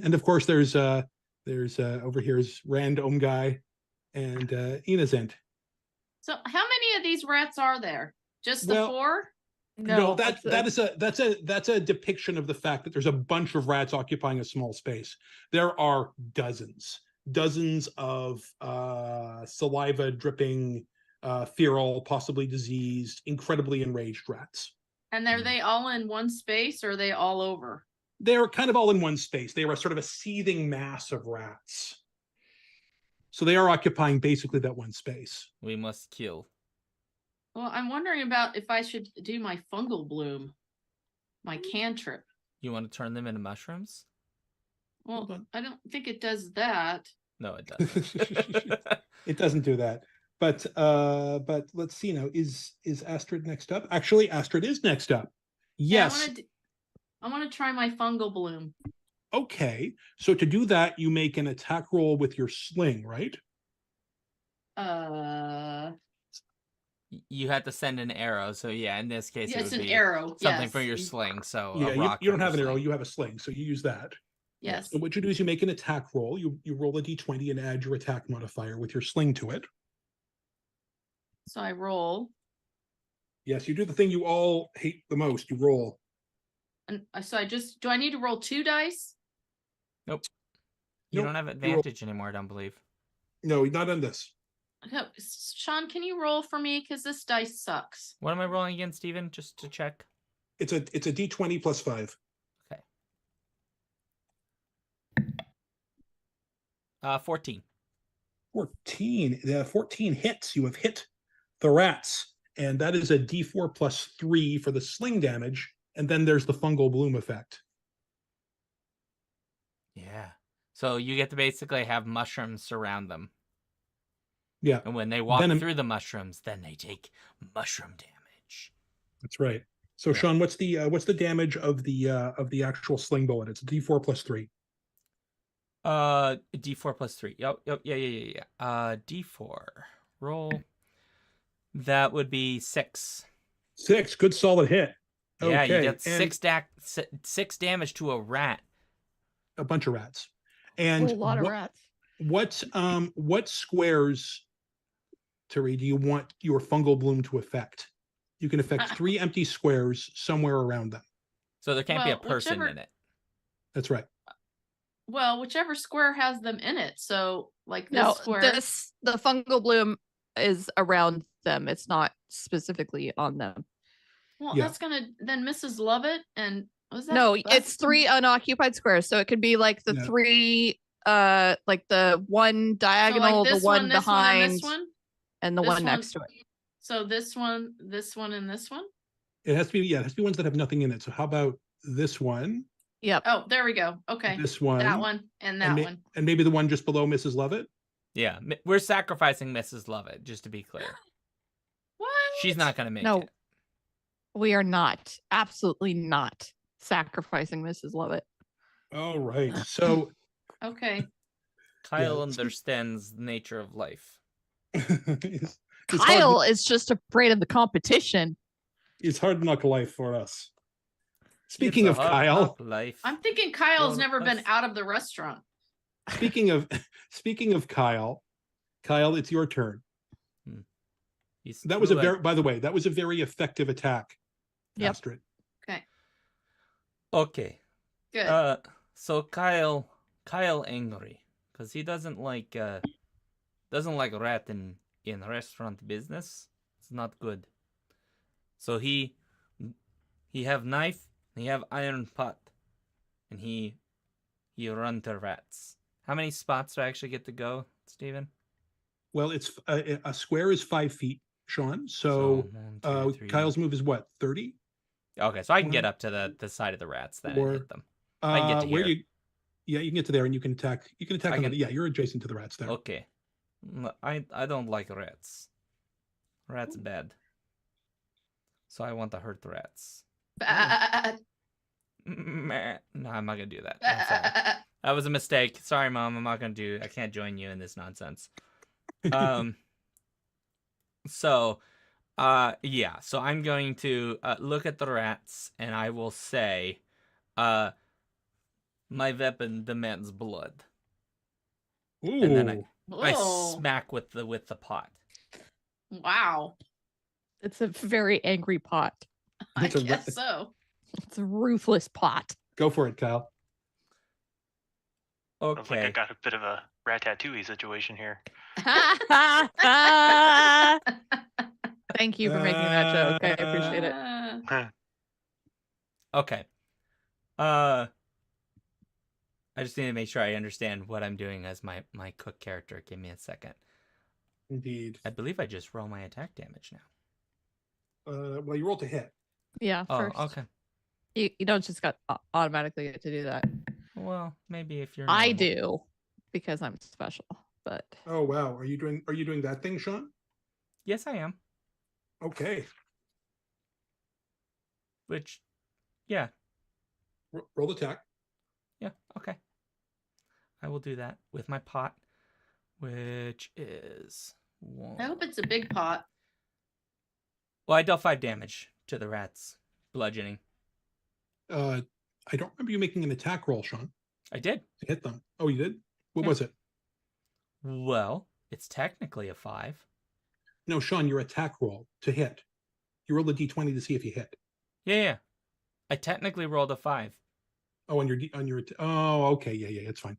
and of course, there's over here is Rand Omgai and Inazent. So how many of these rats are there? Just the Well, 4? No, that's that's a depiction of the fact that there's a bunch of rats occupying a small space. There are dozens of saliva dripping, feral, possibly diseased, incredibly enraged rats. And are they all in one space or are they all over? They're kind of all in one space. They are sort of a seething mass of rats. So they are occupying basically that one space. We must kill. Well, I'm wondering about if I should do my fungal bloom, my cantrip. You want to turn them into mushrooms? Well, Hold on. I don't think it does that. No, it doesn't. It doesn't do that. But let's see now. Is Astrid next up? Actually, Astrid is next up. Yeah, Yes. I want to try my fungal bloom. Okay. So to do that, you make an attack roll with your sling, right? You had to send an arrow, so yeah, in this case Yeah, it it's would an be arrow. something for yes. your sling. So Yeah, a you rock don't from have an your arrow, sling. you have a sling, so you use that. Yes. So what you do is you make an attack roll. You roll a d20 and add your attack modifier with your sling to it. So I roll, Yes, you do the thing you all hate the most. You roll. and so do I need to roll 2 dice? You Nope, don't have roll- advantage anymore, I don't believe. No, not on this. No, Sean, can you roll for me? Because this dice sucks. What am I rolling against, Steven? Just to check. It's a d20 plus 5. 14. 14. The 14 hits. You have hit the rats. and that is a D4 plus 3 for the sling damage, and then there's the fungal bloom effect. Yeah. So you get to basically have mushrooms surround them. Yeah, And when they walk Venom- through the mushrooms, then they take mushroom damage. that's right. So Yeah. Sean, what's the damage of the actual sling bullet? It's a D4 plus 3. D4 plus 3. Yep. Yeah. D4. Roll. That would be 6. 6, good solid hit. Yeah, you Okay, get and 6 damage to a rat. a bunch of rats. And a lot of rats. what squares, Terry, do you want your fungal bloom to affect? You can affect 3 empty squares somewhere around them. So there can't be a Well, person whichever- in it. That's right. Well, whichever square has them in it. So like this No, square. the fungal bloom is around them. It's not specifically on them. Well, Yeah. that's gonna then Mrs. Lovett and was that No, that's- it's 3 unoccupied squares. So it could be like the Yeah. 3 like the one so diagonal, like this the one this behind, one, and this one. and the this one one- next to it. So this one, and this one. It has to be ones that have nothing in it. So how about this one, Yep. Oh, there we go. Okay, this one, that one, and that and, one. and maybe the one just below Mrs. Lovett? Yeah, we're sacrificing Mrs. Lovett, just to be clear. What? She's not going to make No. it. We are not. Absolutely not sacrificing Mrs. Lovett. All right. So Okay. Kyle Yeah. understands the nature of life. it's hard- Kyle is just afraid of the competition. it's hard knock life for us. Speaking It's of a hard Kyle, knock life. I'm thinking Kyle's Well, never been that's- out of the restaurant. speaking of Kyle, it's your turn. He's That was a too, very, by the way, that was a very effective attack. Yep. Astrid. okay. Good. So Kyle angry because he doesn't like rat in restaurant business. It's not good. So he have knife, he have iron pot, and he run to rats. How many spots do I actually get to go, Steven? Well, it's a square is 5 feet, Sean. So 1, 2, 3. Kyle's move is what, 30? Okay, so I can one- get up to the side of the rats then or- and hit them. I can get to where here. yeah, you can get to there and you can attack. You can attack. I on can- the, yeah, you're adjacent to the rats there. Okay. I don't like rats. Rats bad. So I want to hurt rats. Ba- Meh. No, I'm not gonna do that. I'm sorry. That was a mistake. Sorry, Mom. I'm not gonna do. I can't join you in this nonsense. So, yeah. So I'm going to look at the rats, and I will say, my weapon demands blood. Ooh. And then I Whoa. smack with the pot. Wow. It's a very angry pot. I It's a guess so. It's a ruthless pot. Go for it, Kyle. Sounds like I Okay. got a bit of a Ratatouille situation here. Thank you for making that joke. I appreciate it. Okay. I just need to make sure I understand what I'm doing as my cook character. Give me a second. Indeed. I believe I just roll my attack damage now. Well, you rolled to hit. Yeah, Oh, first. okay. You don't just automatically get to do that. Well, maybe if you're. I normal. do because I'm special. But Oh wow, are you doing that thing, Sean? Yes, I am. Okay. Which, yeah, Roll the attack. yeah, okay. I will do that with my pot, which is one. I hope it's a big pot. Well, I dealt 5 damage to the rats, bludgeoning. I don't remember you making an attack roll, Sean, I did. to hit them. Oh, you did? What Yeah. was it? Well, it's technically a 5. No, Sean, your attack roll to hit. You roll a d20 to see if you hit. Yeah. I technically rolled a 5. Oh, oh, okay, yeah, it's fine.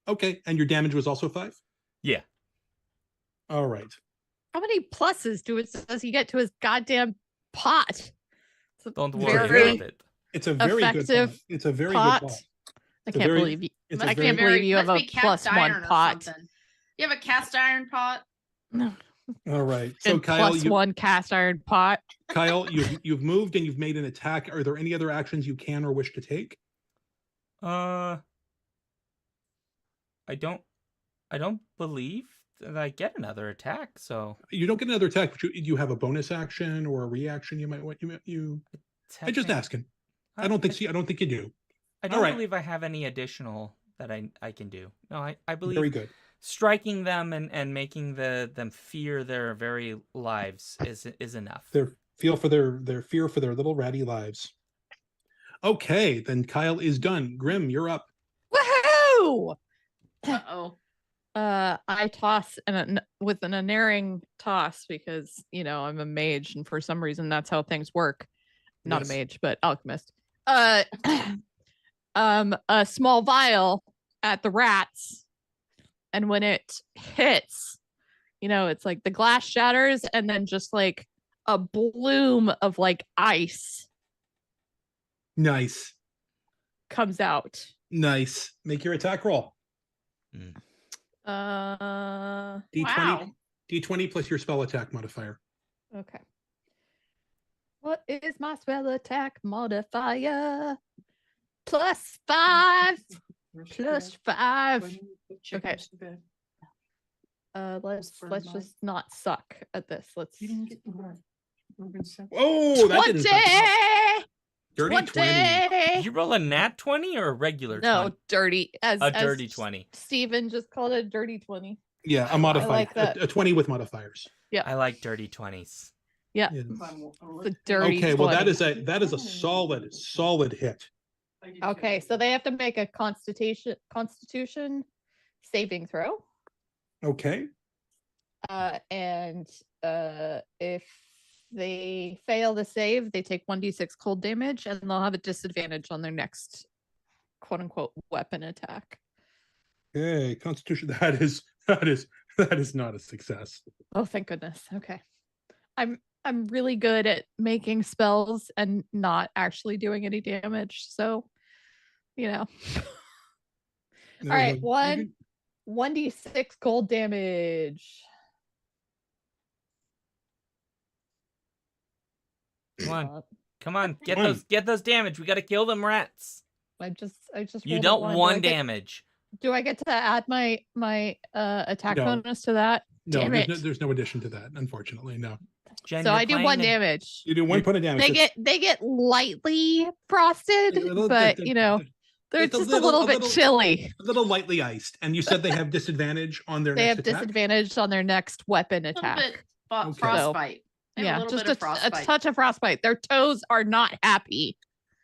Okay, and your damage was also 5? Yeah. All right. how many pluses does he get to his goddamn pot? It's a Don't very worry about it. It's a very good effective pot. It's a very pot. good pot. I It's a can't very- believe you. It's Must a be very can't believe you have must a be cast +1 iron or pot. something. You have a cast iron pot? No. All right. So And Kyle, plus one cast iron pot. Kyle, you've moved and you've made an attack. Are there any other actions you can or wish to take? I don't believe that I get another attack. So You don't get another attack, but you have a bonus action or a reaction. You might want you. I'm just technic- asking. I don't think I don't think you do. I All don't right. believe I have any additional that I can do. No, I believe Very good. striking them and making them fear their very lives is enough. Their feel for their fear for their little ratty lives. Okay, then Kyle is done. Grim, you're up. Woohoo! Uh-oh. I toss with an unerring toss because I'm a mage and for some reason that's how things work. Not Yes. a mage, but alchemist. A small vial at the rats, and when it hits, it's like the glass shatters and then just like a bloom of like ice Nice. comes out. Nice. Make your attack roll. Uh D20 Wow. D20 plus your spell attack modifier. Okay. What is my spell attack modifier? +5. +5. Okay. Let's just not suck at this. Let's Oh, that 20! didn't suck. Dirty 20. 20! Did you roll a nat 20 or a regular 20? No, dirty. As dirty 20. Steven just called it a dirty 20. Yeah, a modifier. like that. A 20 with modifiers. I like dirty 20s. Yeah. Yeah. The dirty Okay, well 20. that is a solid hit. Okay, so they have to make a constitution saving throw. Okay. And if they fail to save, they take 1d6 cold damage and they'll have a disadvantage on their next quote unquote weapon attack. Okay, Constitution. That is not a success. Oh, thank goodness. Okay. I'm really good at making spells and not actually doing any damage. So, All right, 1d6 cold damage. Come on, get Come on. those damage. We got to kill them rats. I just You rolled a don't one. one damage. Do I get to add my attack No. bonus to that? No, Damn it. there's no addition to that, unfortunately. No. Jen, So you're I do playing 1 the- damage. You do 1 point of damage. They get lightly frosted, but they're It's a just a little bit little- chilly. a little lightly iced. And you said they have disadvantage on their They have next attack? disadvantage on their next weapon A little attack. bit Okay. frostbite. They have Yeah, a little just bit of a frostbite. touch of frostbite. Their toes are not happy.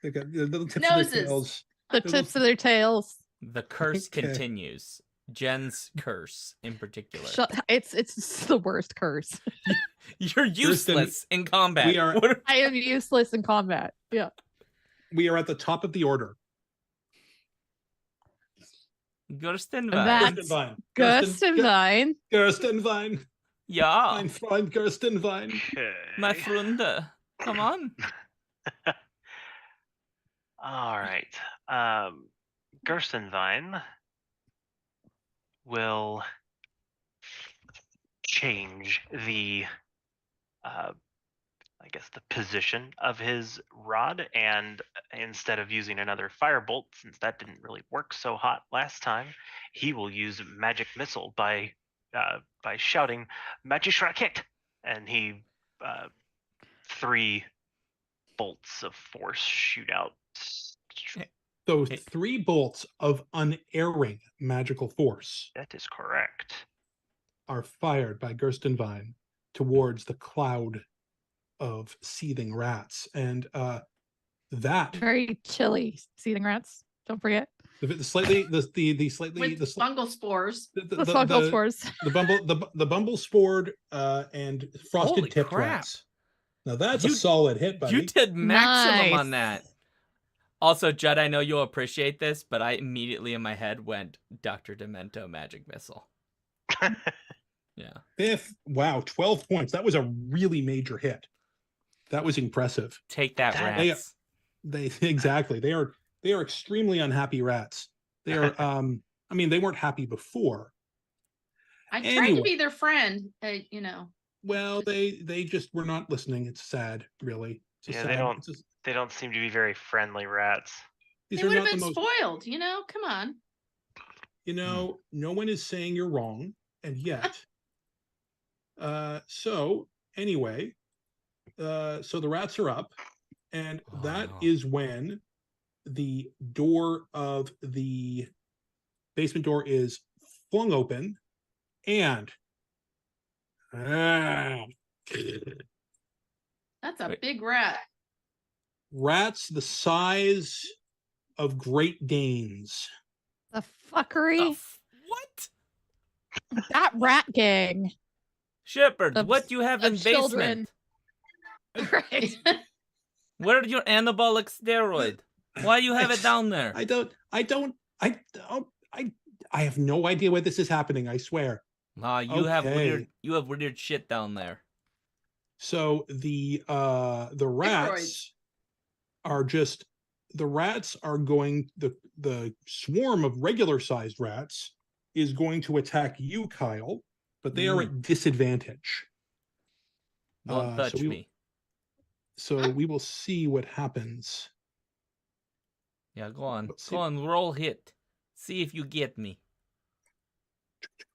They got the little tips of their Noses. tails. The Little- tips of their tails. The curse Okay. continues. Jen's curse in particular. It's the worst curse. You're useless in combat. we are- What I am useless in combat. Yeah. We are at the top of the order. Gerstenwein. That- Gerstenwein. Gerstenwein. Gerstenwein. Yeah, Mein Freund Gerstenwein. my Okay. Freunde. Come on. All right. Gerstenwein will change the, I guess, the position of his rod, and instead of using another firebolt, since that didn't really work so hot last time, he will use magic missile by shouting "Magic Rakete," and he 3 bolts of force shoot out. Those It- 3 bolts of unerring magical force That is correct. are fired by Gerstenwein towards the cloud of seething rats. And that Very chilly seething rats. Don't forget. the slightly the slightly With the, sli- fungal spores. the, The fungal spores. the bumble spored and frosted Holy tipped crap. rats. Now that's a You- solid hit, buddy. You did maximum on Nice. that. Also, Judd, I know you'll appreciate this, but I immediately in my head went Dr. Demento magic missile. Yeah. Wow, 12 points. That was a really major hit. That was impressive. Take that, That- rats. They exactly. They are extremely unhappy rats. They are I mean, they weren't happy before. I tried to Anyway. be their friend. Well, they just were not listening. It's sad, really. It's a Yeah, sad, they don't. it's a- They don't seem to be very friendly rats. these They are would have not the been most. spoiled. Come on. No one is saying you're wrong, and yet. So anyway, so the rats are up, and Oh, that no. is when the door of the basement door is flung open, and That's a Wait. big rat. rats the size of Great Danes. The fuckery. What? That rat gang. Shepard, Of- what do you have in of children. basement? Right. Where are your anabolic steroid? Why you have it down there? I have no idea why this is happening, I swear. Nah, you have Okay. weird shit down there. So the rats are just the rats are going the swarm of regular sized rats is going to attack you, Kyle, but they are at disadvantage. Don't touch so we- me. So we will see what happens. Yeah, go on. Let's see. Go on, roll hit. See if you get me.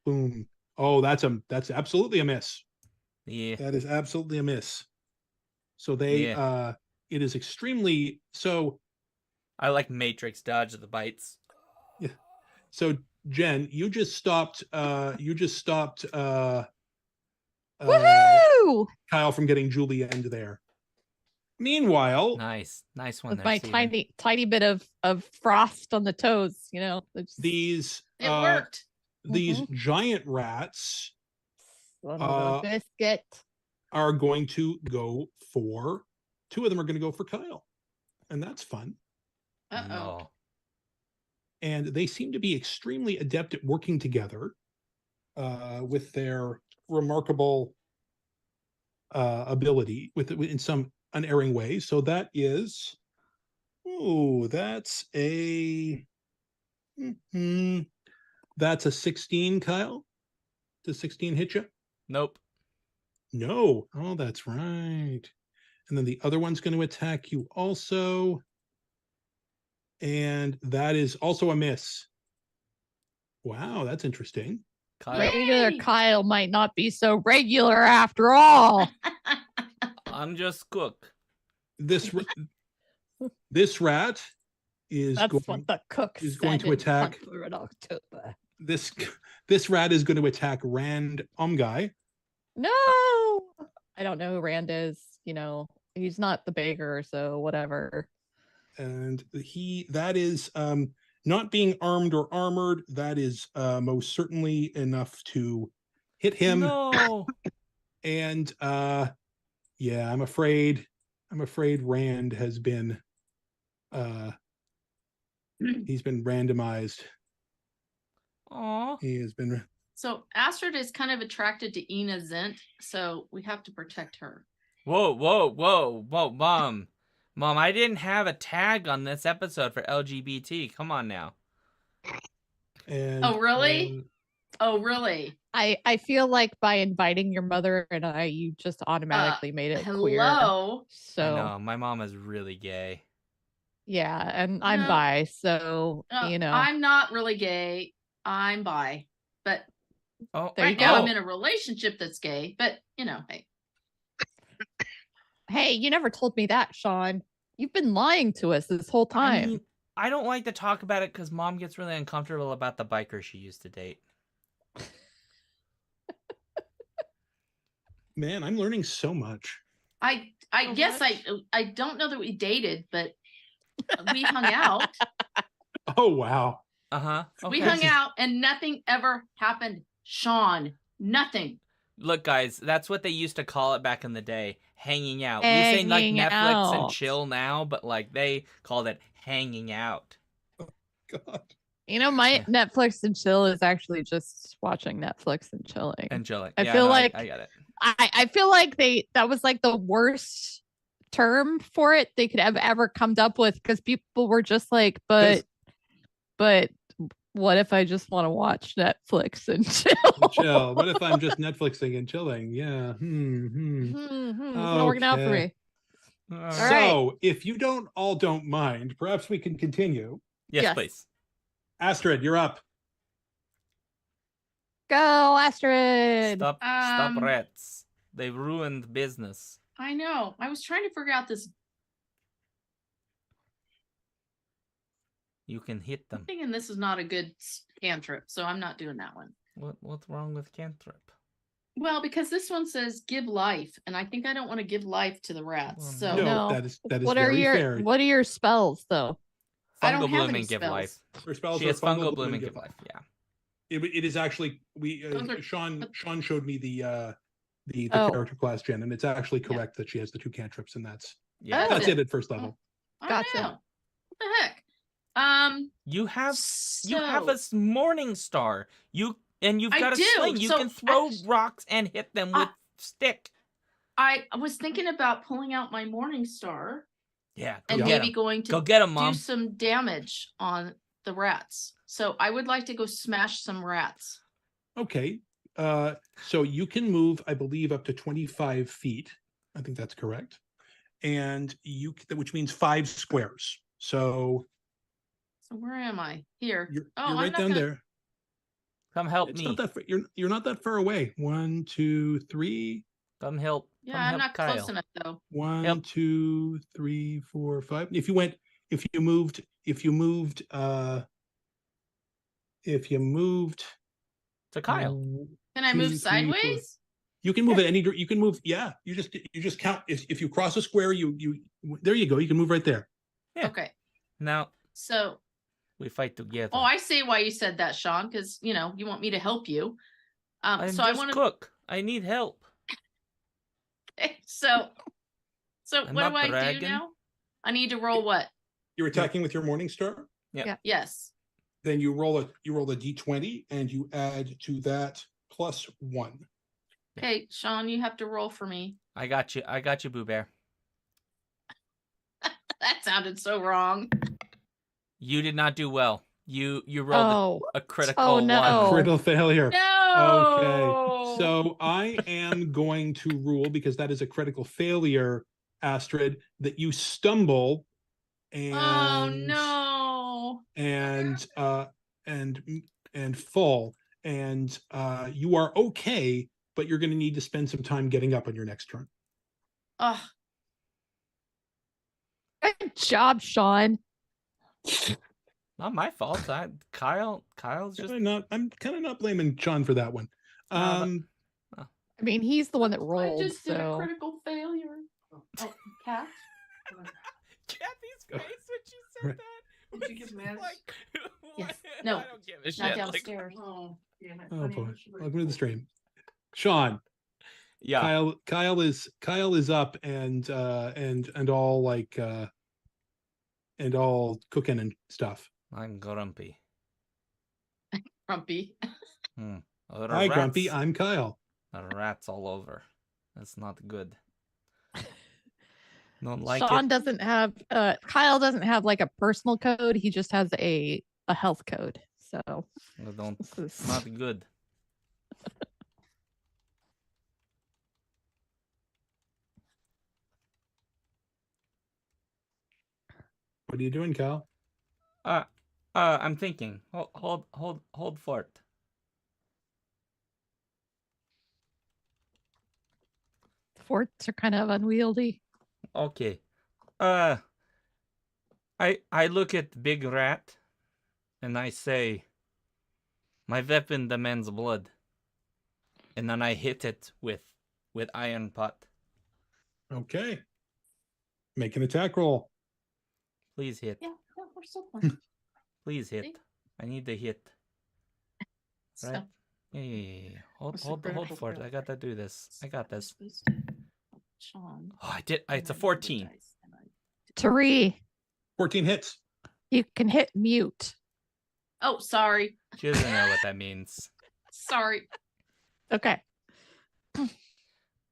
Boom. Oh, that's absolutely a miss. Yeah. That is absolutely a miss. So they it is extremely so I like Matrix dodge the bites. so Jen, you just stopped Woohoo! Kyle from getting Julienne there. Meanwhile, Nice one With there, my Steven. tiny bit of frost on the toes, it's these It worked. these giant rats son of a biscuit. are going to go for two of them are going to go for Kyle. And that's fun. Uh-oh. No. And they seem to be extremely adept at working together with their remarkable ability in some unerring way. So that is, that's a 16, Kyle. Does 16 hit you? Nope. No. Oh, that's right. And then the other one's going to attack you also. And that is also a miss. Wow, that's interesting. Kyle, Regular Yay! Kyle might not be so regular after all. I'm just cook. This this rat is That's going what the cook is going said to in attack- Hunt for Red October. this rat is going to attack Rand Umgai. No, I don't know who Rand is. He's not the baker, so whatever. And that is not being armed or armored, that is most certainly enough to hit him. No. And yeah, I'm afraid Rand has been he's been randomized. Aw. He has been So Astrid is kind of attracted to Ina Zent, so we have to protect her. Whoa, Mom. Mom, I didn't have a tag on this episode for LGBT. Come on now. and Oh, really? Oh, really? I feel like by inviting your mother and I, you just automatically made it queer. Hello? So I know, my mom is really gay. yeah, and I'm No. bi, so I'm not really gay. I'm bi. But Oh, There you right now go. I'm in a relationship that's gay. But, hey. hey, you never told me that, Sean. You've been lying to us this whole time. I mean, I don't like to talk about it because Mom gets really uncomfortable about the biker she used to date. man, I'm learning so much. I So guess much. I don't know that we dated, but we hung out. Oh wow. Uh-huh. We Okay. hung out and nothing ever happened. Sean, nothing. Look, guys, that's what they used to call it back in the day. Hanging out. We say like Hanging Netflix and out. chill now, but like they called it hanging out. God. My Yeah. Netflix and chill is actually just watching Netflix and chilling. And chilling. I Yeah, feel no, like- I got it. I feel like that was like the worst term for it they could have ever come up with because people were just like, but What if I just want to watch Netflix and chill? Chill. What if I'm just Netflixing and chilling? Yeah. It's not working out for Okay. me. All All So, right. if you don't mind, perhaps we can continue. Yes, Yes. please. Astrid, you're up. Go, Astrid. Stop Um, rats. They ruined business. I know. I was trying to figure out this You can hit them. thing, and this is not a good cantrip, so I'm not doing that one. What's wrong with cantrip? Well, because this one says give life, and I think I don't want to give life to the rats. Well, So No, No. that is What are very your fair. What are your spells though? I don't Fungal have bloom any and give spells. life. Her spells She are has fungal bloom and give life. Yeah. It is actually Those are- Sean showed me the Oh. character class gen, and it's actually Yeah. correct that she has the 2 cantrips, and that's Yeah. Oh. that's it at first level. I Gotcha. know. What the heck? You have So, a morning star. You've I got a do, sling. You so can throw act- rocks and hit them with stick. I was thinking about pulling out my morning star Yeah. Go and get maybe 'em. going to Go get 'em, do Mom. some damage on the rats. So I would like to go smash some rats. Okay. So you can move, I believe, up to 25 feet. I think that's correct. And which means 5 squares. So So where am I? Here. you're Oh, you're I'm right not down gonna- there. Come help It's me. not that far, you're not that far away. 1, 2, 3. Come help. Yeah, Come I'm help not Kyle. close enough though. 1, Yep. 2, 3, 4, 5. If you moved if you moved To Kyle. Can I 2, move 3, 4. sideways? You can move at any you can move, yeah. You just count if you cross a square, you there you go. You can move right there. Yeah. Okay. Now So, we fight together. oh, I see why you said that, Sean, because you want me to help you. I'm So I just want to. cook. I need help. So I'm what do not I do bragging. now? I need to roll what? You're attacking with your morning star. Yes. Then you roll a d20 and you add to that +1. Okay, Sean, you have to roll for me. I got you, Boo Bear. That sounded so wrong. You did not do well. You rolled Oh, a critical Oh, one. no. Critical failure. No. Okay. So I am going to rule, because that is a critical failure, Astrid, that you stumble and Oh no. and fall, and you are okay, but you're going to need to spend some time getting up on your next turn. Ugh. good job, Sean. Not my fault. Kyle's just I'm kind of not blaming John for that one. No, I mean, he's the one that I rolled. just did a So critical failure. Oh, cat. Kathy's Oh. face when she said Right. that. Did you was get mad? like, Yes. I No, don't give a Not shit. Like, downstairs. Oh boy, welcome to the stream, Sean. yeah. Kyle is up and all like and all cooking and stuff. I'm grumpy. Grumpy. Oh, there are Hi, Grumpy. rats. I'm Kyle. There are rats all over. That's not good. Don't like Sean it. doesn't have Kyle doesn't have like a personal code. He just has a health code. So I don't. this It's is not good. What are you doing, Kyle? I'm thinking. Hold fort. forts are kind of unwieldy. Okay. I look at Big Rat, and I say, my weapon demands blood, and then I hit it with Iron Pot. Okay. Make an attack roll. Please hit. Yeah, we're still playing. Please hit. See? I need the hit. Right? So, Yeah. Hold What's the hold critical fort. fail? I gotta do this. I got this. Sean. Oh, I did. and It's a I rolled the 14. dice, and I- Three. 14 hits. You can hit mute. Oh, sorry. She doesn't know what that means. Sorry. Okay. Hold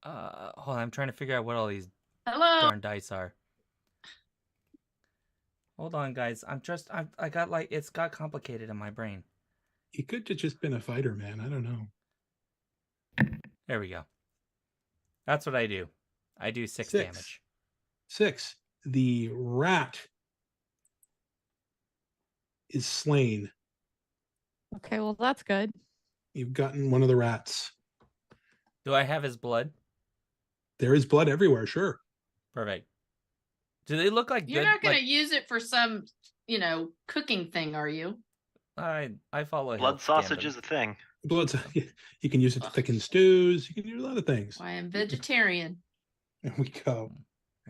on. I'm trying to figure out what all these Hello. darn dice are. Hold on, guys. I got like it's got complicated in my brain. He could have just been a fighter, man. I don't know. There we go. That's what I do. I do 6 6. damage. 6. The rat is slain. Okay, well that's good. You've gotten one of the rats. Do I have his blood? There is blood everywhere, sure. Perfect. Do they look like You're good? not going to like, use it for some, cooking thing, are you? I follow Blood health sausage gambit. is a thing. Blood's you can use it to thicken stews. You can do a lot of things. I am vegetarian. There we go.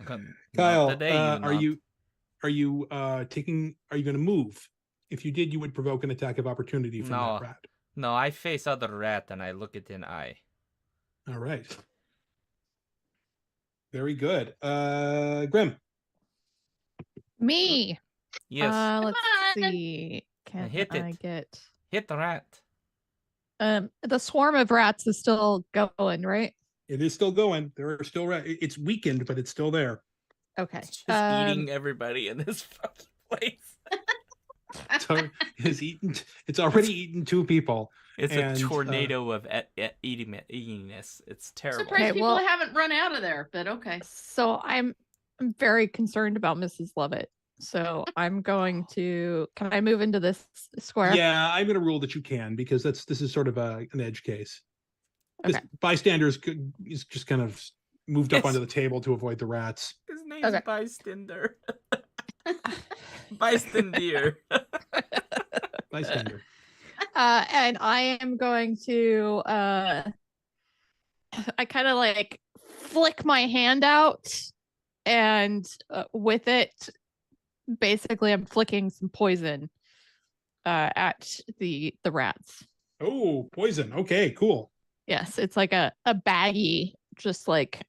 Okay, not Kyle, today, are not. you are you going to move? If you did, you would provoke an attack of opportunity from No. that rat. No, I face other rat and I look it in eye. All right. Very good. Grim. Me. Yes. Let's on. see. Can hit I it. get Hit the rat. the swarm of rats is still going, right? It is still going. There are still rats. It's weakened, but it's still there. Okay. It's just eating everybody in this fucking place. So it's already eaten 2 people. It's And, a tornado of eatingness. It's terrible. Surprised Okay, people well- haven't run out of there, but okay. So I'm very concerned about Mrs. Lovett. So I'm going to. Can I move into this square? Yeah, I'm going to rule that you can because this is sort of an edge case. This Okay. bystanders is just kind of moved up Yes. onto the table to avoid the rats. His name's Okay. Bystander. Bystander. Bystander. And I am going to. I kind of like flick my hand out, and with it, basically, I'm flicking some poison at the rats. Oh, poison. Okay, cool. Yes, it's like a baggie, just like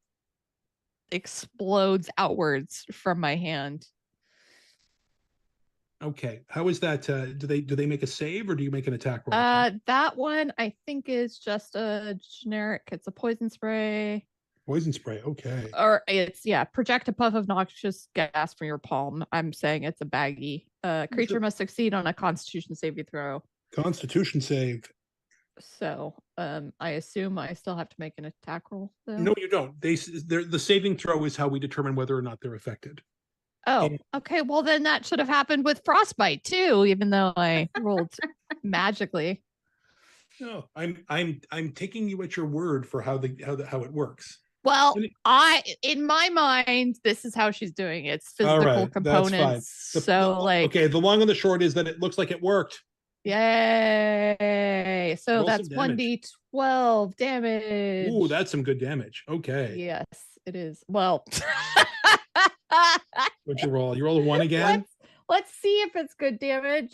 explodes outwards from my hand. Okay, how is that? Do they make a save or do you make an attack roll? That one I think is just a generic. It's a poison spray, Poison spray. Okay. or it's project a puff of noxious gas from your palm. I'm saying it's a baggie. Creature Sure. must succeed on a Constitution saving throw. Constitution save. So, I assume I still have to make an attack roll. Though? No, you don't. The saving throw is how we determine whether or not they're affected. Oh, Yeah. okay. Well, then that should have happened with frostbite too, even though I rolled magically. No, I'm taking you at your word for how it works. Well, Any- in my mind, this is how she's doing it. It's All physical right, that's fine. components. So, okay, the long and the short is that it looks like it worked. yay! So Roll that's some damage. 1d12 damage. Ooh, that's some good damage. Okay, yes, it is. Well, what'd you roll? You roll a 1 again. let's see if it's good damage.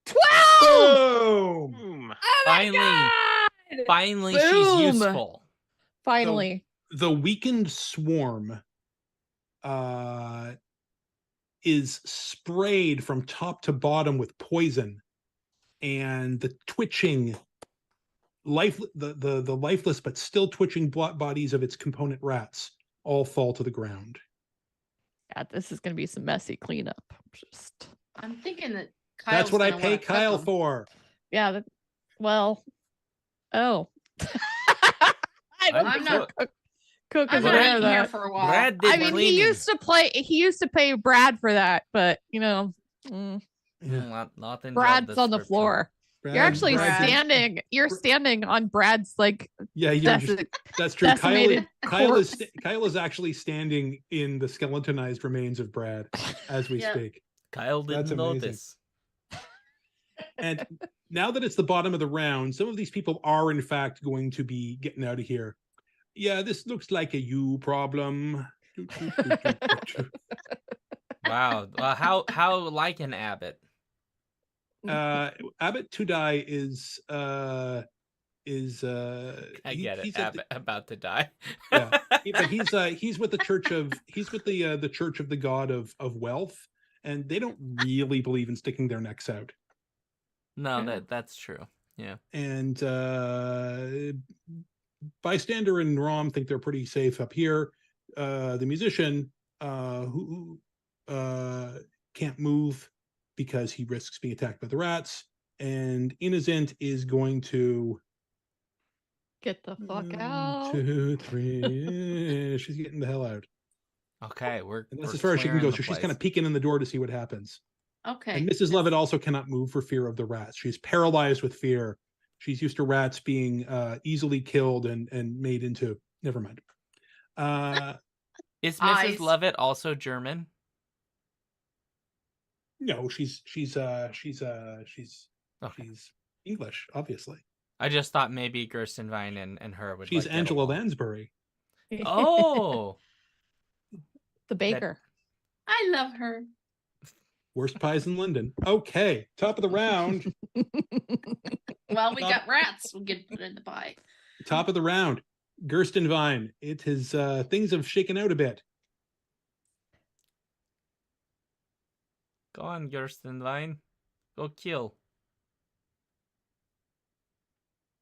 12! Boom! Boom. Oh my Finally. God! Finally, she's Boom. useful. Finally. The weakened swarm is sprayed from top to bottom with poison, and the twitching the lifeless but still twitching bodies of its component rats all fall to the ground. Yeah, this is gonna be some messy cleanup. Just I'm thinking that That's Kyle's what I gonna pay wanna cook Kyle 'em. for. yeah. Oh. I don't I'm think not- Cook I'm is not aware of eating here that. for a while. Brad did I mean, cleaning. he used to pay Brad for that, but Yeah. Not in Brad's job on the description. floor. Brad- You're actually Brad did- standing. You're standing on Brad's like Yeah, that's true. decimated Kyle is corpse. Kyle is actually standing in the skeletonized remains of Brad as we Yeah. speak. Kyle That's didn't amazing. notice. And now that it's the bottom of the round, some of these people are in fact going to be getting out of here. Yeah, this looks like a you problem. Wow. How like an abbot? Abbott Tudai is I get it. he's at Abbot about to die. Yeah. but he's with the church of the church of the god of wealth, and they don't really believe in sticking their necks out. No, Yeah. that's true. Yeah. And Bystander and Rom think they're pretty safe up here. The musician who can't move because he risks being attacked by the rats, and Innocent is going to Get the fuck 1, out. 2, 3. She's getting the hell out, Okay, we're and that's we're as far as she can clearing go. the So she's place. kind of peeking in the door to see what happens. Okay. And Mrs. Levitt also cannot move for fear of the rats. She's paralyzed with fear. She's used to rats being easily killed and made into. Never mind. Is Mrs. Eyes. Lovett also German? No, she's Okay. English, obviously. I just thought maybe Gerstenwein and her would. She's like, get Angela along. Lansbury. Oh, The baker. I love her. Worst pies in London. Okay, top of the round. Well, we got rats. We'll get put in the pie. Top of the round. Gerstenwein. It has things have shaken out a bit. go on, Gerstenwein. Go kill.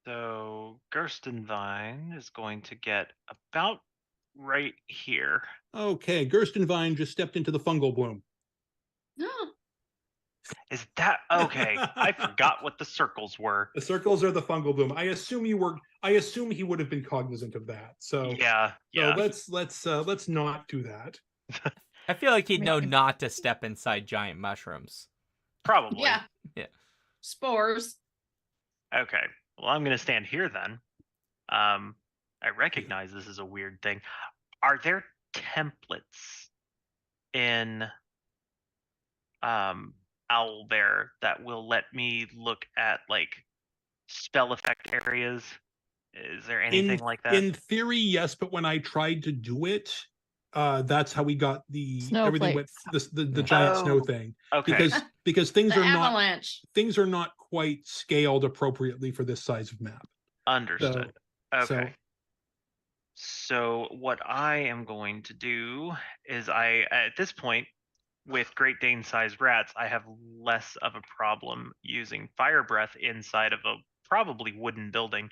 So Gerstenwein is going to get about right here. Okay, Gerstenwein just stepped into the fungal bloom. No. Is that okay? I forgot what the circles were. The circles are the fungal bloom. I assume he would have been cognizant of that. So Yeah, yeah. So let's not do that. I feel like he'd know Yeah. not to step inside giant mushrooms. Probably. Yeah. Yeah. Spores. Okay. Well, I'm going to stand here then. I recognize this is a weird thing. Are there templates in Owlbear that will let me look at like spell effect areas? Is there anything like that? In theory, yes, but when I tried to do it, that's how we got the everything went the giant snow Oh, thing. Okay. Because things The are not avalanche. quite scaled appropriately for this size of map. Understood. so- Okay. So what I am going to do is at this point, with Great Dane sized rats, I have less of a problem using fire breath inside of a probably wooden building.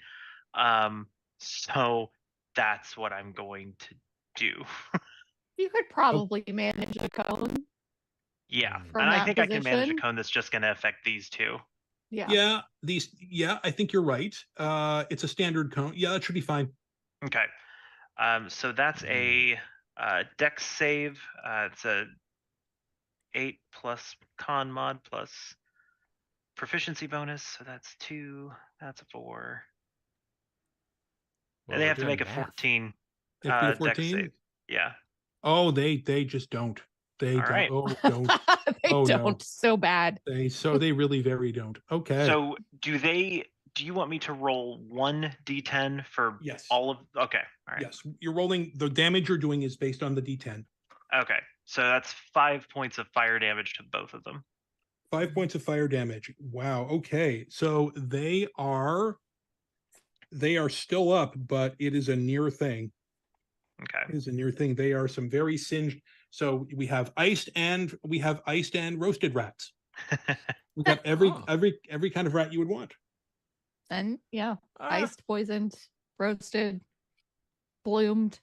So that's what I'm going to do. You could probably manage a cone. Yeah. From And I that think I can manage a position? cone that's just going to affect these two. Yeah. Yeah, I think you're right. It's a standard cone. Yeah, that should be fine. Okay. So that's a dex save. It's a 8 plus con mod plus proficiency bonus. So that's 2. That's a 4. Well, And they we're have to doing make a math. 14 They have to be a dex 14. save. Yeah. Oh, they just don't. They All don't. right. Oh, don't. They Oh, no. don't. So bad. They really very don't. Okay. So do you want me to roll 1d10 for Yes. all of okay. All right. Yes, you're rolling. The damage you're doing is based on the D10. Okay. So that's 5 points of fire damage to both of them. 5 points of fire damage. Wow. Okay. So they are still up, but it is a near thing. Okay. It is a near thing. They are some very singed. So we have iced and roasted rats. We got every Oh. every kind of rat you would want. And yeah, Ah, iced, poisoned, roasted, bloomed.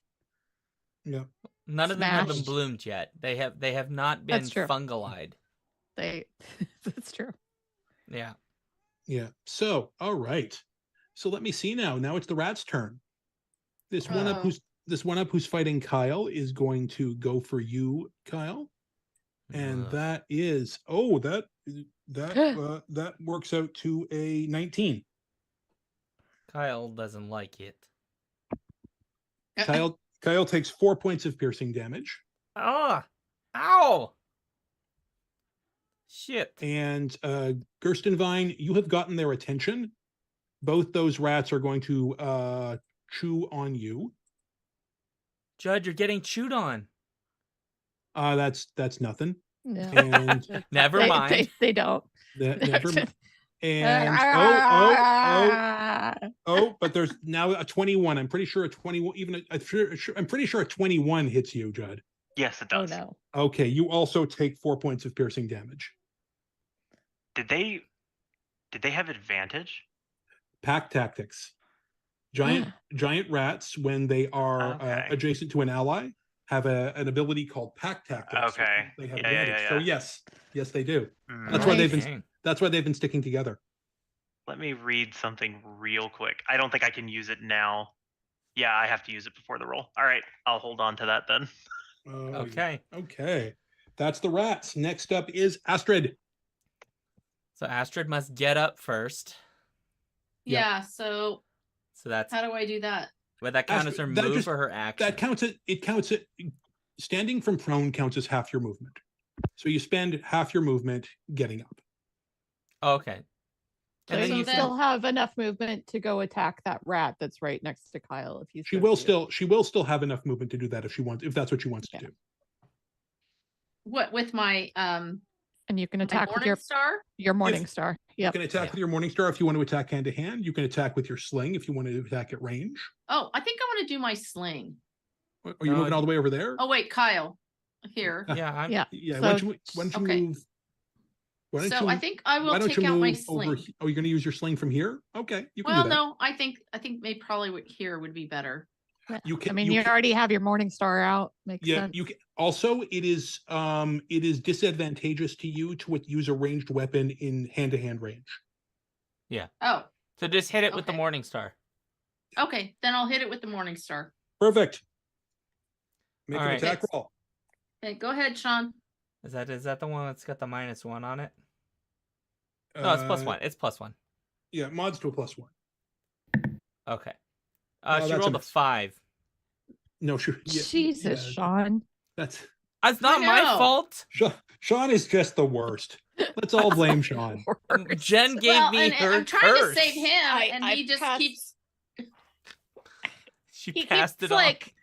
Yeah. none of them have been smashed. bloomed yet. They have not been That's true. fungalized. That's true. Yeah. Yeah. So, all right. So let me see now. Now it's the rat's turn. This one up who's fighting Kyle is going to go for you, Kyle. And Ugh. that is that works out to a 19. Kyle doesn't like it. Kyle takes 4 points of piercing damage. Ah! Ow! Shit. And Gerstenwein, you have gotten their attention. Both those rats are going to chew on you. Judd, you're getting chewed on. That's nothing. No. And Never mind. They don't. never mind. And but there's now a 21. I'm pretty sure a 21, I'm pretty sure a 21 hits you, Judd. Yes, it Oh does. no. Okay, you also take 4 points of piercing damage. Did they have advantage? Pack tactics. Giant rats, when they are Okay. adjacent to an ally, have an ability called Pack Tactics. so Okay. They have Yeah, yeah, advantage. yeah, So yeah. yes, they do. Mm. That's why they've been. Dang. That's why they've been sticking together. Let me read something real quick. I don't think I can use it now. Yeah, I have to use it before the roll. All right, I'll hold on to that then. Okay. Okay. That's the rats. Next up is Astrid. So Astrid must get up first. Yep. Yeah. So So that's how do I do that? would that count as her Astrid, that move just- or her action? That counts it counts it standing from prone counts as half your movement. So you spend half your movement getting up. Okay. So And then you you then- still have enough movement to go attack that rat that's right next to Kyle if he's She will still have enough movement to do that if that's what she wants to Yeah. do. What with my and you can my attack with Morning Star? your morning star. You Yep. can attack with your Morning Star if you want to attack hand to hand. You can attack with your sling if you want to attack at range. Oh, I think I want to do my sling. Are you No, moving all the way over there? Oh wait, Kyle. Here. Yeah, I'm, Yeah. Yeah. So- why don't you Okay. move? Why don't So you, I think I why will don't take you out my move over? sling. Oh, you're going to use your sling from here? Okay, you can Well, do that. no, I think maybe probably here would be better. You can. I mean, you can- already have your morning star out. Makes Yeah, sense. you can. Also, it is disadvantageous to you to use a ranged weapon in hand-to-hand range. Oh, so just hit it with the Okay. Morning Star. okay. Then I'll hit it with the Morning Star. Perfect. Make All an right. attack roll. Okay, go ahead, Sean. Is that the one that's got the -1 on it? No, it's +1. It's +1. Yeah, mods to a +1. Okay. Oh, She that's a rolled a miss. 5. No, sure. Jesus, Sean. That's It's not my know. fault. Sean is just the worst. Let's all blame Sean. Jen gave Well, me and her I'm trying curse. to save him, and I he just passed- keeps. She He passed keeps it on. like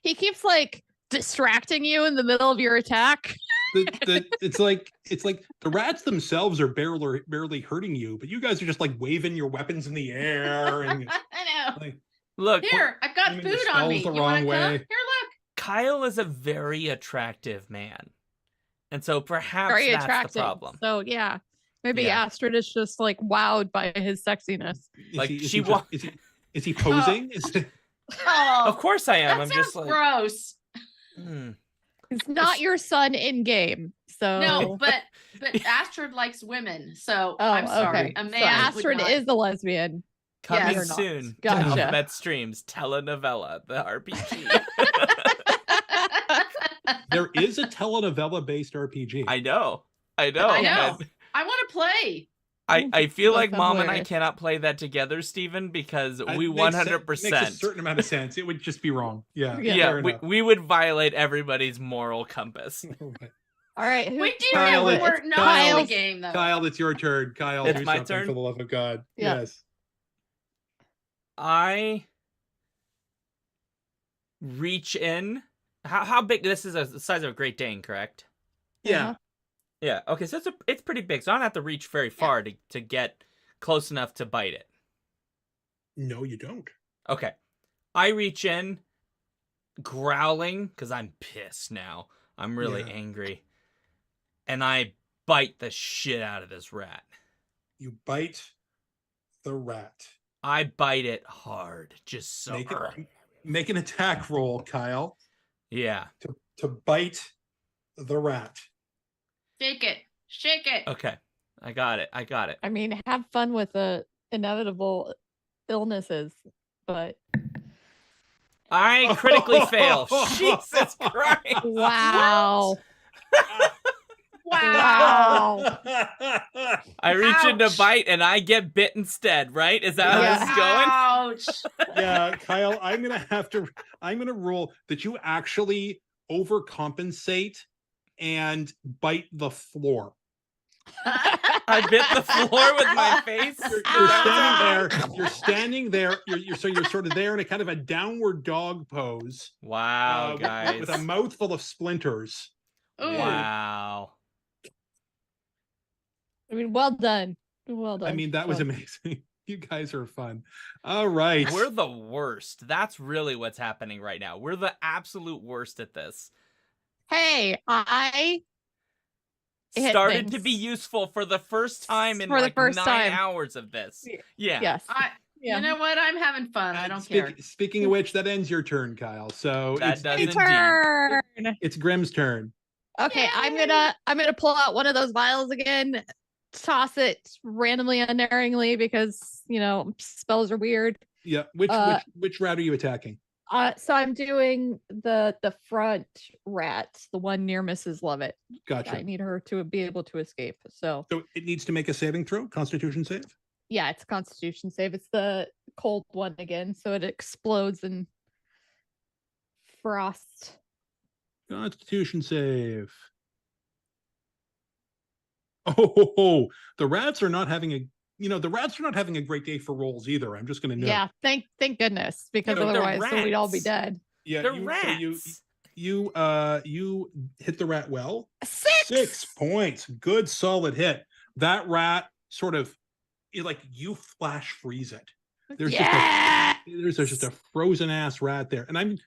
he keeps like distracting you in the middle of your attack. It's like the rats themselves are barely hurting you, but you guys are just like waving your weapons in the air and I know. like Look, Here, I've got aiming the food on spells me. the You want wrong to come? way. Here, look. Kyle is a very attractive man. And so perhaps Very that's attractive. the problem. So yeah. Maybe Yeah. Astrid is just like wowed by his sexiness. Like, is she he, wa- is he posing? Oh, Of course I am. that I'm sounds just like, gross. hmm. He's not your son in game. So No, but Astrid likes women, so Oh, I'm sorry. okay. A So man Astrid would not. is a lesbian. Coming Yes. Or not. soon. Gotcha. To Alphabet Streams, telenovela, the RPG. There is a telenovela based RPG. I know. I know. and I want to play. I feel That like sounds Mom and I hilarious. cannot play that together, Stephen, because we Makes a 100%. certain amount of sense. It would just be wrong. Yeah. Yeah. Yeah, fair enough. we would violate everybody's moral compass. All right. Who, We do Kyle, have it's we're not in Kyle's- the game though. Kyle, it's your turn. Kyle, It's do my something turn? for the love of God. Yeah. Yes. I reach in. How big? This is the size of a Great Dane, correct? Yeah. Yeah. Okay, so it's pretty big. So I don't have to reach very far to get close enough to bite it. No, you don't. Okay. I reach in, growling, because I'm pissed now. I'm really Yeah. angry. And I bite the shit out of this rat. You bite the rat. I bite it hard. Just so. Make an attack roll, Kyle, Yeah. to bite the rat. Shake it. Shake it. Okay. I got it. I mean, have fun with the inevitable illnesses, but I critically fail. Jesus Christ. wow. Wow. I reach in to Ouch. bite and I get bit instead, right? Is that how Yeah. this is going? Ouch. Yeah, Kyle, I'm gonna rule that you actually overcompensate and bite the floor. I bit the floor with my face. You're standing there. You're sort of there in a kind of a downward dog pose. Wow, with- guys. with a mouthful of splinters. Ooh. Wow. I mean, well done. Well done. I mean, that was Sean. amazing. You guys are fun. All right. We're the worst. That's really what's happening right now. We're the absolute worst at this. Hey, I hit Started to things. be useful for the first time in For the like first 9 time. hours of this. Y- Yeah. yes. Yeah. You know what? I'm having fun. I And don't care. Speaking of which, that ends your turn, Kyle. So That it's does it's, indeed. Turn. it's Grimm's turn. Okay, I'm gonna pull out one of those vials again, toss it randomly, unerringly, because spells are weird. Yeah. Which rat are you attacking? So I'm doing the front rat, the one near Mrs. Lovett. Gotcha. I need her to be able to escape. So So it needs to make a saving throw, Constitution save. yeah, it's a Constitution save. It's the cold one again, so it explodes in frost. Constitution save. Oh, the rats are not having a great day for rolls either. I'm just going to note. Yeah, thank goodness, because No, they're otherwise we'd all be rats. dead. Yeah, They're so rats. you hit the rat well. 6. 6 points. Good solid hit. That rat sort of you flash freeze it. There's just a frozen ass rat there. And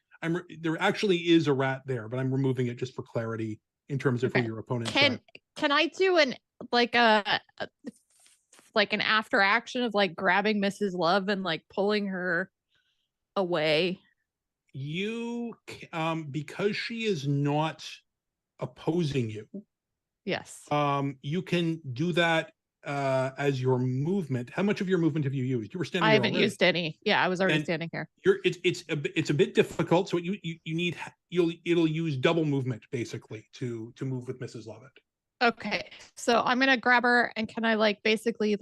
there actually is a rat there, but I'm removing it just for clarity in terms of Okay. who your opponent Can I do an an after action of grabbing Mrs. Love and pulling her away? Because she is not opposing you, Yes. you can do that as your movement. How much of your movement have you used? You were standing I there haven't already. used any. Yeah, I was already And standing here. It's a bit difficult, so it'll use double movement basically to move with Mrs. Lovett. Okay, so I'm gonna grab her, and can I basically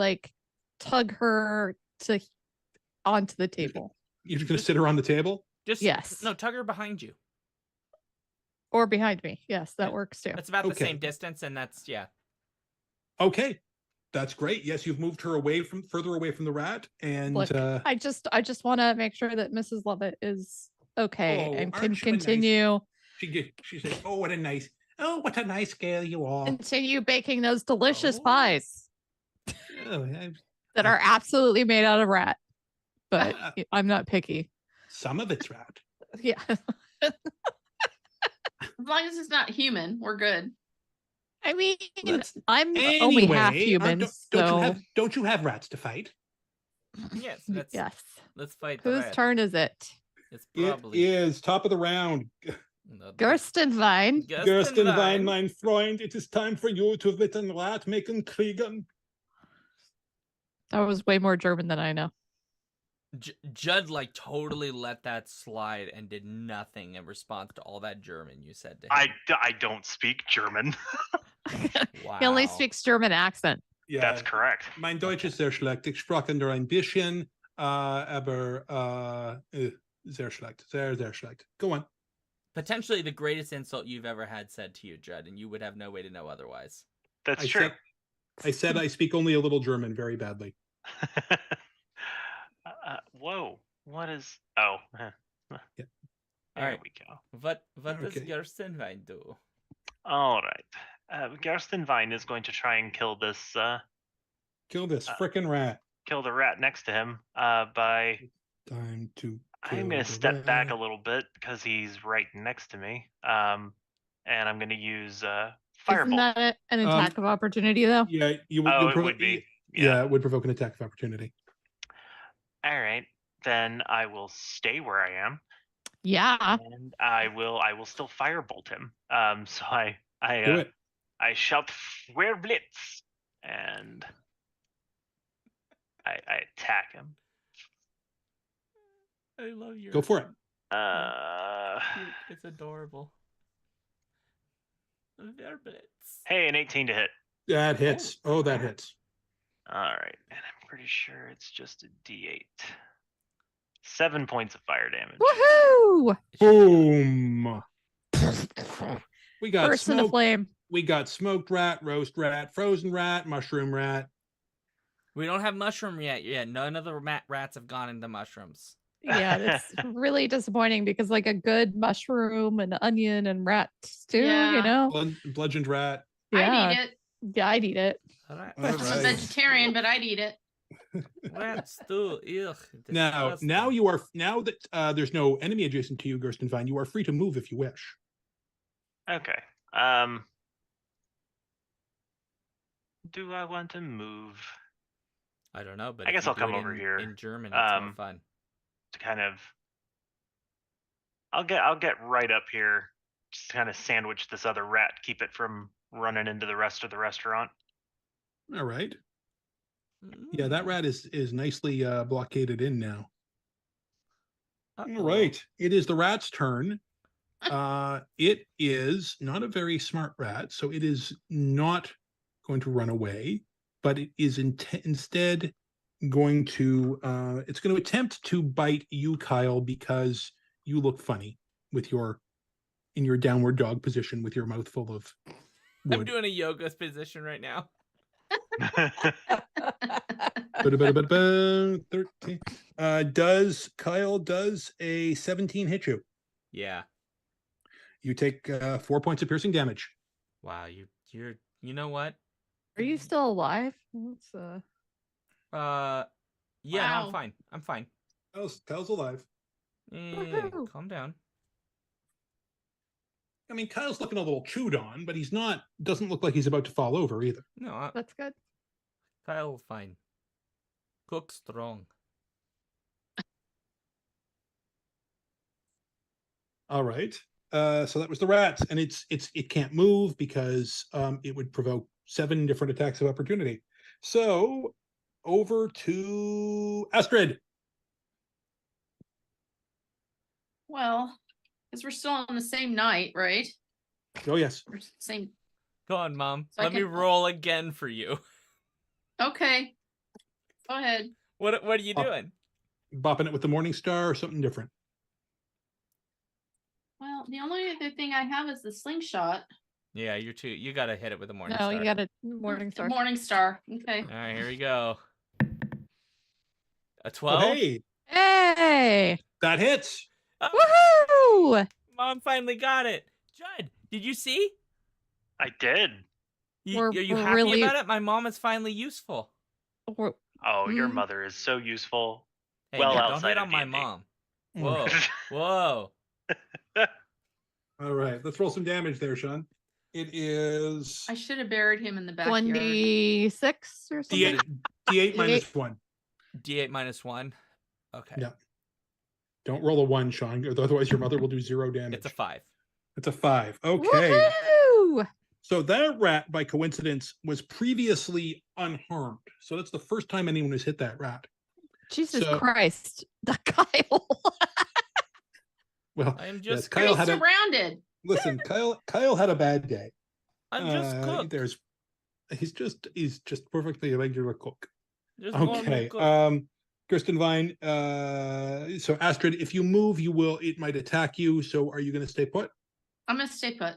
tug her onto the table You're just gonna sit her on the table. Just Yes. No, tug her behind you. or behind me? Yes, that Yeah. works too. That's about the Okay. same distance, and that's Okay, that's great. Yes, you've moved her further away from the rat, and Look, I just want to make sure that Mrs. Lovett is okay Oh, and can aren't you a nice- continue she said, "Oh, what a nice girl you are." continue baking those delicious Oh. pies Oh, that are absolutely made out of rat. But I'm not picky. some of it's rat. Yeah. As long as it's not human, we're good. I mean, Let's- I'm only half human, so don't you have rats to fight? yes. yes. Let's fight the Whose rat. turn is it? It's It probably is top of the round. Gerstenwein. Gerstenwein, mein Freund, it is time for you to witten Rat machen kriegen. That was way more German than I know. Judd totally let that slide and did nothing in response to all that German you said to him. I don't speak German. Wow. He only speaks German accent. Yeah, That's correct. mein Deutsch ist sehr schlecht. Ich sprach nur ein bisschen, aber sehr schlecht. Sehr, sehr schlecht. Go on. Potentially the greatest insult you've ever had said to you, Judd, and you would have no way to know otherwise. That's I true. said I speak only a little German very badly. Whoa. What is? Oh. Yeah. There Alright. we go. What does Okay. Gerstenwein do? All right. Gerstenwein is going to try and kill this, Kill this frickin' rat. kill the rat next to him. By Time to. I'm kill going the to step back a rat. little bit because he's right next to me. And I'm going to use Isn't firebolt. that an attack of opportunity, though? Yeah, you would. Oh, you'll it provo- would be. Yeah, it would provoke an attack of opportunity. All right. Then I will stay where I am, Yeah. and I will still firebolt him. So Do it. I shout Feuerblitz, and I attack him. I love your Go for it. cute. It's adorable. Verblitz. Hey, an 18 to hit. That hits. Oh, that hits. All right, and I'm pretty sure it's just a D8. 7 points of fire damage. Woohoo! Boom. We got Burst into smoke. flame. We got smoked rat, roast rat, frozen rat, mushroom rat. We don't have mushroom yet. Yeah, none of the rats have gone into mushrooms. Yeah, it's really disappointing because a good mushroom and onion and rat stew, Yeah. Bludgeoned rat. Yeah. I'd eat it. Yeah, I'd eat it. All right. All I'm a right. vegetarian, but I'd eat it. Rat stew. Ugh, Now disgusting. you are now that there's no enemy adjacent to you, Gerstenwein, you are free to move if you wish. Okay. Do I want to move? I don't know, but I if guess you I'll do come it over here, in German. It's more um, fun. to kind of. I'll get right up here, just kind of sandwich this other rat, keep it from running into the rest of the restaurant. All right. Yeah, that rat is nicely blockaded in now. Uh-oh. All right. It is the rat's turn. It is not a very smart rat, so it is not going to run away, but it is instead going to it's going to attempt to bite you, Kyle, because you look funny with your in your downward dog position with your mouth full of I'm wood. doing a yoga position right now. Ba-da-ba-da-ba-da-ba, 13. Does a 17 hit you? Yeah. You take 4 points of piercing damage. Wow. You know what? Are you still alive? Let's, Yeah. No, Wow. I'm fine. I'm fine. Kyle's alive. Woohoo. Calm down. I mean, Kyle's looking a little chewed on, but doesn't look like he's about to fall over either. No, That's good. Kyle, fine. Cook strong. All right. So that was the rats, and it can't move because it would provoke 7 different attacks of opportunity. So over to Astrid. Well, because we're still on the same night, right? Oh yes. Or same. Go on, Mom. So I Let me can- roll again for you. Okay. Go ahead. What are you Oh. doing? Bopping it with the Morning Star or something different. Well, the only other thing I have is the slingshot. Yeah, you gotta hit it with a morning No, star. you got a morning star. Morning star. Okay. All right, here we go. A Oh, 12. hey, Hey! that hits. Woohoo! Mom finally got it. Judd, did you see? I did. We're Are you happy really- about it? My mom is finally useful. We're- Oh, your Mm. mother is so useful. Hey, Well, no, don't outside hit of on my D&D. mom. Whoa, whoa. All right, let's roll some damage there, Sean. It is I should have buried him in the backyard. 26 or something. D8 minus 1. D8 minus 1. Okay. Yeah. Don't roll a 1, Sean, otherwise your mother will do 0 damage. It's a 5. It's a 5. Okay. Woohoo! So that rat, by coincidence, was previously unharmed. So that's the first time anyone has hit that rat. Jesus So- Christ. The Kyle. Well, I am yes, just Kyle Pretty had a surrounded. listen. Kyle had a bad day. I'm just cooked. He's just perfectly a regular cook. Just normal Okay. cook. Kirsten Vine. So Astrid, if you move, it might attack you. So are you going to stay put? I'm gonna stay put.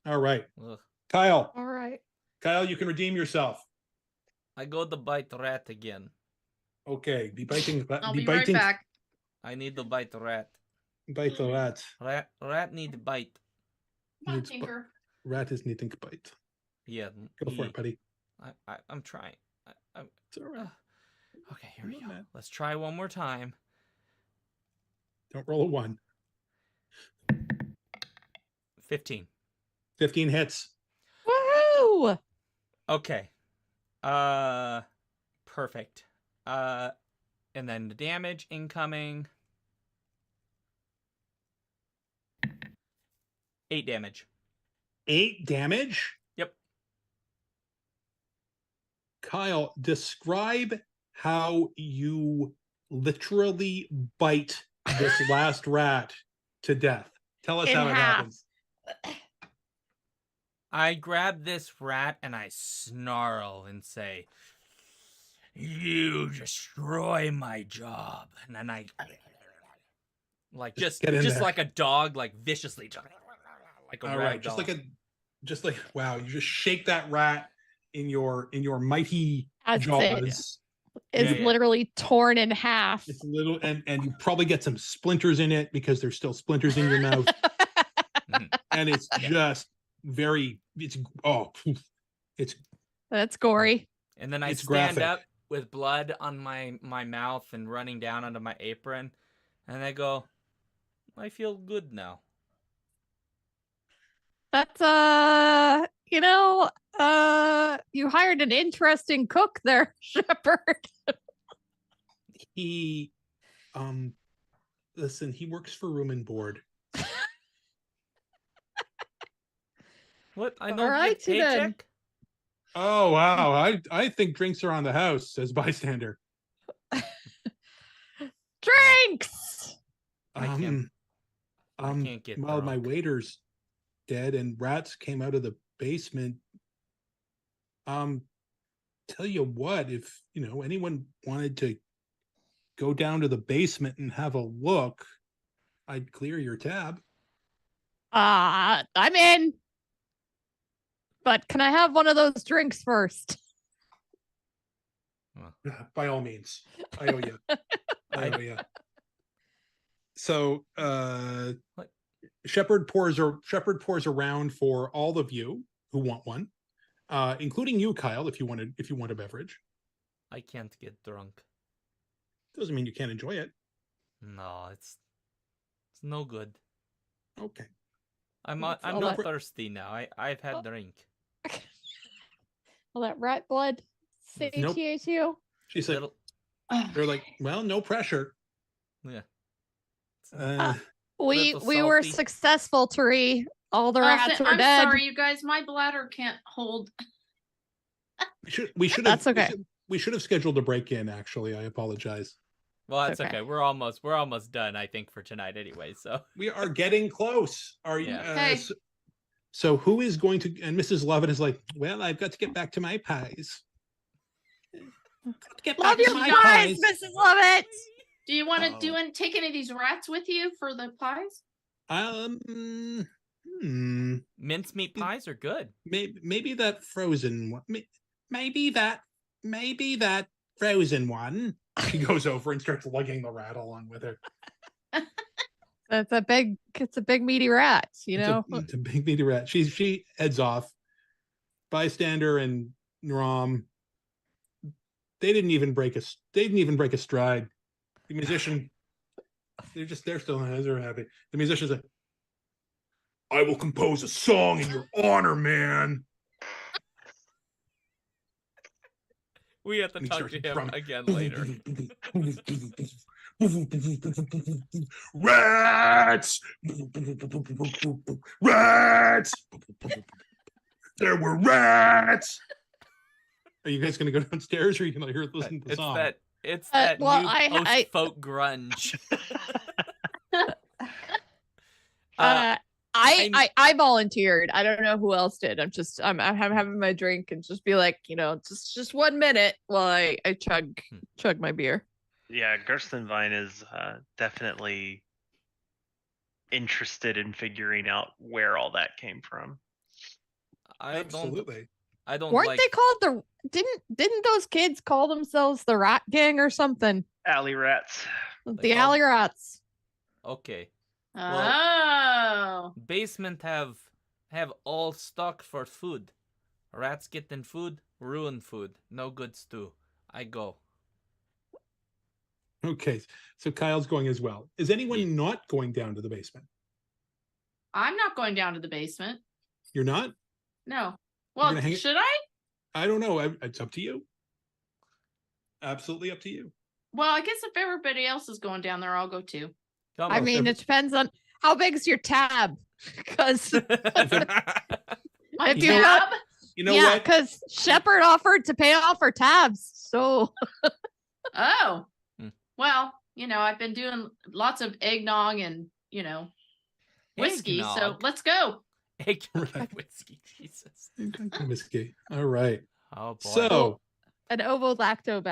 All right. Ugh. Kyle, All right. you can redeem yourself. I go to bite rat again. Okay. Be biting. I'll be be right biting. back. I need to bite rat. Bite the rat. Rat need to bite. Come on, Needs bu- Tinker. Rat is needing to bite. Yeah. Go for yeah. it, buddy. I'm trying. I'm It's all right. okay. Here we Come go. on, man. Let's try one more time. Don't roll a 1. 15. 15 hits. Woohoo! Okay. Perfect. And then the damage incoming. 8 damage. 8 damage. Yep. Kyle, describe how you literally bite this last rat to death. Tell us In how it half. happens. I grab this rat and I snarl and say, "You destroy my job." And then I like Just just get in there. like a dog, like viciously, like a All rag right, just like wow, you just shake that rat in your mighty As it jaws. is Yeah, yeah. literally torn in half. It's little and you probably get some splinters in it because there's still splinters in your mouth. And it's just it's That's gory. And then I It's stand graphic. up with blood on my mouth and running down onto my apron, and I go, "I feel good now." That's you hired an interesting cook there, Shepard. He, listen, he works for Room and Board. What? I All don't righty get then. paycheck? Oh wow, I think drinks are on the house, says bystander. Drinks. I can't- I can't get Well, my drunk. waiter's dead and rats came out of the basement. Tell you what, if anyone wanted to go down to the basement and have a look, I'd clear your tab. I'm in. But can I have one of those drinks first? By all means. I owe you. I owe you. So What? Shepard pours around for all of you who want one, including you, Kyle, if you want a beverage. I can't get drunk. Doesn't mean you can't enjoy it. No, it's no good. Okay. I'm What's I'm all not that- thirsty now. I've had Oh. drink. Will that rat blood Nope. satiate you? She said, Little, they're like, well, no pressure. yeah. We Little were salty. successful, Tari. All the rats are I'm dead. sorry, you guys. My bladder can't hold. We should have That's okay. we should have scheduled a break-in, actually. I apologize. Well, that's Okay. okay. We're almost done, I think, for tonight anyway. So We are getting close. Are you Yeah. Okay. so who is going to, and Mrs. Lovett is like, well, I've got to get back to my pies. Get Love back to your my pies, Mrs. Lovett. Do you want to Oh. take any of these rats with you for the pies? mincemeat pies are good. Maybe that frozen one. Maybe that frozen one. She goes over and starts lugging the rat along with her. It's a big meaty rat, you know. It's a big meaty rat. She heads off. Bystander and Rom, they didn't even break a stride. The musician, they're still happy. The musician's like, I will compose a song in your honor, man. We have to And he talk starts to him drumming. again later. Rats! Rats! There were rats! Are you guys going to go downstairs, or are you going to hear listen to the It's song? it's Uh, that well, new I- post-folk grunge. I volunteered. I don't know who else did. I'm having my drink and just be like, just 1 minute while I chug my beer. Yeah, Gerstenvine is definitely interested in figuring out where all that came from. I don't Weren't like they called didn't those kids call themselves the Rat Gang or something? Alley rats. The called- Alley Rats. okay. Oh. Basement have all stock for food. Rats getting food, ruin food. No good stew. I go. Okay, so Kyle's going as well. Is anyone Ye- not going down to the basement? I'm not going down to the basement. You're not? No. Well, gonna hang- should I? I don't know. It's up to you. Absolutely up to you. Well, I guess if everybody else is going down there, I'll go too. Come I on. mean, it depends on how big's your tab. Because My If you know tab? You know yeah, what? because Shepard offered to pay off our tabs. So Oh. Hmm. Well, I've been doing lots of eggnog and, whiskey. So Eggnog. let's go. Eggnog Right. whiskey, Jesus. Whiskey. All right. Oh boy. So an ovo-lacto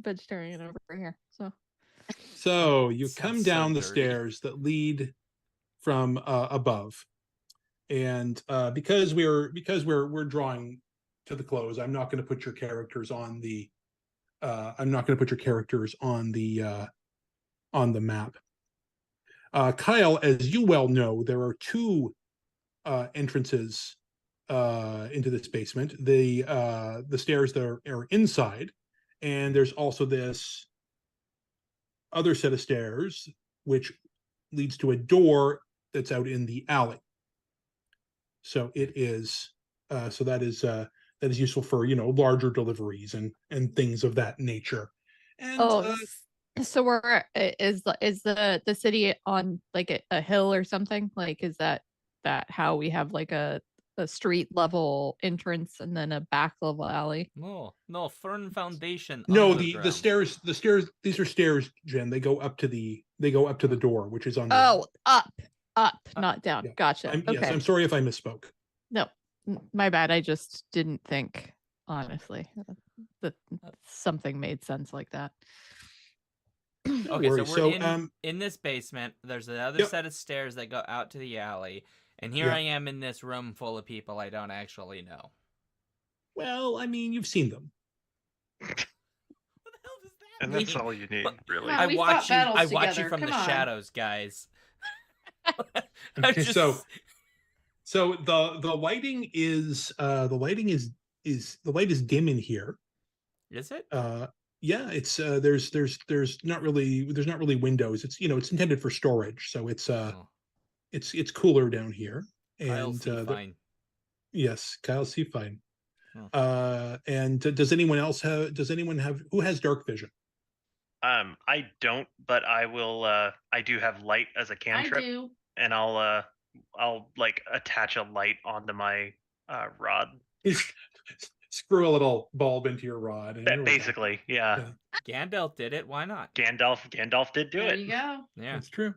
vegetarian over here. So you Sounds come so down the dirty. stairs that lead from above, and because we're drawing to the close, I'm not going to put your characters on the map. Kyle, as you well know, there are two entrances into this basement. The stairs that are inside, and there's also this other set of stairs which leads to a door that's out in the alley. So it is that is useful for larger deliveries and things of that nature. And So is the city on like a hill or something? Like is that how we have like a street level entrance and then a back level alley? No, no, Fern Foundation. No, the underground. stairs. These are stairs, Jen. They go up to the door, which is on. Oh, up, not down. Yeah. Gotcha. Yes, Okay. I'm sorry if I misspoke. No, my bad. I just didn't think honestly that something made sense like that. No Okay, worries. so we're So, in this basement. There's another Yep. set of stairs that go out to the alley, and here Yeah. I am in this room full of people I don't actually know. well, I mean, you've seen them. What the hell does that And mean? that's all you need, But really. Come on, I we watch fought you. battles I watch you together. from Come the on. shadows, guys. I'm Okay, just- so the lighting is the light is dim in here. is it? Yeah, it's there's not really windows. It's it's intended for storage, so it's Oh, it's cooler down here. I'll And see fine. yes, Kyle see fine. Oh. And does anyone have who has dark vision? I don't, but I will. I do have light as a I cantrip, do. and I'll like attach a light onto my rod. Screw a little bulb into your rod. And there we go. Basically, yeah. Gandalf did it. Why not? Gandalf did do There it. you go. Yeah. That's true.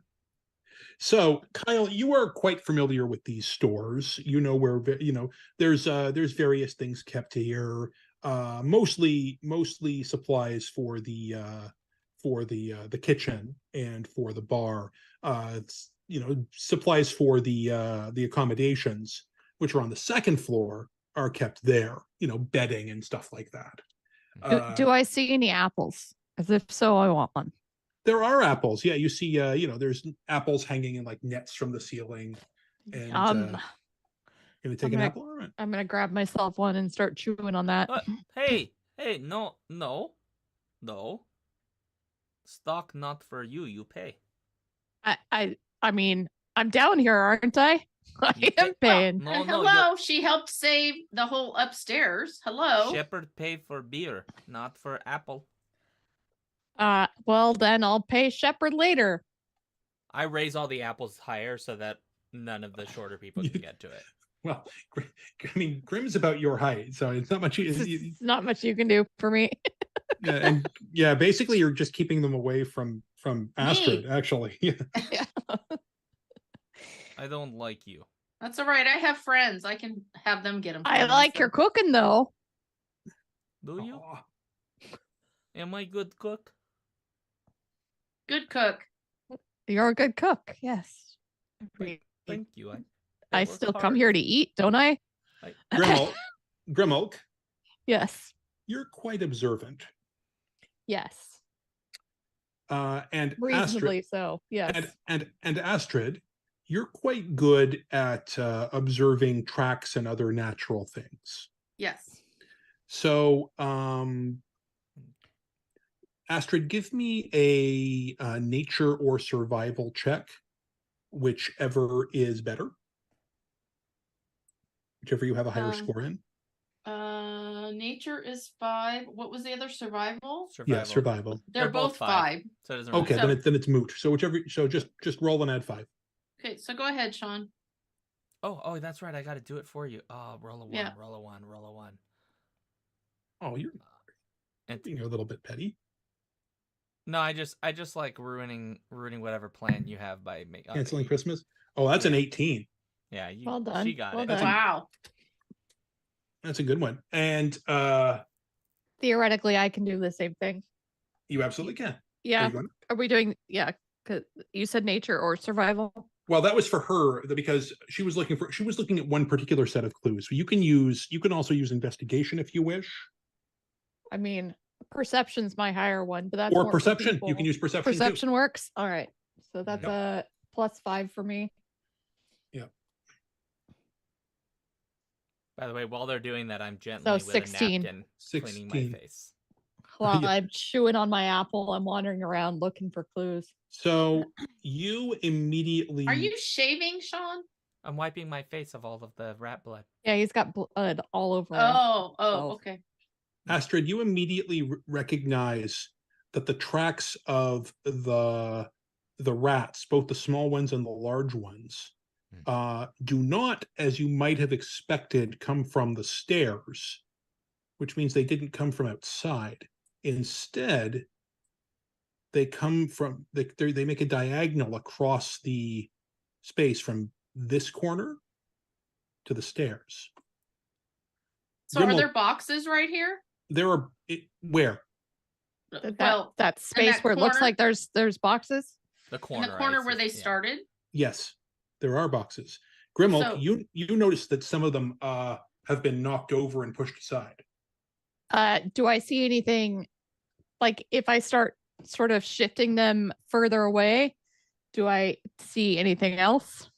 So, Kyle, you are quite familiar with these stores. You know where there's various things kept here. Mostly supplies for the kitchen and for the bar. Supplies for the accommodations, which are on the second floor, are kept there. Bedding and stuff like that. Do I see any apples? As if so, I want one. There are apples. Yeah, you see, there's apples hanging in like nets from the ceiling. And gonna take an gonna- apple? All right. I'm gonna grab myself one and start chewing on that. Hey, no. Stock not for you. You pay. I mean, I'm down here, aren't I? I You am pay- paying. No, And no. hello, she helped save the whole upstairs. Hello. Shepherd pay for beer, not for apple. Well then I'll pay Shepherd later. I raise all the apples higher so that none of the shorter people can get to it. Well, I mean, Grimm's about your height, so it's not much. It's not much you can do for me. Yeah, and yeah, basically, you're just keeping them away from Astrid. Actually, yeah. I don't like you. That's all right. I have friends. I can have them get them. I like your cooking though. Do you? Aw. Am I good cook? Good cook. You're a good cook. Yes. Thank you. I work still come hard. here to eat, don't I? Grimulk, Yes. you're quite observant. Yes. And Reasonably Astrid, so. Yes. and Astrid, you're quite good at observing tracks and other natural things. Yes. So, Astrid, give me a nature or survival check, whichever is better. Whichever you have a higher score in. Nature is 5. What was the other? Survival? Yeah, survival. They're both 5. So it doesn't Okay, matter. then it's moot. So just roll and add 5. Okay, so go ahead, Sean. Oh, that's right. I got to do it for you. Oh, roll a 1, Yeah. roll a 1, roll a 1. Oh, you're being a little bit petty. No, I just like ruining whatever plan you have by making Canceling Christmas. Oh, that's an 18. Yeah, you, Well done, She got well it. done. Wow. That's a good one. And Theoretically, I can do the same thing. you absolutely can. Are Yeah. you going? Are we doing? Yeah. Because you said nature or survival. Well, that was for her because she was looking at one particular set of clues. So you can also use investigation if you wish. I mean, perception's my higher one, but that's Or more for perception. You can people. use perception too. Perception works. All right. So that's Yep. a +5 for me. By the way, while they're doing that, I'm gently So with 16. a napkin cleaning my 16. face. While Yeah. I'm chewing on my apple, I'm wandering around looking for clues. So you immediately Are you shaving, Sean? I'm wiping my face of all of the rat blood. Yeah, he's got blood all over him. Oh, Oh. okay. Astrid, you immediately recognize that the tracks of the rats, both the small ones and the large ones, do not, as you might have expected, come from the stairs, which means they didn't come from outside. Instead, they come from they make a diagonal across the space from this corner to the stairs. So are Grimmel- there boxes right here? There are where? Well, that space that where it looks corner? like there's boxes. The in corner. the I corner where see, they yeah. started. Yes, there are boxes. Grimmel, So- you notice that some of them have been knocked over and pushed aside. Do I see anything like if I start sort of shifting them further away? Do I see anything else?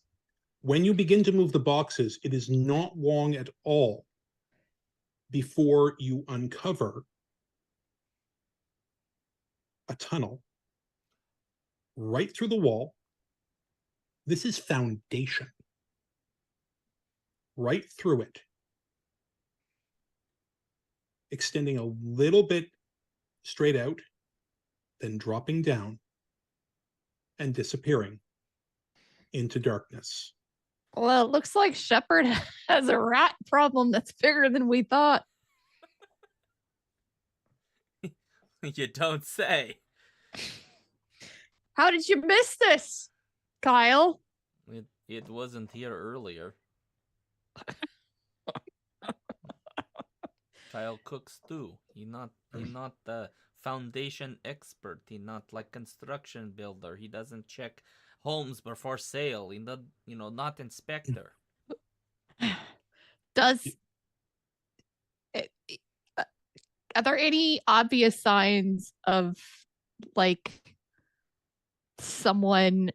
When you begin to move the boxes, it is not long at all before you uncover a tunnel right through the wall. This is foundation. Right through it, extending a little bit straight out, then dropping down and disappearing into darkness. Well, it looks like Shepard has a rat problem that's bigger than we thought. You don't say. How did you miss this, Kyle? It wasn't here earlier. Kyle cooks too. He not the foundation expert. He not like construction builder. He doesn't check homes before sale. He not not inspector. Does are there any obvious signs of like someone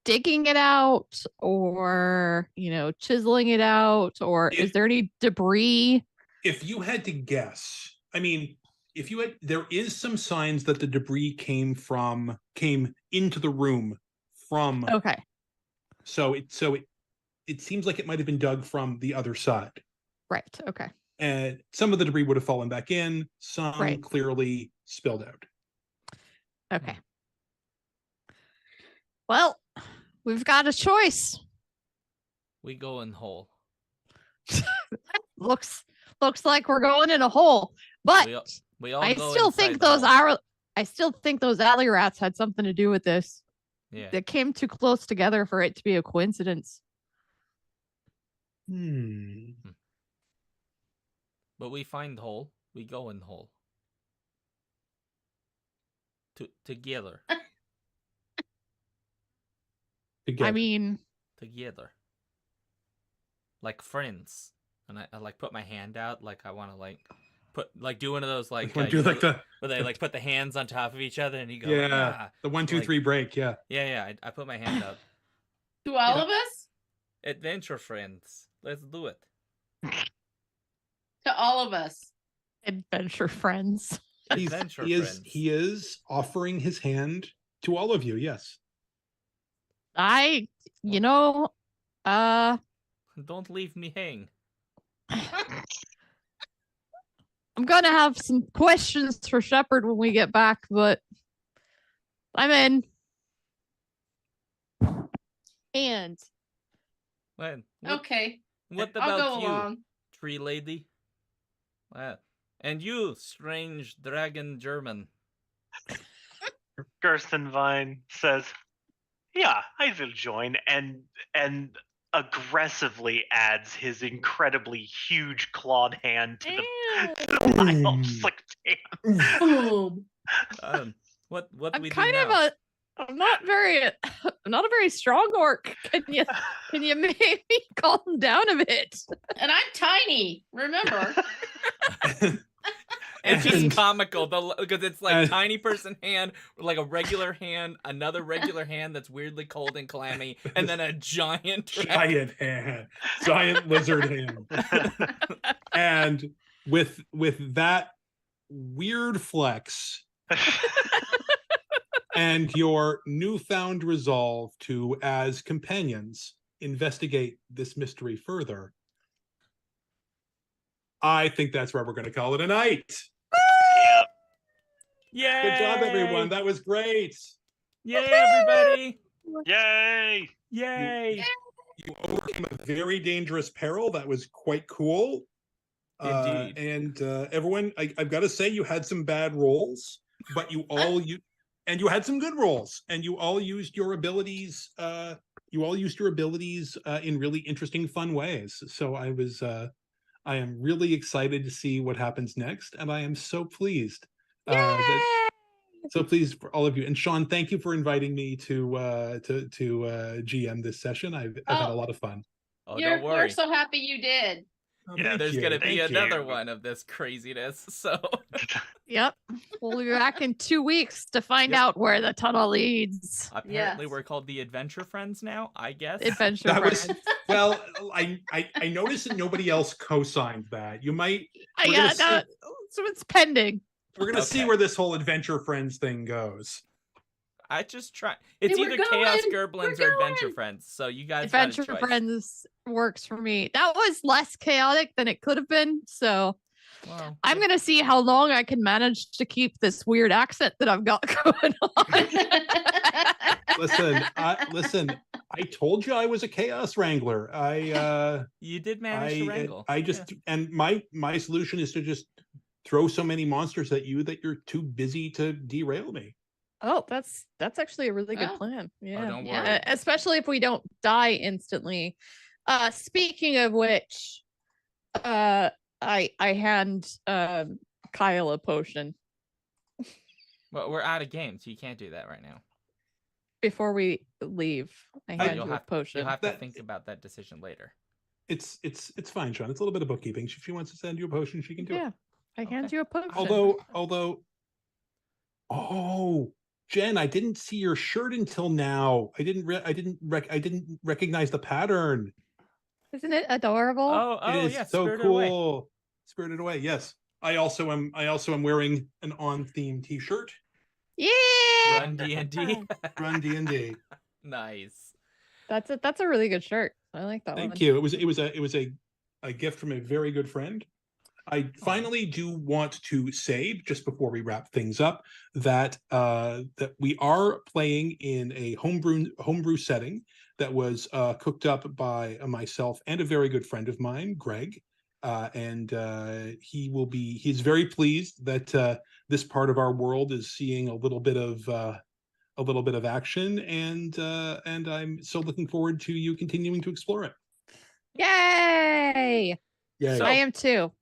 digging it out or chiseling it out, or is there any debris? If you had to guess, I mean, there is some signs that the debris came into the room from. Okay. So it seems like it might have been dug from the other side. Right. Okay. And some of the debris would have fallen back in, some Right. clearly spilled out. Okay. Well, we've got a choice. We go in hole. Looks like we're going in a hole. But We all I go still inside think the those hole. alley rats had something to do with this. Yeah. They came too close together for it to be a coincidence. But we find hole. We go in hole. Together. I mean, Together. Like friends. And I like put my hand out like I want to do one of those like do you know, like the where they like put the hands on top of each other and you go the 1, 2, like- 3 break. Yeah. yeah I put my hand up. To all of us? Adventure friends. Let's do it. To all of us. adventure friends. Adventure friends. He is offering his hand to all of you. Yes. Don't leave me hang. I'm gonna have some questions for Shepard when we get back, but I'm in. And What Okay. what I'll about go you, along. tree lady? And you, strange dragon German. Gerstenvine says, "Yeah, I will join," and aggressively adds his incredibly huge clawed hand to the pile. Just like, damn. Boom. What I'm we do kind of now? I'm not a very strong orc. Can you maybe calm down a bit? And I'm tiny. Remember? It's just And- comical because it's like and- tiny person hand, like a regular hand, another regular hand that's weirdly cold and clammy, and then a giant dragon. giant lizard hand. And with that weird flex and your newfound resolve to, as companions, investigate this mystery further, I think that's where we're going to call it a night. Yay! Good job, everyone. That was great. Yay, everybody! Yay! Yay! You overcame a very dangerous peril. That was quite cool. Indeed. And everyone, I've got to say, you had some bad rolls, but you had some good rolls, and you all used your abilities. In really interesting, fun ways. So I am really excited to see what happens next, and I am so pleased. So pleased for all of you. And Sean, thank you for inviting me to GM this session. I've had a lot of fun. Oh, We're don't worry. so happy you did. Yeah, Thank There's you, gonna be thank you. another one of this craziness. So Yep. We'll be back in 2 weeks to find Yep. out where the tunnel leads. apparently Yes. we're called the Adventure Friends now, I guess. Adventure That was friends. well. I noticed that nobody else co-signed that. You might. We're Yeah, gonna see- no, so it's pending. We're gonna see Okay. where this whole Adventure Friends thing goes. I just try. It's Hey, we're either Chaos going! Gerblins We're or Adventure going! Friends. So you guys got a Adventure choice. friends works for me. That was less chaotic than it could have been. So Well, I'm gonna see how long I can manage to keep this weird accent that I've got going on. Listen. I told you I was a Chaos Wrangler. you did manage to wrangle. I just and my solution is to just throw so many monsters at you that you're too busy to derail me. Oh, that's actually a really good Oh. plan. Yeah. don't Yeah. worry. Especially if we don't die instantly. Speaking of which, I hand Kyle a potion But we're out of game, so you can't do that right now. before we leave. I hand you'll you a have- potion. You'll have to That- think about that decision later. It's fine, Sean. It's a little bit of bookkeeping. If she wants to send you a potion, she can do Yeah, it. I hand Okay. you a potion. Although, oh, Jen, I didn't see your shirt until now. I didn't recognize the pattern. Isn't it adorable? Oh, It is yeah, so Spirited Away. cool. Spirited Away. Yes. I also am wearing an on-theme T-shirt. Yeah. Run D&D. Run D&D. Nice. That's a really good shirt. I like that one. Thank you. It was a gift from a very good friend. I finally do want to say, just before we wrap things up, that that we are playing in a homebrew setting that was cooked up by myself and a very good friend of mine, Greg. And he's very pleased that this part of our world is seeing a little bit of action, and I'm so looking forward to you continuing to explore it. Yay! Yeah. So- I am too.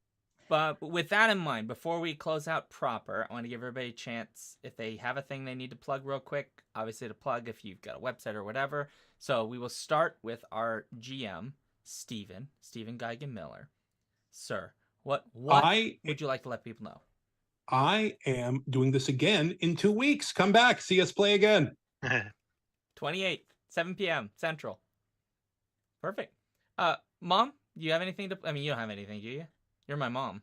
But with that in mind, before we close out proper, I want to give everybody a chance if they have a thing they need to plug real quick. Obviously, to plug if you've got a website or whatever. So we will start with our GM, Stephen Geigen Miller. Sir, what would you like to let people know? I am doing this again in 2 weeks. Come back, see us play again. 28th, 7 p.m. Central. Perfect. Mom, you have anything to? I mean, you don't have anything, do you? You're my mom.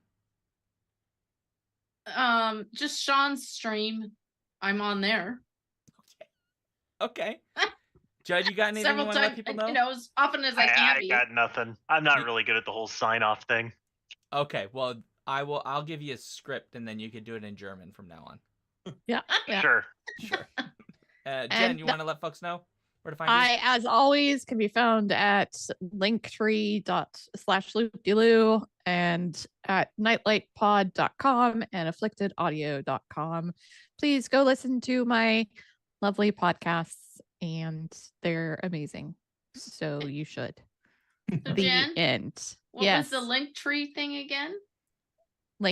Just Sean's stream. I'm on there Okay. Judge, you got anything you several want to let times. people know? You know, as often as I can I be. got nothing. I'm not You- really good at the whole sign-off thing. Okay, well, I'll give you a script and then you can do it in German from now on. Yeah. Sure. Sure. Jen, And you want to let folks know where to find I, as always, can be found at linktree.com/loopdeloo and at nightlightpod.com and afflictedaudio.com. Please go listen to my lovely podcasts, and they're amazing. So you should. So The Jen, end. what Yes. was the link tree thing again? you?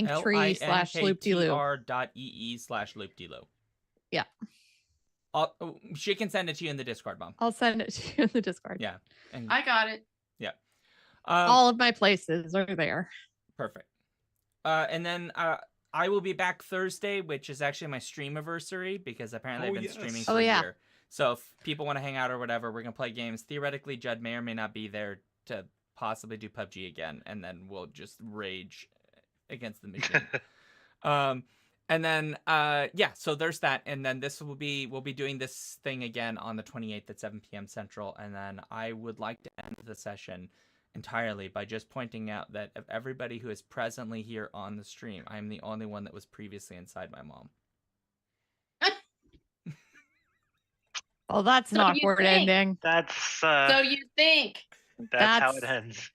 Linktree/loopdeloo. LINKTR.ee/loopdeloo. Yeah. She can send it to you in the Discord, Mom. I'll send it to you in the Discord. Yeah. And, I got it. All of my places are there. Perfect. And then I will be back Thursday, which is actually my stream anniversary because apparently I've been yes. streaming Oh, for a yeah. year. So if people want to hang out or whatever, we're gonna play games. Theoretically, Judd may or may not be there to possibly do PUBG again, and then we'll just rage against the machine. And then so there's that, and then we'll be doing this thing again on the 28th at 7 p.m. Central, and then I would like to end the session entirely by just pointing out that of everybody who is presently here on the stream, I am the only one that was previously inside my mom. Well, that's an So you awkward think- ending. That's So you think? that's how it that's- ends.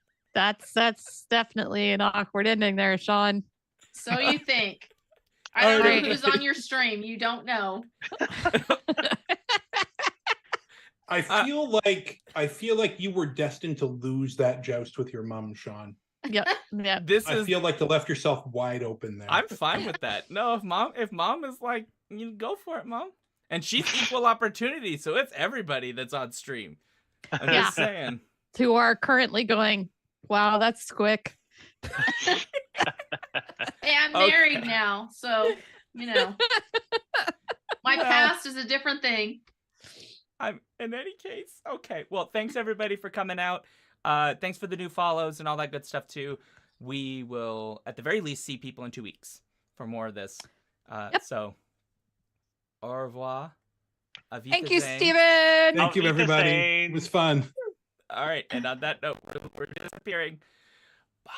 That's definitely an awkward ending there, Sean. So you think? I don't Alright. know who's on your stream. You don't know. I feel like you were destined to lose that joust with your mom, Sean. Yep. Yep. This I is. feel like you left yourself wide open there. I'm fine with that. No, if mom is like, you go for it, mom. And she's equal opportunity, so it's everybody that's on stream. I'm Yeah. just saying. Who are currently going, wow, that's quick. Hey, I'm Okay. married now, so you know. My Well. past is a different thing. I'm in any case. Okay. Well, thanks everybody for coming out. Thanks for the new follows and all that good stuff too. We will at the very least see people in 2 weeks for more of this. Yep. So au revoir. Auf Thank you, Wiedersehen. Steven. Thank you, Auf everybody. Wiedersehen. It was fun. All right, and on that note, we're disappearing. Bye.